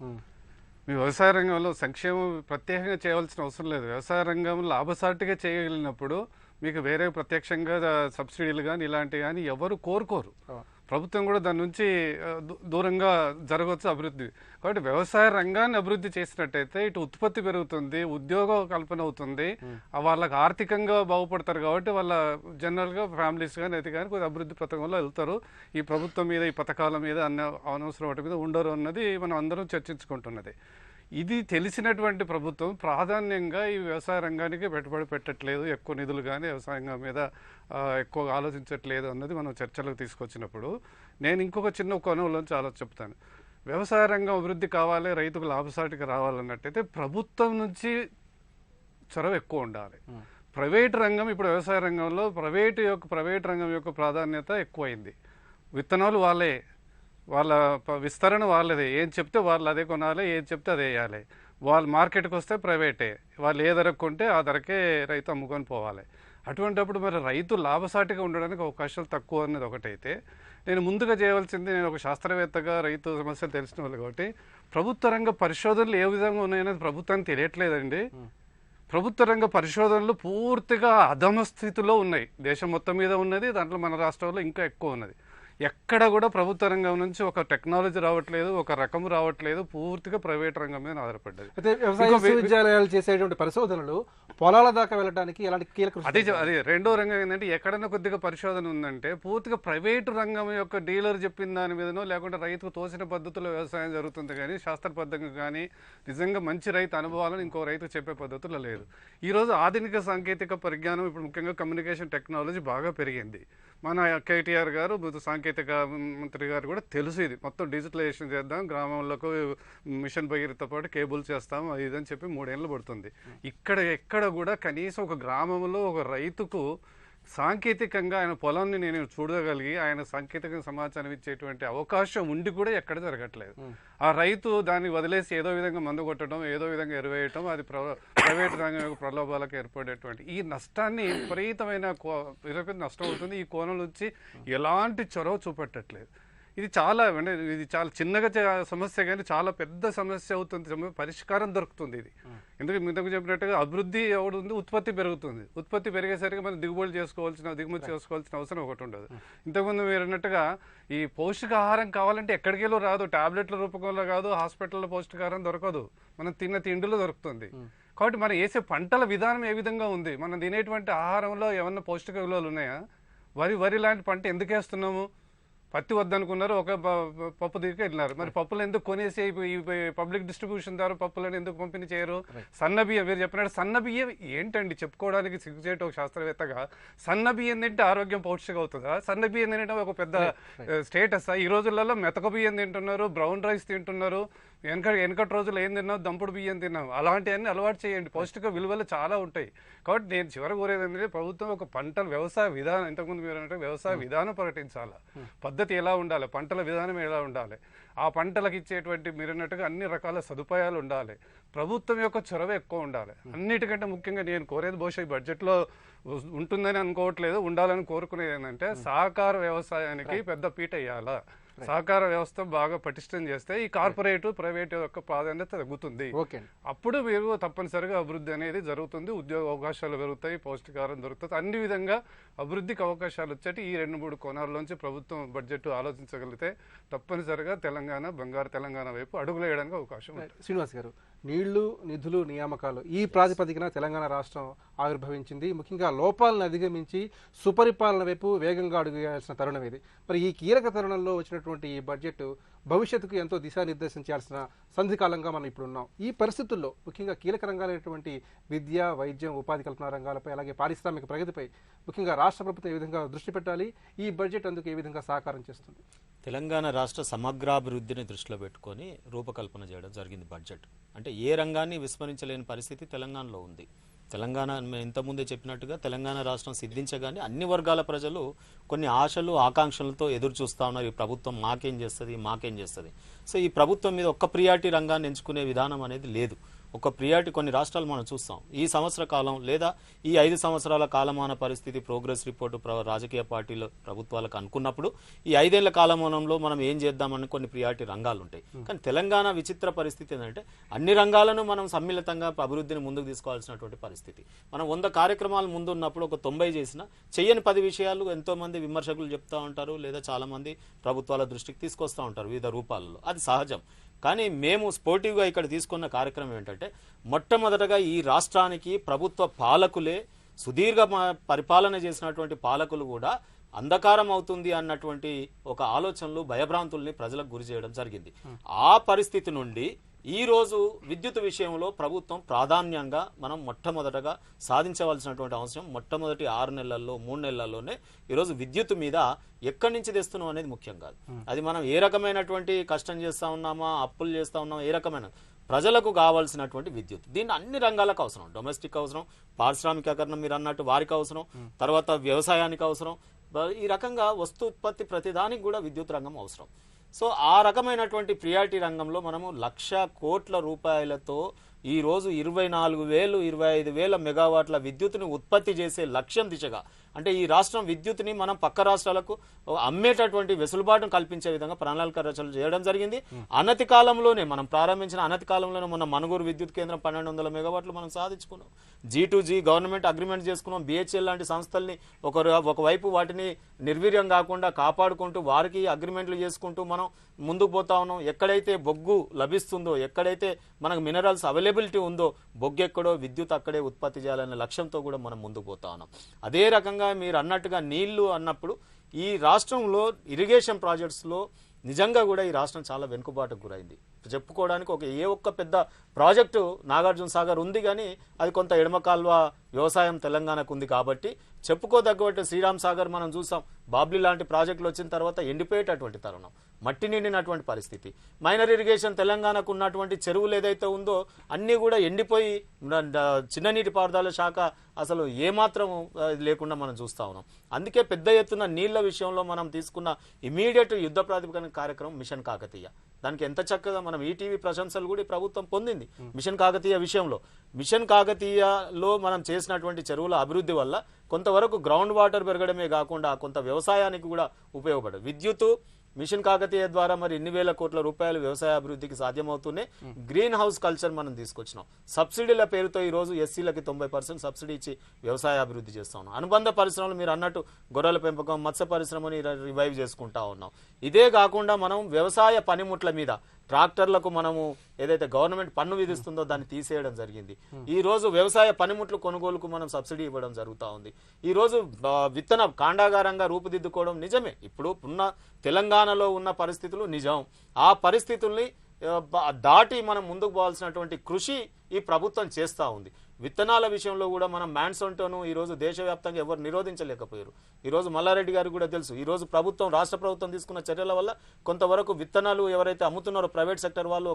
మీ వ్యవసాయ రంగంలో సంక్షేమం ప్రత్యేకంగా చేయవలసిన అవసరం లేదు. వ్యవసాయ రంగం లాభసాటిగా చేయగలిగినప్పుడు మీకు వేరే ప్రత్యక్షంగా సబ్సిడీలు కానీ ఇలాంటివి కానీ ఎవరు కోరుకోరు. ప్రభుత్వం కూడా దాని నుంచి దూరంగా జరగవచ్చు అభివృద్ధి. కాబట్టి వ్యవసాయ రంగాన్ని అభివృద్ధి చేసినట్టయితే ఇటు ఉత్పత్తి పెరుగుతుంది, ఉద్యోగ కల్పన అవుతుంది, వాళ్ళకి ఆర్థికంగా బాగుపడతారు. కాబట్టి వాళ్ళ జనరల్గా ఫ్యామిలీస్ కానీ అది కానీ కొద్దిగా అభివృద్ధి పథకంలో వెళ్తారు. ఈ ప్రభుత్వం మీద, ఈ పథకాల మీద, అనవసరం వాటి మీద ఉండరు అన్నది మనం అందరం చర్చించుకుంటున్నది. ఇది తెలిసినటువంటి ప్రభుత్వం ప్రాధాన్యంగా ఈ వ్యవసాయ రంగానికి పెట్టుబడి పెట్టట్లేదు, ఎక్కువ నిధులు కానీ వ్యవసాయం మీద ఎక్కువగా ఆలోచించట్లేదు అన్నది మనం చర్చలకు తీసుకొచ్చినప్పుడు నేను ఇంకొక చిన్న కోణంలో చాలా చెప్తాను. వ్యవసాయ రంగం అభివృద్ధి కావాలి, రైతుకు లాభసాటిగా రావాలన్నట్టయితే ప్రభుత్వం నుంచి చొరవ ఎక్కువ ఉండాలి. ప్రైవేట్ రంగం ఇప్పుడు వ్యవసాయ రంగంలో ప్రైవేట్ రంగం యొక్క ప్రాధాన్యత ఎక్కువైంది. విత్తనాలు వాళ్ళ విస్తరణ వాళ్ళదే, ఏం చెప్తే వాళ్ళు అదే కొనాలి, ఏం చెప్తే అదే వేయాలి. వాళ్ళు మార్కెట్కి వస్తే ప్రైవేటే, వాళ్ళు ఏ ధరకు కొంటే ఆ ధరకే రైతు అమ్ముకొని పోవాలి. అటువంటిప్పుడు మరి రైతు లాభసాటిగా ఉండడానికి అవకాశాలు తక్కువ అన్నది ఒకటైతే, నేను ముందుగా చేయవలసింది, నేను ఒక శాస్త్రవేత్తగా రైతు సమస్యలు తెలిసిన వాళ్ళు కాబట్టి ప్రభుత్వ రంగ పరిశోధనలు ఏ విధంగా ఉన్నాయనేది ప్రభుత్వానికి తెలియట్లేదండి. ప్రభుత్వ రంగ పరిశోధనలు పూర్తిగా అధమ స్థితిలో ఉన్నాయి. దేశం మొత్తం మీద ఉన్నది, దాంట్లో మన రాష్ట్రంలో ఇంకా ఎక్కువ ఉన్నది. ఎక్కడ కూడా ప్రభుత్వ రంగం నుంచి ఒక టెక్నాలజీ రావట్లేదు, ఒక రకం రావట్లేదు, పూర్తిగా ప్రైవేట్ రంగం మీద ఆధారపడ్డది. అయితే వ్యవసాయ విశ్వవిద్యాలయాలు చేసేటువంటి పరిశోధనలు పొలాల దాకా వెళ్ళడానికి ఎలాంటి కీలక అదే రెండో రంగం ఏంటంటే, ఎక్కడైనా కొద్దిగా పరిశోధన ఉందంటే పూర్తిగా ప్రైవేటు రంగం యొక్క డీలర్ చెప్పిన దాని మీదనో లేకుంటే రైతుకు తోచిన పద్ధతిలో వ్యవసాయం జరుగుతుంది కానీ శాస్త్రబద్ధంగా కానీ నిజంగా మంచి రైతు అనుభవాలను ఇంకో రైతు చెప్పే పద్ధతులు లేదు. ఈరోజు ఆధునిక సాంకేతిక పరిజ్ఞానం, ఇప్పుడు ముఖ్యంగా కమ్యూనికేషన్ టెక్నాలజీ బాగా పెరిగింది. మన KTR గారు, సాంకేతిక మంత్రి గారు కూడా తెలుసు ఇది మొత్తం డిజిటలైజేషన్ చేద్దాం, గ్రామంలోకి మిషన్ భగీరథతో పాటు కేబుల్ చేస్తాం, అది ఇదని చెప్పి 3 ఏళ్ళు పడుతుంది. ఎక్కడ కూడా కనీసం ఒక గ్రామంలో ఒక రైతుకు సాంకేతికంగా ఆయన పొలాన్ని నేను చూడగలిగి ఆయన సాంకేతిక సమాచారం ఇచ్చేటువంటి అవకాశం ఉండి కూడా ఎక్కడ జరగట్లేదు. ఆ రైతు దాన్ని వదిలేసి ఏదో విధంగా మందు కొట్టడం, ఏదో విధంగా ఎరువేయటం, అది ప్రైవేట్ రంగం యొక్క ప్రలోభాలకు ఏర్పడేటువంటి ఈ నష్టాన్ని విపరీతమైన నష్టం అవుతుంది. ఈ కోణం నుంచి ఎలాంటి చొరవ చూపెట్టట్లేదు. ఇది చాలా చిన్నగా సమస్య కానీ చాలా పెద్ద సమస్య అవుతుంది. పరిష్కారం దొరుకుతుంది ఇది. ఎందుకంటే ఇంతకు చెప్పినట్టుగా అభివృద్ధి ఎవడు ఉంది, ఉత్పత్తి పెరుగుతుంది. ఉత్పత్తి పెరిగేసరికి మనం దిగుమతి చేసుకోవాల్సిన అవసరం ఒకటి ఉండదు. ఇంతకుముందు మీరు అన్నట్టుగా ఈ పౌష్టికాహారం కావాలంటే ఎక్కడికెళ్ళో రాదు, టాబ్లెట్ల రూపకంలో కాదు, హాస్పిటల్లో పౌష్టికాహారం దొరకదు, మనం తిన్న తిండిలో దొరుకుతుంది. కాబట్టి మనం వేసే పంటల విధానం ఏ విధంగా ఉంది, మనం తినేటువంటి ఆహారంలో ఏమన్నా పౌష్టిక విలువలు ఉన్నాయా? వరి లాంటి పంట ఎందుకు వేస్తున్నాము? పత్తి వద్దనుకున్నారు, ఒక పప్పు దిగి వెళ్ళినారు. మరి పప్పులు ఎందుకు కొనేసి ఈ పబ్లిక్ డిస్ట్రిబ్యూషన్ ద్వారా పప్పులను ఎందుకు పంపిణీ చేయరు? సన్న బియ్యం, మీరు చెప్పినట్టు సన్న బియ్యం ఏంటండి చెప్పుకోవడానికి సిగ్గుచేటు ఒక శాస్త్రవేత్తగా? సన్న బియ్యం తింటే ఆరోగ్యం పౌష్టిక అవుతుందా? సన్న బియ్యం తినడం ఒక పెద్ద స్టేటస్. ఈ రోజులలో మెతక బియ్యం తింటున్నారు, బ్రౌన్ రైస్ తింటున్నారు, వెనకటి రోజులు ఏం తిన్నాం, దంపుడు బియ్యం తిన్నాం. అలాంటివన్నీ అలవాటు చేయండి, పౌష్టిక విలువలు చాలా ఉంటాయి. కాబట్టి నేను చివరి కోరేది ఏంటంటే, ప్రభుత్వం ఒక పంటల వ్యవసాయ విధానం, ఇంతకుముందు మీరు అంటే వ్యవసాయ విధానం ప్రకటించాలా, పద్ధతి ఎలా ఉండాలి, పంటల విధానం ఎలా ఉండాలి, ఆ పంటలకు ఇచ్చేటువంటి మీరు అన్నట్టుగా అన్ని రకాల సదుపాయాలు ఉండాలి, ప్రభుత్వం యొక్క చొరవ ఎక్కువ ఉండాలి. అన్నిటికంటే ముఖ్యంగా నేను కోరేది, బహుశా ఈ బడ్జెట్లో ఉంటుందని అనుకోవట్లేదు, ఉండాలని కోరుకునేది ఏంటంటే సహకార వ్యవసాయానికి పెద్ద పీట వేయాలా. సహకార వ్యవస్థ బాగా పటిష్టం చేస్తే ఈ కార్పొరేట్ ప్రైవేట్ యొక్క ప్రాధాన్యత తగ్గుతుంది. అప్పుడు మీరు తప్పనిసరిగా అభివృద్ధి అనేది జరుగుతుంది, ఉద్యోగ అవకాశాలు పెరుగుతాయి, పౌష్టికాహారం దొరుకుతుంది, అన్ని విధంగా అభివృద్ధికి అవకాశాలు వచ్చేటి ఈ 2-3 కోణాల్లోంచి ప్రభుత్వం బడ్జెట్ ఆలోచించగలిగితే తప్పనిసరిగా తెలంగాణ బంగారు తెలంగాణ వైపు అడుగులు వేయడానికి అవకాశం ఉంటుంది. శ్రీనివాస్ గారు, నీళ్లు, నిధులు, నియామకాలు ఈ ప్రాతిపదికన తెలంగాణ రాష్ట్రం ఆవిర్భవించింది. ముఖ్యంగా లోపాలను అధిగమించి సుపరిపాలన వైపు వేగంగా అడుగు వేయాల్సిన తరుణం ఇది. మరి ఈ కీలక తరుణంలో వచ్చినటువంటి ఈ బడ్జెట్ భవిష్యత్తుకు ఎంతో దిశానిర్దేశం చేయాల్సిన సంధికాలంగా మనం ఇప్పుడు ఉన్నాం. ఈ పరిస్థితుల్లో ముఖ్యంగా కీలక రంగాలైనటువంటి విద్య, వైద్యం, ఉపాధి కల్పన రంగాలపై, అలాగే పారిశ్రామిక ప్రగతిపై ముఖ్యంగా రాష్ట్ర ప్రభుత్వం ఏ విధంగా దృష్టి పెట్టాలి, ఈ బడ్జెట్ అందుకు ఏ విధంగా సహకారం చేస్తుంది? తెలంగాణ రాష్ట్ర సమగ్రాభివృద్ధిని దృష్టిలో పెట్టుకొని రూపకల్పన చేయడం జరిగింది బడ్జెట్. అంటే ఏ రంగాన్ని విస్మరించలేని పరిస్థితి తెలంగాణలో ఉంది. తెలంగాణ ఇంతకుముందే చెప్పినట్టుగా తెలంగాణ రాష్ట్రం సిద్ధించగానే అన్ని వర్గాల ప్రజలు కొన్ని ఆశలు, ఆకాంక్షలతో ఎదురు చూస్తూ ఉన్నారు. ఈ ప్రభుత్వం మాకేం చేస్తుంది. సో ఈ ప్రభుత్వం మీద ఒక్క ప్రియారిటీ రంగాన్ని ఎంచుకునే విధానం అనేది లేదు. ఒక ప్రియారిటీ కొన్ని రాష్ట్రాలు మనం చూస్తాం. ఈ సంవత్సర కాలం లేదా ఈ 5 సంవత్సరాల కాలమాన పరిస్థితి ప్రోగ్రెస్ రిపోర్టు రాజకీయ పార్టీలు ప్రభుత్వాలకు అనుకున్నప్పుడు ఈ 5 ఏళ్ల కాలమానంలో మనం ఏం చేద్దామని కొన్ని ప్రియారిటీ రంగాలు ఉంటాయి. కానీ తెలంగాణ విచిత్ర పరిస్థితి ఏంటంటే అన్ని రంగాలను మనం సమ్మిళితంగా అభివృద్ధిని ముందుకు తీసుకోవాల్సినటువంటి పరిస్థితి. మనం 100 కార్యక్రమాలు ముందున్నప్పుడు ఒక 90 చేసినా చెయ్యని 10 విషయాలు ఎంతో మంది విమర్శకులు చెప్తా ఉంటారు, లేదా చాలా మంది ప్రభుత్వాల దృష్టికి తీసుకొస్తూ ఉంటారు వివిధ రూపాలలో. అది సహజం. కానీ మేము స్పోర్టివ్గా ఇక్కడ తీసుకున్న కార్యక్రమం ఏంటంటే మొట్టమొదటగా ఈ రాష్ట్రానికి ప్రభుత్వ పాలకులే, సుదీర్ఘ పరిపాలన చేసినటువంటి పాలకులు కూడా అంధకారం అవుతుంది అన్నటువంటి ఒక ఆలోచనలు, భయభ్రాంతుల్ని ప్రజలకు గురి చేయడం జరిగింది. ఆ పరిస్థితి నుండి ఈ రోజు విద్యుత్ విషయంలో ప్రభుత్వం ప్రాధాన్యంగా మనం మొట్టమొదటగా సాధించవలసినటువంటి అవసరం మొట్టమొదటి 6 నెలల్లో 3 నెలల్లోనే ఈరోజు విద్యుత్ మీద ఎక్కడి నుంచి తెస్తున్నాం అనేది ముఖ్యం కాదు. అది మనం ఏ రకమైనటువంటి కష్టం చేస్తా ఉన్నామా, అప్పులు చేస్తా ఉన్నామా, ఏ రకమైన ప్రజలకు కావాల్సినటువంటి విద్యుత్. దీన్ని అన్ని రంగాలకు అవసరం. డొమెస్టిక్ అవసరం, పారిశ్రామికీకరణ మీరు అన్నట్టు వారికి అవసరం, తర్వాత వ్యవసాయానికి అవసరం. ఈ రకంగా వస్తు ఉత్పత్తి ప్రతిదానికి కూడా విద్యుత్ రంగం అవసరం. సో ఆ రకమైనటువంటి ప్రియారిటీ రంగంలో మనము 1,00,000 కోట్ల రూపాయలతో ఈ రోజు 24,000 25,000 మెగావాట్ల విద్యుత్తుని ఉత్పత్తి చేసే లక్ష్యం దిశగా, అంటే ఈ రాష్ట్రం విద్యుత్తుని మనం పక్క రాష్ట్రాలకు అమ్మేటటువంటి వెసులుబాటును కల్పించే విధంగా ప్రణాళిక రచనలు చేయడం జరిగింది. అనతి కాలంలోనే మనం ప్రారంభించిన అనతి కాలంలోనే మొన్న మనుగూరు విద్యుత్ కేంద్రం 1,200 మెగావాట్లు మనం సాధించుకున్నాం. G2G గవర్నమెంట్ అగ్రిమెంట్ చేసుకున్నాం. BHEL లాంటి సంస్థల్ని ఒకవైపు వాటిని నిర్వీర్యం కాకుండా కాపాడుకుంటూ వారికి అగ్రిమెంట్లు చేసుకుంటూ మనం ముందుకు పోతా ఉన్నాం. ఎక్కడైతే బొగ్గు లభిస్తుందో, ఎక్కడైతే మనకు మినరల్స్ అవైలబిలిటీ ఉందో, బొగ్గు ఎక్కడో విద్యుత్ అక్కడే ఉత్పత్తి చేయాలనే లక్ష్యంతో కూడా మనం ముందుకు పోతా ఉన్నాం. అదే రకంగా మీరు అన్నట్టుగా నీళ్లు అన్నప్పుడు ఈ రాష్ట్రంలో ఇరిగేషన్ ప్రాజెక్ట్స్లో నిజంగా కూడా ఈ రాష్ట్రం చాలా వెనుకబాటుకు గురైంది. చెప్పుకోవడానికి ఏ ఒక్క పెద్ద ప్రాజెక్టు నాగార్జున సాగర్ ఉంది, కానీ అది కొంత ఎడమ కాల్వ వ్యవసాయం తెలంగాణకు ఉంది కాబట్టి చెప్పుకోదగ్గట్టు శ్రీరామ్ సాగర్ మనం చూసాం. బాబ్లీ లాంటి ప్రాజెక్టులు వచ్చిన తర్వాత ఎండిపోయేటటువంటి తరుణం, మట్టి నిండినటువంటి పరిస్థితి. మైనర్ ఇరిగేషన్ తెలంగాణకు ఉన్నటువంటి చెరువులు ఏదైతే ఉందో అన్నీ కూడా ఎండిపోయి చిన్న నీటిపారుదల శాఖ అసలు ఏమాత్రం లేకుండా మనం చూస్తా ఉన్నాం. అందుకే పెద్ద ఎత్తున నీళ్ల విషయంలో మనం తీసుకున్న ఇమీడియట్ యుద్ధ ప్రాతిపదికన కార్యక్రమం మిషన్ కాకతీయ. దానికి ఎంత చక్కగా మనం ఈటీవీ ప్రశంసలు కూడా ప్రభుత్వం పొందింది మిషన్ కాకతీయ విషయంలో. మిషన్ కాకతీయలో మనం చేసినటువంటి చెరువుల అభివృద్ధి వల్ల కొంతవరకు గ్రౌండ్ వాటర్ పెరగడమే కాకుండా కొంత వ్యవసాయానికి కూడా ఉపయోగపడదు. విద్యుత్ మిషన్ కాకతీయ ద్వారా మరి ఇన్ని వేల కోట్ల రూపాయలు వ్యవసాయ అభివృద్ధికి సాధ్యమవుతూనే గ్రీన్ హౌస్ కల్చర్ మనం తీసుకొచ్చినాం. సబ్సిడీల పేరుతో ఈ రోజు ఎస్సీలకి 90% సబ్సిడీ ఇచ్చి వ్యవసాయ అభివృద్ధి చేస్తా ఉన్నాం. అనుబంధ పరిశ్రమలు మీరు అన్నట్టు గొర్రెల పెంపకం, మత్స్య పరిశ్రమని రివైవ్ చేసుకుంటా ఉన్నాం. ఇదే కాకుండా మనం వ్యవసాయ పనిముట్ల మీద ట్రాక్టర్లకు మనము ఏదైతే గవర్నమెంట్ పన్ను విధిస్తుందో దాన్ని తీసేయడం జరిగింది. ఈ రోజు వ్యవసాయ పనిముట్లు కొనుగోలుకు మనం సబ్సిడీ ఇవ్వడం జరుగుతూ ఉంది. ఈ రోజు విత్తన కాండాగారంగా రూపుదిద్దుకోవడం నిజమే. ఇప్పుడు ఉన్న తెలంగాణలో ఉన్న పరిస్థితులు నిజం. ఆ పరిస్థితుల్ని దాటి మనం ముందుకు పోవాల్సినటువంటి కృషి ఈ ప్రభుత్వం చేస్తూ ఉంది. విత్తనాల విషయంలో కూడా మనం మాన్సోన్టోను ఈ రోజు దేశవ్యాప్తంగా ఎవరు నిరోధించలేకపోయారు. ఈ రోజు మల్లారెడ్డి గారికి కూడా తెలుసు. ఈ రోజు రాష్ట్ర ప్రభుత్వం తీసుకున్న చర్యల వల్ల కొంతవరకు విత్తనాలు ఎవరైతే అమ్ముతున్నారో ప్రైవేట్ సెక్టర్ వాళ్ళు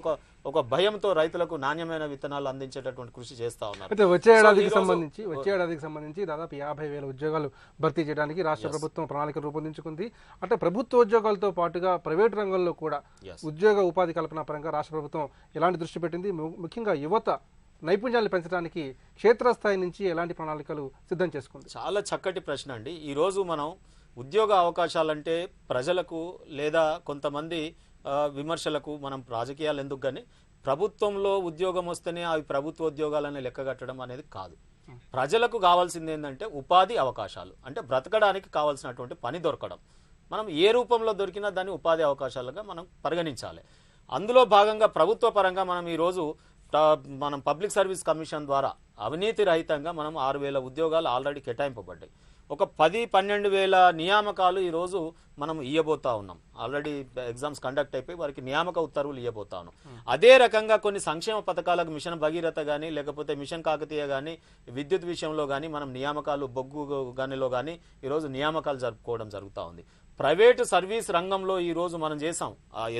ఒక భయంతో రైతులకు నాణ్యమైన విత్తనాలు అందించేటటువంటి కృషి చేస్తా ఉన్నారు. అయితే వచ్చే ఏడాదికి సంబంధించి దాదాపు 50,000 ఉద్యోగాలు భర్తీ చేయడానికి రాష్ట్ర ప్రభుత్వం ప్రణాళిక రూపొందించుకుంది. అంటే ప్రభుత్వ ఉద్యోగాలతో పాటుగా ప్రైవేట్ రంగంలో కూడా ఉద్యోగ ఉపాధి కల్పన పరంగా రాష్ట్ర ప్రభుత్వం ఎలాంటి దృష్టి పెట్టింది? ముఖ్యంగా యువత నైపుణ్యాలు పెంచడానికి క్షేత్రస్థాయి నుంచి ఎలాంటి ప్రణాళికలు సిద్ధం చేసుకుంది? చాలా చక్కటి ప్రశ్న అండి. ఈరోజు మనం ఉద్యోగ అవకాశాలంటే ప్రజలకు లేదా కొంతమంది విమర్శలకు మనం రాజకీయాలు ఎందుకు కానీ ప్రభుత్వంలో ఉద్యోగం వస్తేనే అవి ప్రభుత్వ ఉద్యోగాలని లెక్కగట్టడం అనేది కాదు. ప్రజలకు కావాల్సింది ఏంటంటే ఉపాధి అవకాశాలు, అంటే బ్రతకడానికి కావాల్సినటువంటి పని దొరకడం. మనం ఏ రూపంలో దొరికినా దాన్ని ఉపాధి అవకాశాలుగా మనం పరిగణించాలి. అందులో భాగంగా ప్రభుత్వ పరంగా మనం ఈరోజు మనం పబ్లిక్ సర్వీస్ కమిషన్ ద్వారా అవినీతి రహితంగా మనం 6,000 ఉద్యోగాలు ఆల్రెడీ కేటాయింపబడ్డాయి. ఒక 10-12,000 నియామకాలు ఈరోజు మనం ఇవ్వబోతా ఉన్నాం. ఆల్రెడీ ఎగ్జామ్స్ కండక్ట్ అయిపోయి వారికి నియామక ఉత్తర్వులు ఇవ్వబోతా ఉన్నాం. అదే రకంగా కొన్ని సంక్షేమ పథకాలకు మిషన్ భగీరథ కానీ లేకపోతే మిషన్ కాకతీయ కానీ విద్యుత్ విషయంలో కానీ మనం నియామకాలు బొగ్గు గనిలో కానీ ఈరోజు నియామకాలు జరుపుకోవడం జరుగుతూ ఉంది. ప్రైవేటు సర్వీస్ రంగంలో ఈ రోజు మనం చేసాం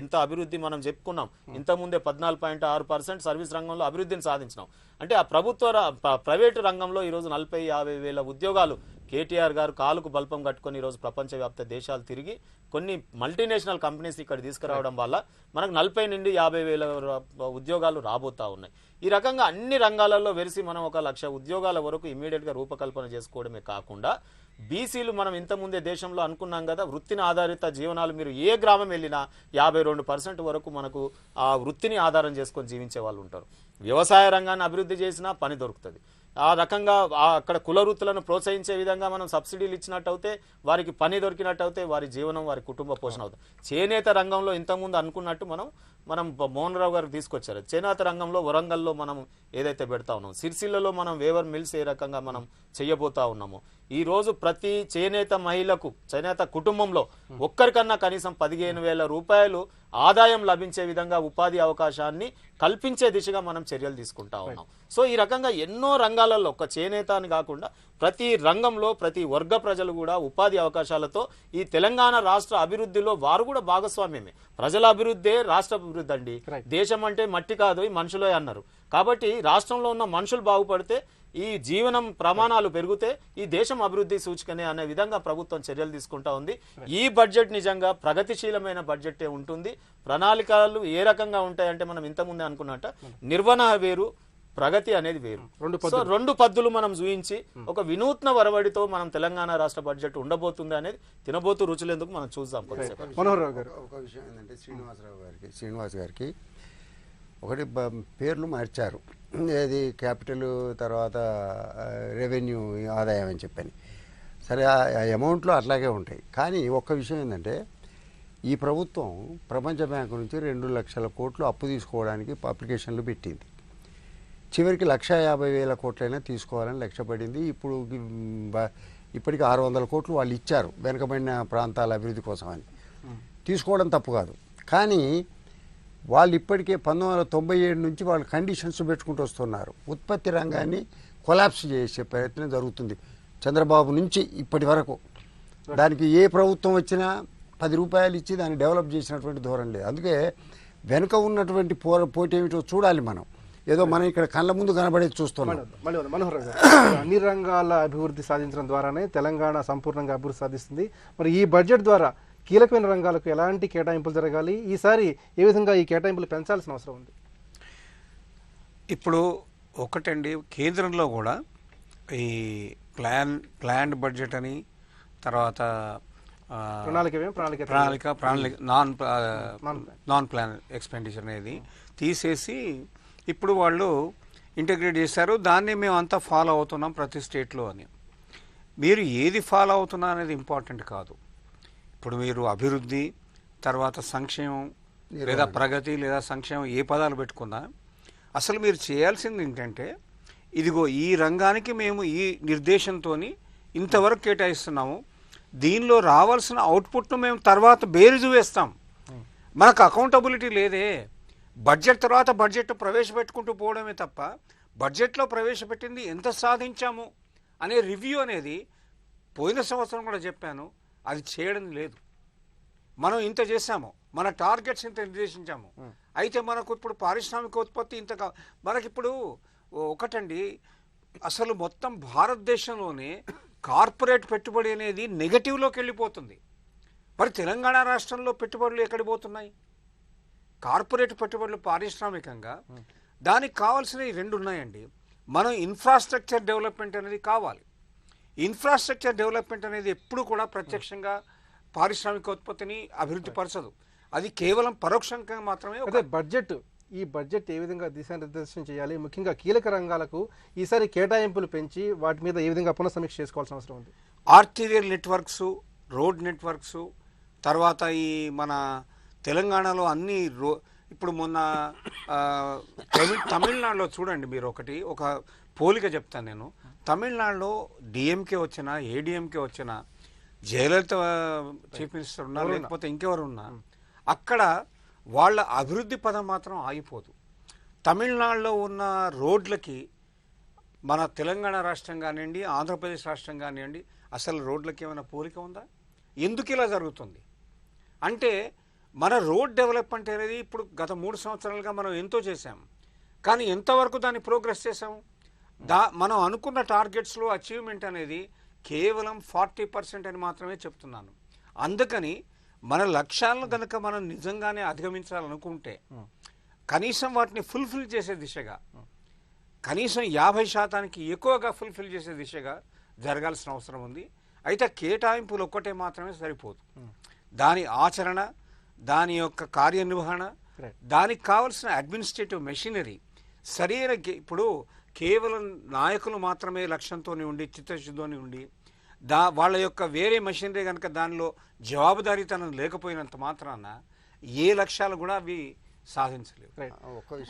ఎంత అభివృద్ధి మనం చెప్పుకున్నాం. ఇంతకుముందే 14.6% సర్వీస్ రంగంలో అభివృద్ధిని సాధించినాం. అంటే ఆ ప్రైవేటు రంగంలో ఈరోజు 40-50 ఉద్యోగాలు కేటీఆర్ గారు కాలుకు బల్పం కట్టుకొని ఈరోజు ప్రపంచవ్యాప్త దేశాలు తిరిగి కొన్ని మల్టీనేషనల్ కంపెనీస్ ఇక్కడ తీసుకురావడం వల్ల మనకు 40-50 ఉద్యోగాలు రాబోతా ఉన్నాయి. ఈ రకంగా అన్ని రంగాలలో వెరిసి మనం 1,00,000 ఉద్యోగాల వరకు ఇమ్మీడియట్ గా రూపకల్పన చేసుకోవడమే కాకుండా బీసీలు మనం ఇంతకుముందే దేశంలో అనుకున్నాం కదా, వృత్తిని ఆధారిత జీవనాలు మీరు ఏ గ్రామం వెళ్ళినా 52% వరకు మనకు ఆ వృత్తిని ఆధారం చేసుకొని జీవించే వాళ్ళు ఉంటారు. వ్యవసాయ రంగాన్ని అభివృద్ధి చేసినా పని దొరుకుతుంది. ఆ రకంగా అక్కడ కుల వృత్తులను ప్రోత్సహించే విధంగా మనం సబ్సిడీలు ఇచ్చినట్టు అయితే వారికి పని దొరికినట్టు అయితే వారి జీవనం వారి కుటుంబ పోషణ అవుతుంది. చేనేత రంగంలో ఇంతకుముందు అనుకున్నట్టు మనం మోహన్ రావు గారు తీసుకొచ్చారు. చేనేత రంగంలో వరంగల్లో మనం ఏదైతే పెడతా ఉన్నాం, సిరిసిల్లలో మనం వేవర్ మిల్స్ ఏ రకంగా మనం చెయ్యబోతా ఉన్నాము. ఈ రోజు ప్రతి చేనేత మహిళకు చేనేత కుటుంబంలో ఒక్కరికన్నా కనీసం 15,000 రూపాయలు ఆదాయం లభించే విధంగా ఉపాధి అవకాశాన్ని కల్పించే దిశగా మనం చర్యలు తీసుకుంటా ఉన్నాం. సో ఈ రకంగా ఎన్నో రంగాలలో ఒక చేనేత అని కాకుండా ప్రతి రంగంలో ప్రతి వర్గ ప్రజలు కూడా ఉపాధి అవకాశాలతో ఈ తెలంగాణ రాష్ట్ర అభివృద్ధిలో వారు కూడా భాగస్వామ్యమే. ప్రజల అభివృద్ధే రాష్ట్ర అభివృద్ధి అండి. దేశం అంటే మట్టి కాదు ఈ మనుషులే అన్నారు. కాబట్టి రాష్ట్రంలో ఉన్న మనుషులు బాగుపడితే ఈ జీవనం ప్రమాణాలు పెరిగితే ఈ దేశం అభివృద్ధి సూచికనే అనే విధంగా ప్రభుత్వం చర్యలు తీసుకుంటా ఉంది. ఈ బడ్జెట్ నిజంగా ప్రగతిశీలమైన బడ్జెటే ఉంటుంది. ప్రణాళికలు ఏ రకంగా ఉంటాయంటే మనం ఇంతకుముందే అనుకున్నట్ట నిర్వహణ వేరు, ప్రగతి అనేది వేరు. రెండు పద్దులు మనం చూయించి ఒక వినూత్న వరవడితో మనం తెలంగాణ రాష్ట్ర బడ్జెట్ ఉండబోతుంది అనేది తినబోతూ రుచులేందుకు మనం చూద్దాం. మనోహర్ రావు గారు, ఒక విషయం ఏంటంటే శ్రీనివాస్ గారికి ఒకటి పేర్లు మార్చారు. ఏది క్యాపిటల్ తర్వాత రెవెన్యూ ఆదాయం అని చెప్పని. సరే ఆ అమౌంట్లో అట్లాగే ఉంటాయి. కానీ ఒక్క విషయం ఏంటంటే ఈ ప్రభుత్వం ప్రపంచ బ్యాంకు నుంచి 2 లక్షల కోట్లు అప్పు తీసుకోవడానికి అప్లికేషన్లు పెట్టింది. చివరికి 1,50,000 కోట్లైనా తీసుకోవాలని లక్ష్యపడింది. ఇప్పటికి 600 కోట్లు వాళ్ళు ఇచ్చారు వెనుకబడిన ప్రాంతాల అభివృద్ధి కోసం అని. తీసుకోవడం తప్పు కాదు. కానీ వాళ్ళు ఇప్పటికే 1997 నుంచి వాళ్ళు కండిషన్స్ పెట్టుకుంటూ వస్తున్నారు. ఉత్పత్తి రంగాన్ని కొలాప్స్ చేసే ప్రయత్నం జరుగుతుంది చంద్రబాబు నుంచి ఇప్పటి వరకు. దానికి ఏ ప్రభుత్వం వచ్చినా 10 రూపాయలు ఇచ్చి దాన్ని డెవలప్ చేసినటువంటి ధోరణి లేదు. అందుకే వెనుక ఉన్నటువంటి పోటీ ఏమిటో చూడాలి మనం. ఏదో మనం ఇక్కడ కళ్ళ ముందు కనబడేది చూస్తున్నాం. మనోహర్ గారు, అన్ని రంగాల అభివృద్ధి సాధించడం ద్వారానే తెలంగాణ సంపూర్ణంగా అభివృద్ధి సాధిస్తుంది. మరి ఈ బడ్జెట్ ద్వారా కీలకమైన రంగాలకు ఎలాంటి కేటాయింపులు జరగాలి, ఈసారి ఏ విధంగా ఈ కేటాయింపులు పెంచాల్సిన అవసరం ఉంది? ఇప్పుడు ఒకటండి, కేంద్రంలో కూడా ఈ ప్లాన్డ్ బడ్జెట్ అని తర్వాత ప్రణాళిక నాన్ ప్లాన్ ఎక్స్పెండిచర్ అనేది తీసేసి ఇప్పుడు వాళ్ళు ఇంటిగ్రేట్ చేశారు. దాన్ని మేము అంతా ఫాలో అవుతున్నాం ప్రతి స్టేట్లో అని. మీరు ఏది ఫాలో అవుతున్నా అనేది ఇంపార్టెంట్ కాదు. ఇప్పుడు మీరు అభివృద్ధి తర్వాత సంక్షేమం లేదా ప్రగతి లేదా సంక్షేమం ఏ పదాలు పెట్టుకున్నా అసలు మీరు చేయాల్సింది ఏంటంటే ఇదిగో ఈ రంగానికి మేము ఈ నిర్దేశంతో ఇంతవరకు కేటాయిస్తున్నాము, దీనిలో రావాల్సిన అవుట్పుట్ను మేము తర్వాత బేరీజు వేస్తాం. మనకు అకౌంటబిలిటీ లేదే. బడ్జెట్ తర్వాత బడ్జెట్ ప్రవేశపెట్టుకుంటూ పోవడమే తప్ప బడ్జెట్లో ప్రవేశపెట్టింది ఎంత సాధించాము అనే రివ్యూ అనేది పోయిన సంవత్సరం కూడా చెప్పాను, అది చేయడం లేదు. మనం ఇంత చేశాము, మన టార్గెట్స్ ఇంత నిర్దేశించాము. అయితే మనకు ఇప్పుడు పారిశ్రామిక ఉత్పత్తి ఇంత మనకిప్పుడు ఒకటండి, అసలు మొత్తం భారతదేశంలోనే కార్పొరేట్ పెట్టుబడి అనేది నెగటివ్లోకి వెళ్ళిపోతుంది. మరి తెలంగాణ రాష్ట్రంలో పెట్టుబడులు ఎక్కడికి పోతున్నాయి? కార్పొరేట్ పెట్టుబడులు పారిశ్రామికంగా దానికి కావాల్సినవి 2 ఉన్నాయండి. మనం ఇన్ఫ్రాస్ట్రక్చర్ డెవలప్మెంట్ అనేది కావాలి. ఇన్ఫ్రాస్ట్రక్చర్ డెవలప్మెంట్ అనేది ఎప్పుడు కూడా ప్రత్యక్షంగా పారిశ్రామిక ఉత్పత్తిని అభివృద్ధి పరచదు, అది కేవలం పరోక్షంగా మాత్రమే. ఈ బడ్జెట్ ఏ విధంగా దిశానిర్దేశం చేయాలి, ముఖ్యంగా కీలక రంగాలకు ఈసారి కేటాయింపులు పెంచి వాటి మీద ఏ విధంగా పునఃసమీక్ష చేసుకోవాల్సిన అవసరం ఉంది? ఆర్టీరియల్ నెట్వర్క్స్, రోడ్ నెట్వర్క్స్, తర్వాత ఈ మన తెలంగాణలో అన్ని ఇప్పుడు మొన్న తమిళనాడులో చూడండి మీరు ఒక పోలిక చెప్తాను నేను. తమిళనాడులో డిఎంకే వచ్చినా ఏడిఎంకే వచ్చినా జయలలిత చీఫ్ మినిస్టర్ ఉన్నా లేకపోతే ఇంకెవరు ఉన్నా అక్కడ వాళ్ళ అభివృద్ధి పదం మాత్రం ఆగిపోదు. తమిళనాడులో ఉన్న రోడ్లకి మన తెలంగాణ రాష్ట్రం కానివ్వండి, ఆంధ్రప్రదేశ్ రాష్ట్రం కానివ్వండి, అసలు రోడ్లకి ఏమైనా పోలిక ఉందా? ఎందుకు ఇలా జరుగుతుంది అంటే మన రోడ్ డెవలప్మెంట్ అనేది ఇప్పుడు గత 3 సంవత్సరాలుగా మనం ఎంతో చేశాం, కానీ ఎంతవరకు దాన్ని ప్రోగ్రెస్ చేసాం? మనం అనుకున్న టార్గెట్స్లో అచీవ్మెంట్ అనేది కేవలం 40% అని మాత్రమే చెప్తున్నాను. అందుకని మన లక్ష్యాలను కనుక మనం నిజంగానే అధిగమించాలనుకుంటే కనీసం వాటిని ఫుల్ఫిల్ చేసే దిశగా, కనీసం 50% ఎక్కువగా ఫుల్ఫిల్ చేసే దిశగా జరగాల్సిన అవసరం ఉంది. అయితే కేటాయింపులు ఒక్కటే మాత్రమే సరిపోదు. దాని ఆచరణ, దాని యొక్క కార్యనిర్వహణ, దానికి కావలసిన అడ్మినిస్ట్రేటివ్ మెషినరీ సరైన ఇప్పుడు కేవలం నాయకులు మాత్రమే లక్ష్యంతో ఉండి చిత్తశుద్ధితో ఉండి వాళ్ళ యొక్క వేరే మెషినరీ కనుక దానిలో జవాబుదారీతనం లేకపోయినంత మాత్రాన ఏ లక్ష్యాలు కూడా అవి సాధించలేవు.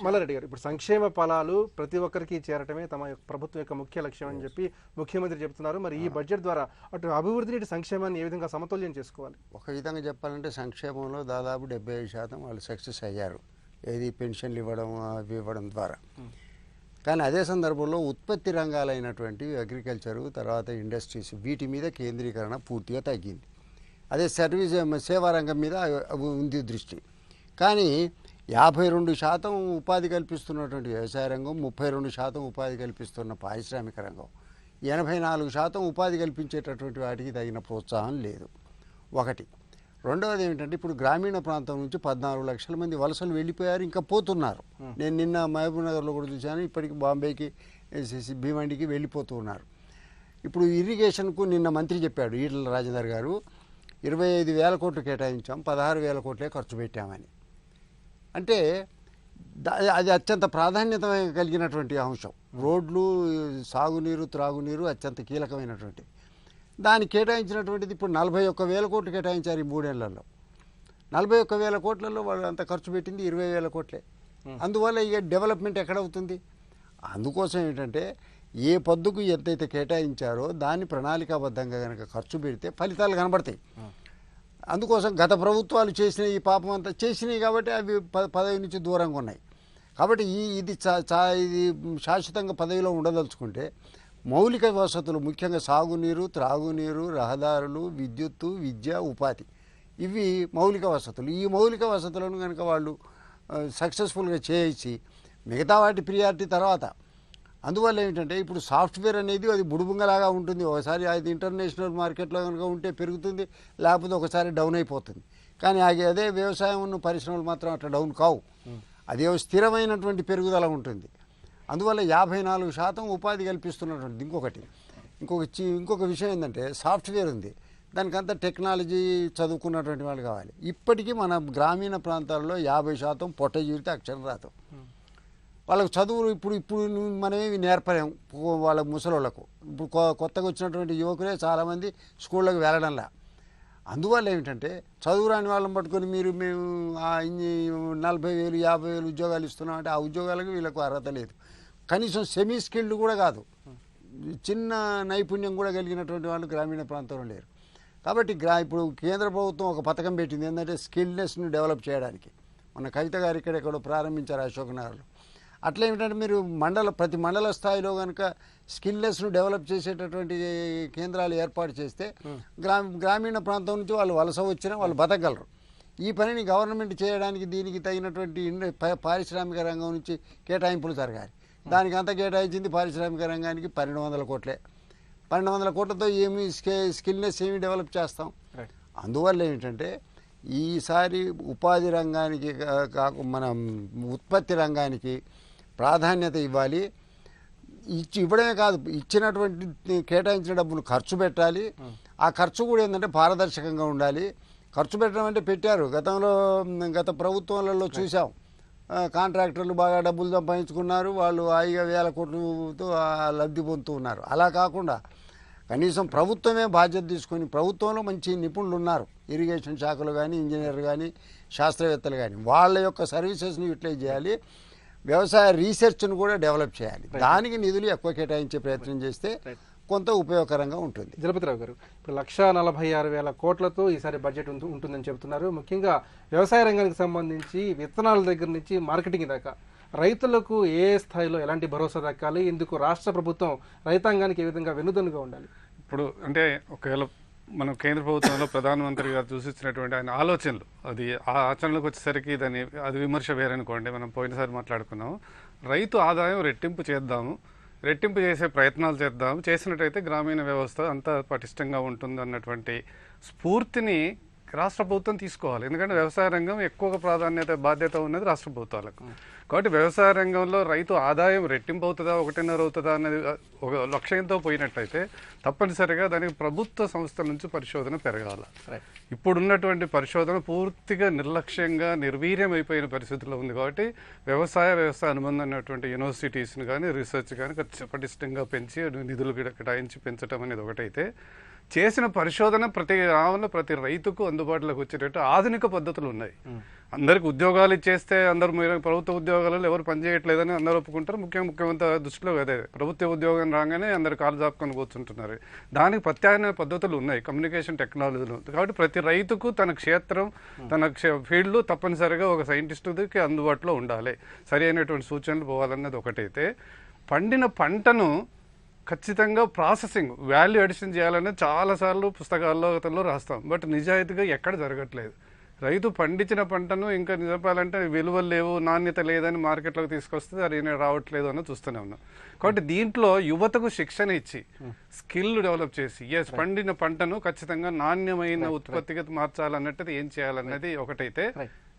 మల్లారెడ్డి గారు, ఇప్పుడు సంక్షేమ ఫలాలు ప్రతి ఒక్కరికి చేరటమే తమ ప్రభుత్వం యొక్క ముఖ్య లక్ష్యం అని చెప్పి ముఖ్యమంత్రి చెప్తున్నారు. మరి ఈ బడ్జెట్ ద్వారా అటు అభివృద్ధిని ఇటు సంక్షేమాన్ని ఏ విధంగా సమతుల్యం చేసుకోవాలి? ఒక విధంగా చెప్పాలంటే సంక్షేమంలో దాదాపు 75% వాళ్ళు సక్సెస్ అయ్యారు, ఏది పెన్షన్లు ఇవ్వడం అవి ఇవ్వడం ద్వారా. కానీ అదే సందర్భంలో ఉత్పత్తి రంగాలైనటువంటి అగ్రికల్చరు, తర్వాత ఇండస్ట్రీస్, వీటి మీద కేంద్రీకరణ పూర్తిగా తగ్గింది. అదే సేవా రంగం మీద ఉంది దృష్టి. కానీ 52% ఉపాధి కల్పిస్తున్నటువంటి వ్యవసాయ రంగం, 32% ఉపాధి కల్పిస్తున్న పారిశ్రామిక రంగం, 84% ఉపాధి కల్పించేటటువంటి వాటికి తగిన ప్రోత్సాహం లేదు. ఒకటి. రెండవది ఏమిటంటే ఇప్పుడు గ్రామీణ ప్రాంతం నుంచి 14 లక్షల మంది వలసలు వెళ్ళిపోయారు, ఇంకా పోతున్నారు. నేను నిన్న మహబూబ్ నగర్లో కూడా చూశాను, ఇప్పటికి బాంబేకి భీమండికి వెళ్ళిపోతూ ఉన్నారు. ఇప్పుడు ఇరిగేషన్కు నిన్న మంత్రి చెప్పాడు ఈటల రాజేందర్ గారు, 25,000 కోట్లు కేటాయించాం, 16,000 కోట్లే ఖర్చు పెట్టామని. అంటే అది అత్యంత ప్రాధాన్యత కలిగినటువంటి అంశం. రోడ్లు, సాగునీరు, త్రాగునీరు అత్యంత కీలకమైనటువంటి దానికి కేటాయించినటువంటిది ఇప్పుడు 41,000 కోట్లు కేటాయించారు ఈ 3 ఏళ్లలో. 41,000 కోట్లలో వాళ్ళు అంత ఖర్చు పెట్టింది 20,000 కోట్లే. అందువల్ల ఇక డెవలప్మెంట్ ఎక్కడవుతుంది? అందుకోసం ఏంటంటే ఏ పద్దుకు ఎంతైతే కేటాయించారో దాన్ని ప్రణాళికాబద్ధంగా కనుక ఖర్చు పెడితే ఫలితాలు కనబడతాయి. అందుకోసం గత ప్రభుత్వాలు చేసిన ఈ పాపం అంతా చేసినాయి కాబట్టి అవి పదవి నుంచి దూరంగా ఉన్నాయి. కాబట్టి ఇది శాశ్వతంగా పదవిలో ఉండదలుచుకుంటే మౌలిక వసతులు, ముఖ్యంగా సాగునీరు, త్రాగునీరు, రహదారులు, విద్యుత్తు, విద్య, ఉపాధి, ఇవి మౌలిక వసతులు. ఈ మౌలిక వసతులను కనుక వాళ్ళు సక్సెస్ఫుల్గా చేయించి మిగతా వాటి ప్రియారిటీ తర్వాత. అందువల్ల ఏమిటంటే ఇప్పుడు సాఫ్ట్వేర్ అనేది అది బుడుబుంగలాగా ఉంటుంది. ఒకసారి అది ఇంటర్నేషనల్ మార్కెట్లో కనుక ఉంటే పెరుగుతుంది, లేకపోతే ఒకసారి డౌన్ అయిపోతుంది. కానీ అదే వ్యవసాయం పరిశ్రమలు మాత్రం అట్లా డౌన్ కావు, అదే స్థిరమైనటువంటి పెరుగుదల ఉంటుంది. అందువల్ల 54% ఉపాధి కల్పిస్తున్నటువంటి. ఇంకొక విషయం ఏంటంటే సాఫ్ట్వేర్ ఉంది, దానికంతా టెక్నాలజీ చదువుకున్నటువంటి వాళ్ళు కావాలి. ఇప్పటికీ మన గ్రామీణ ప్రాంతాల్లో 50% పొట్ట జీవితే అక్షరం రాదు. వాళ్ళకు చదువులు ఇప్పుడు మనమేమి నేర్పలేము వాళ్ళ ముసలోళ్ళకు. ఇప్పుడు కొత్తగా వచ్చినటువంటి యువకులే చాలామంది స్కూళ్ళకు వెళ్ళడంలా. అందువల్ల ఏమిటంటే చదువు రాని వాళ్ళని పట్టుకొని మేము 40,000 50,000 ఉద్యోగాలు ఇస్తున్నామంటే ఆ ఉద్యోగాలకు వీళ్ళకు అర్హత లేదు. కనీసం సెమీ స్కిల్డ్ కూడా కాదు, చిన్న నైపుణ్యం కూడా కలిగినటువంటి వాళ్ళు గ్రామీణ ప్రాంతంలో లేరు. కాబట్టి ఇప్పుడు కేంద్ర ప్రభుత్వం ఒక పథకం పెట్టింది ఏంటంటే స్కిల్నెస్ను డెవలప్ చేయడానికి. మన కవిత గారు ఇక్కడెక్కడో ప్రారంభించారు అశోక్ నగర్లో. అట్లా ఏమిటంటే మీరు ప్రతి మండల స్థాయిలో కనుక స్కిల్నెస్ను డెవలప్ చేసేటటువంటి కేంద్రాలు ఏర్పాటు చేస్తే గ్రామీణ ప్రాంతం నుంచి వాళ్ళు వలస వచ్చినా వాళ్ళు బతకగలరు. ఈ పనిని గవర్నమెంట్ చేయడానికి దీనికి తగినటువంటి పారిశ్రామిక రంగం నుంచి కేటాయింపులు జరగాలి. దానికి అంత కేటాయించింది పారిశ్రామిక రంగానికి 1,200 కోట్లే. 1,200 కోట్లతో ఏమి స్కిల్నెస్ ఏమి డెవలప్ చేస్తాం? అందువల్ల ఏమిటంటే ఈసారి ఉపాధి రంగానికి మన ఉత్పత్తి రంగానికి ప్రాధాన్యత ఇవ్వాలి. ఇవ్వడమే కాదు, ఇచ్చినటువంటి కేటాయించిన డబ్బులు ఖర్చు పెట్టాలి. ఆ ఖర్చు కూడా ఏంటంటే పారదర్శకంగా ఉండాలి. ఖర్చు పెట్టడం అంటే పెట్టారు, గత ప్రభుత్వాలలో చూసాం. కాంట్రాక్టర్లు బాగా డబ్బులు సంపాదించుకున్నారు, వాళ్ళు హాయిగా 1,000 కోట్లతో లబ్ధి పొందుతూ ఉన్నారు. అలా కాకుండా కనీసం ప్రభుత్వమే బాధ్యత తీసుకొని, ప్రభుత్వంలో మంచి నిపుణులు ఉన్నారు, ఇరిగేషన్ శాఖలో కానీ, ఇంజనీర్ కానీ, శాస్త్రవేత్తలు కానీ వాళ్ళ యొక్క సర్వీసెస్ని యూటిలైజ్ చేయాలి, వ్యవసాయ రీసెర్చ్ను కూడా డెవలప్ చేయాలి. దానికి నిధులు ఎక్కువ కేటాయించే ప్రయత్నం చేస్తే కొంత ఉపయోగకరంగా ఉంటుంది. జలపతిరావు గారు, ఇప్పుడు 1,46,000 కోట్లతో ఈసారి బడ్జెట్ ఉంటుందని చెబుతున్నారు. ముఖ్యంగా వ్యవసాయ రంగానికి సంబంధించి విత్తనాల దగ్గర నుంచి మార్కెటింగ్ దాకా రైతులకు ఏ స్థాయిలో ఎలాంటి భరోసా దక్కాలి, ఇందుకు రాష్ట్ర ప్రభుత్వం రైతాంగానికి ఏ విధంగా వెన్నుదన్నుగా ఉండాలి? ఇప్పుడు అంటే ఒకవేళ మనం కేంద్ర ప్రభుత్వంలో ప్రధానమంత్రి గారు చూసిచ్చినటువంటి ఆయన ఆలోచనలు, అది ఆ ఆచరణలోకి వచ్చేసరికి అది విమర్శ వేరనుకోండి. మనం పోయినసారి మాట్లాడుకున్నాము, రైతు ఆదాయం రెట్టింపు చేద్దాము, రెట్టింపు చేసే ప్రయత్నాలు చేద్దాం, చేసినట్టయితే గ్రామీణ వ్యవస్థ అంతా పటిష్టంగా ఉంటుంది అన్నటువంటి స్ఫూర్తిని రాష్ట్ర ప్రభుత్వం తీసుకోవాలి. ఎందుకంటే వ్యవసాయ రంగం ఎక్కువ ప్రాధాన్యత బాధ్యత ఉన్నది రాష్ట్ర ప్రభుత్వాలకు. కాబట్టి వ్యవసాయ రంగంలో రైతు ఆదాయం రెట్టింపు అవుతుందా 1.5 అవుతుందా అనేది ఒక లక్ష్యంతో పోయినట్టయితే తప్పనిసరిగా దానికి ప్రభుత్వ సంస్థల నుంచి పరిశోధన పెరగాలి. ఇప్పుడున్నటువంటి పరిశోధన పూర్తిగా నిర్లక్ష్యంగా నిర్వీర్యం అయిపోయిన పరిస్థితిలో ఉంది. కాబట్టి వ్యవసాయ అనుబంధం ఉన్నటువంటి యూనివర్సిటీస్ని కానీ రీసెర్చ్ కానీ పటిష్టంగా పెంచి నిధులు కేటాయించి పెంచడం అనేది ఒకటైతే, చేసిన పరిశోధన ప్రతి గ్రామంలో ప్రతి రైతుకు అందుబాటులోకి వచ్చేటట్టు ఆధునిక పద్ధతులు ఉన్నాయి. అందరికి ఉద్యోగాలు ఇచ్చేస్తే అందరూ ప్రభుత్వ ఉద్యోగాలలో ఎవరు పనిచేయట్లేదని అందరూ ఒప్పుకుంటారు. ముఖ్యమంత్రి దృష్టిలో అదే, ప్రభుత్వ ఉద్యోగం రాగానే అందరు కాలు చాపుకొని కూర్చుంటున్నారు. దానికి ప్రత్యామ్నాయ పద్ధతులు ఉన్నాయి, కమ్యూనికేషన్ టెక్నాలజీలు. కాబట్టి ప్రతి రైతుకు తన క్షేత్రం, తన ఫీల్డ్ తప్పనిసరిగా ఒక సైంటిస్టుకి అందుబాటులో ఉండాలి. సరి అయినటువంటి సూచనలు పోవాలన్నది ఒకటైతే, పండిన పంటను ఖచ్చితంగా ప్రాసెసింగ్, వాల్యూ అడిషన్ చేయాలని చాలాసార్లు పుస్తకాల్లో రాస్తాం. బట్ నిజాయితీగా ఎక్కడ జరగట్లేదు. రైతు పండించిన పంటను ఇంకా చెప్పాలంటే విలువలు లేవు, నాణ్యత లేదని మార్కెట్లోకి తీసుకొస్తే అది రావట్లేదు అని చూస్తూనే ఉన్నాం. కాబట్టి దీంట్లో యువతకు శిక్షణ ఇచ్చి స్కిల్ డెవలప్ చేసి పండిన పంటను ఖచ్చితంగా నాణ్యమైన ఉత్పత్తిగా మార్చాలన్నట్టు ఏం చేయాలన్నది ఒకటైతే,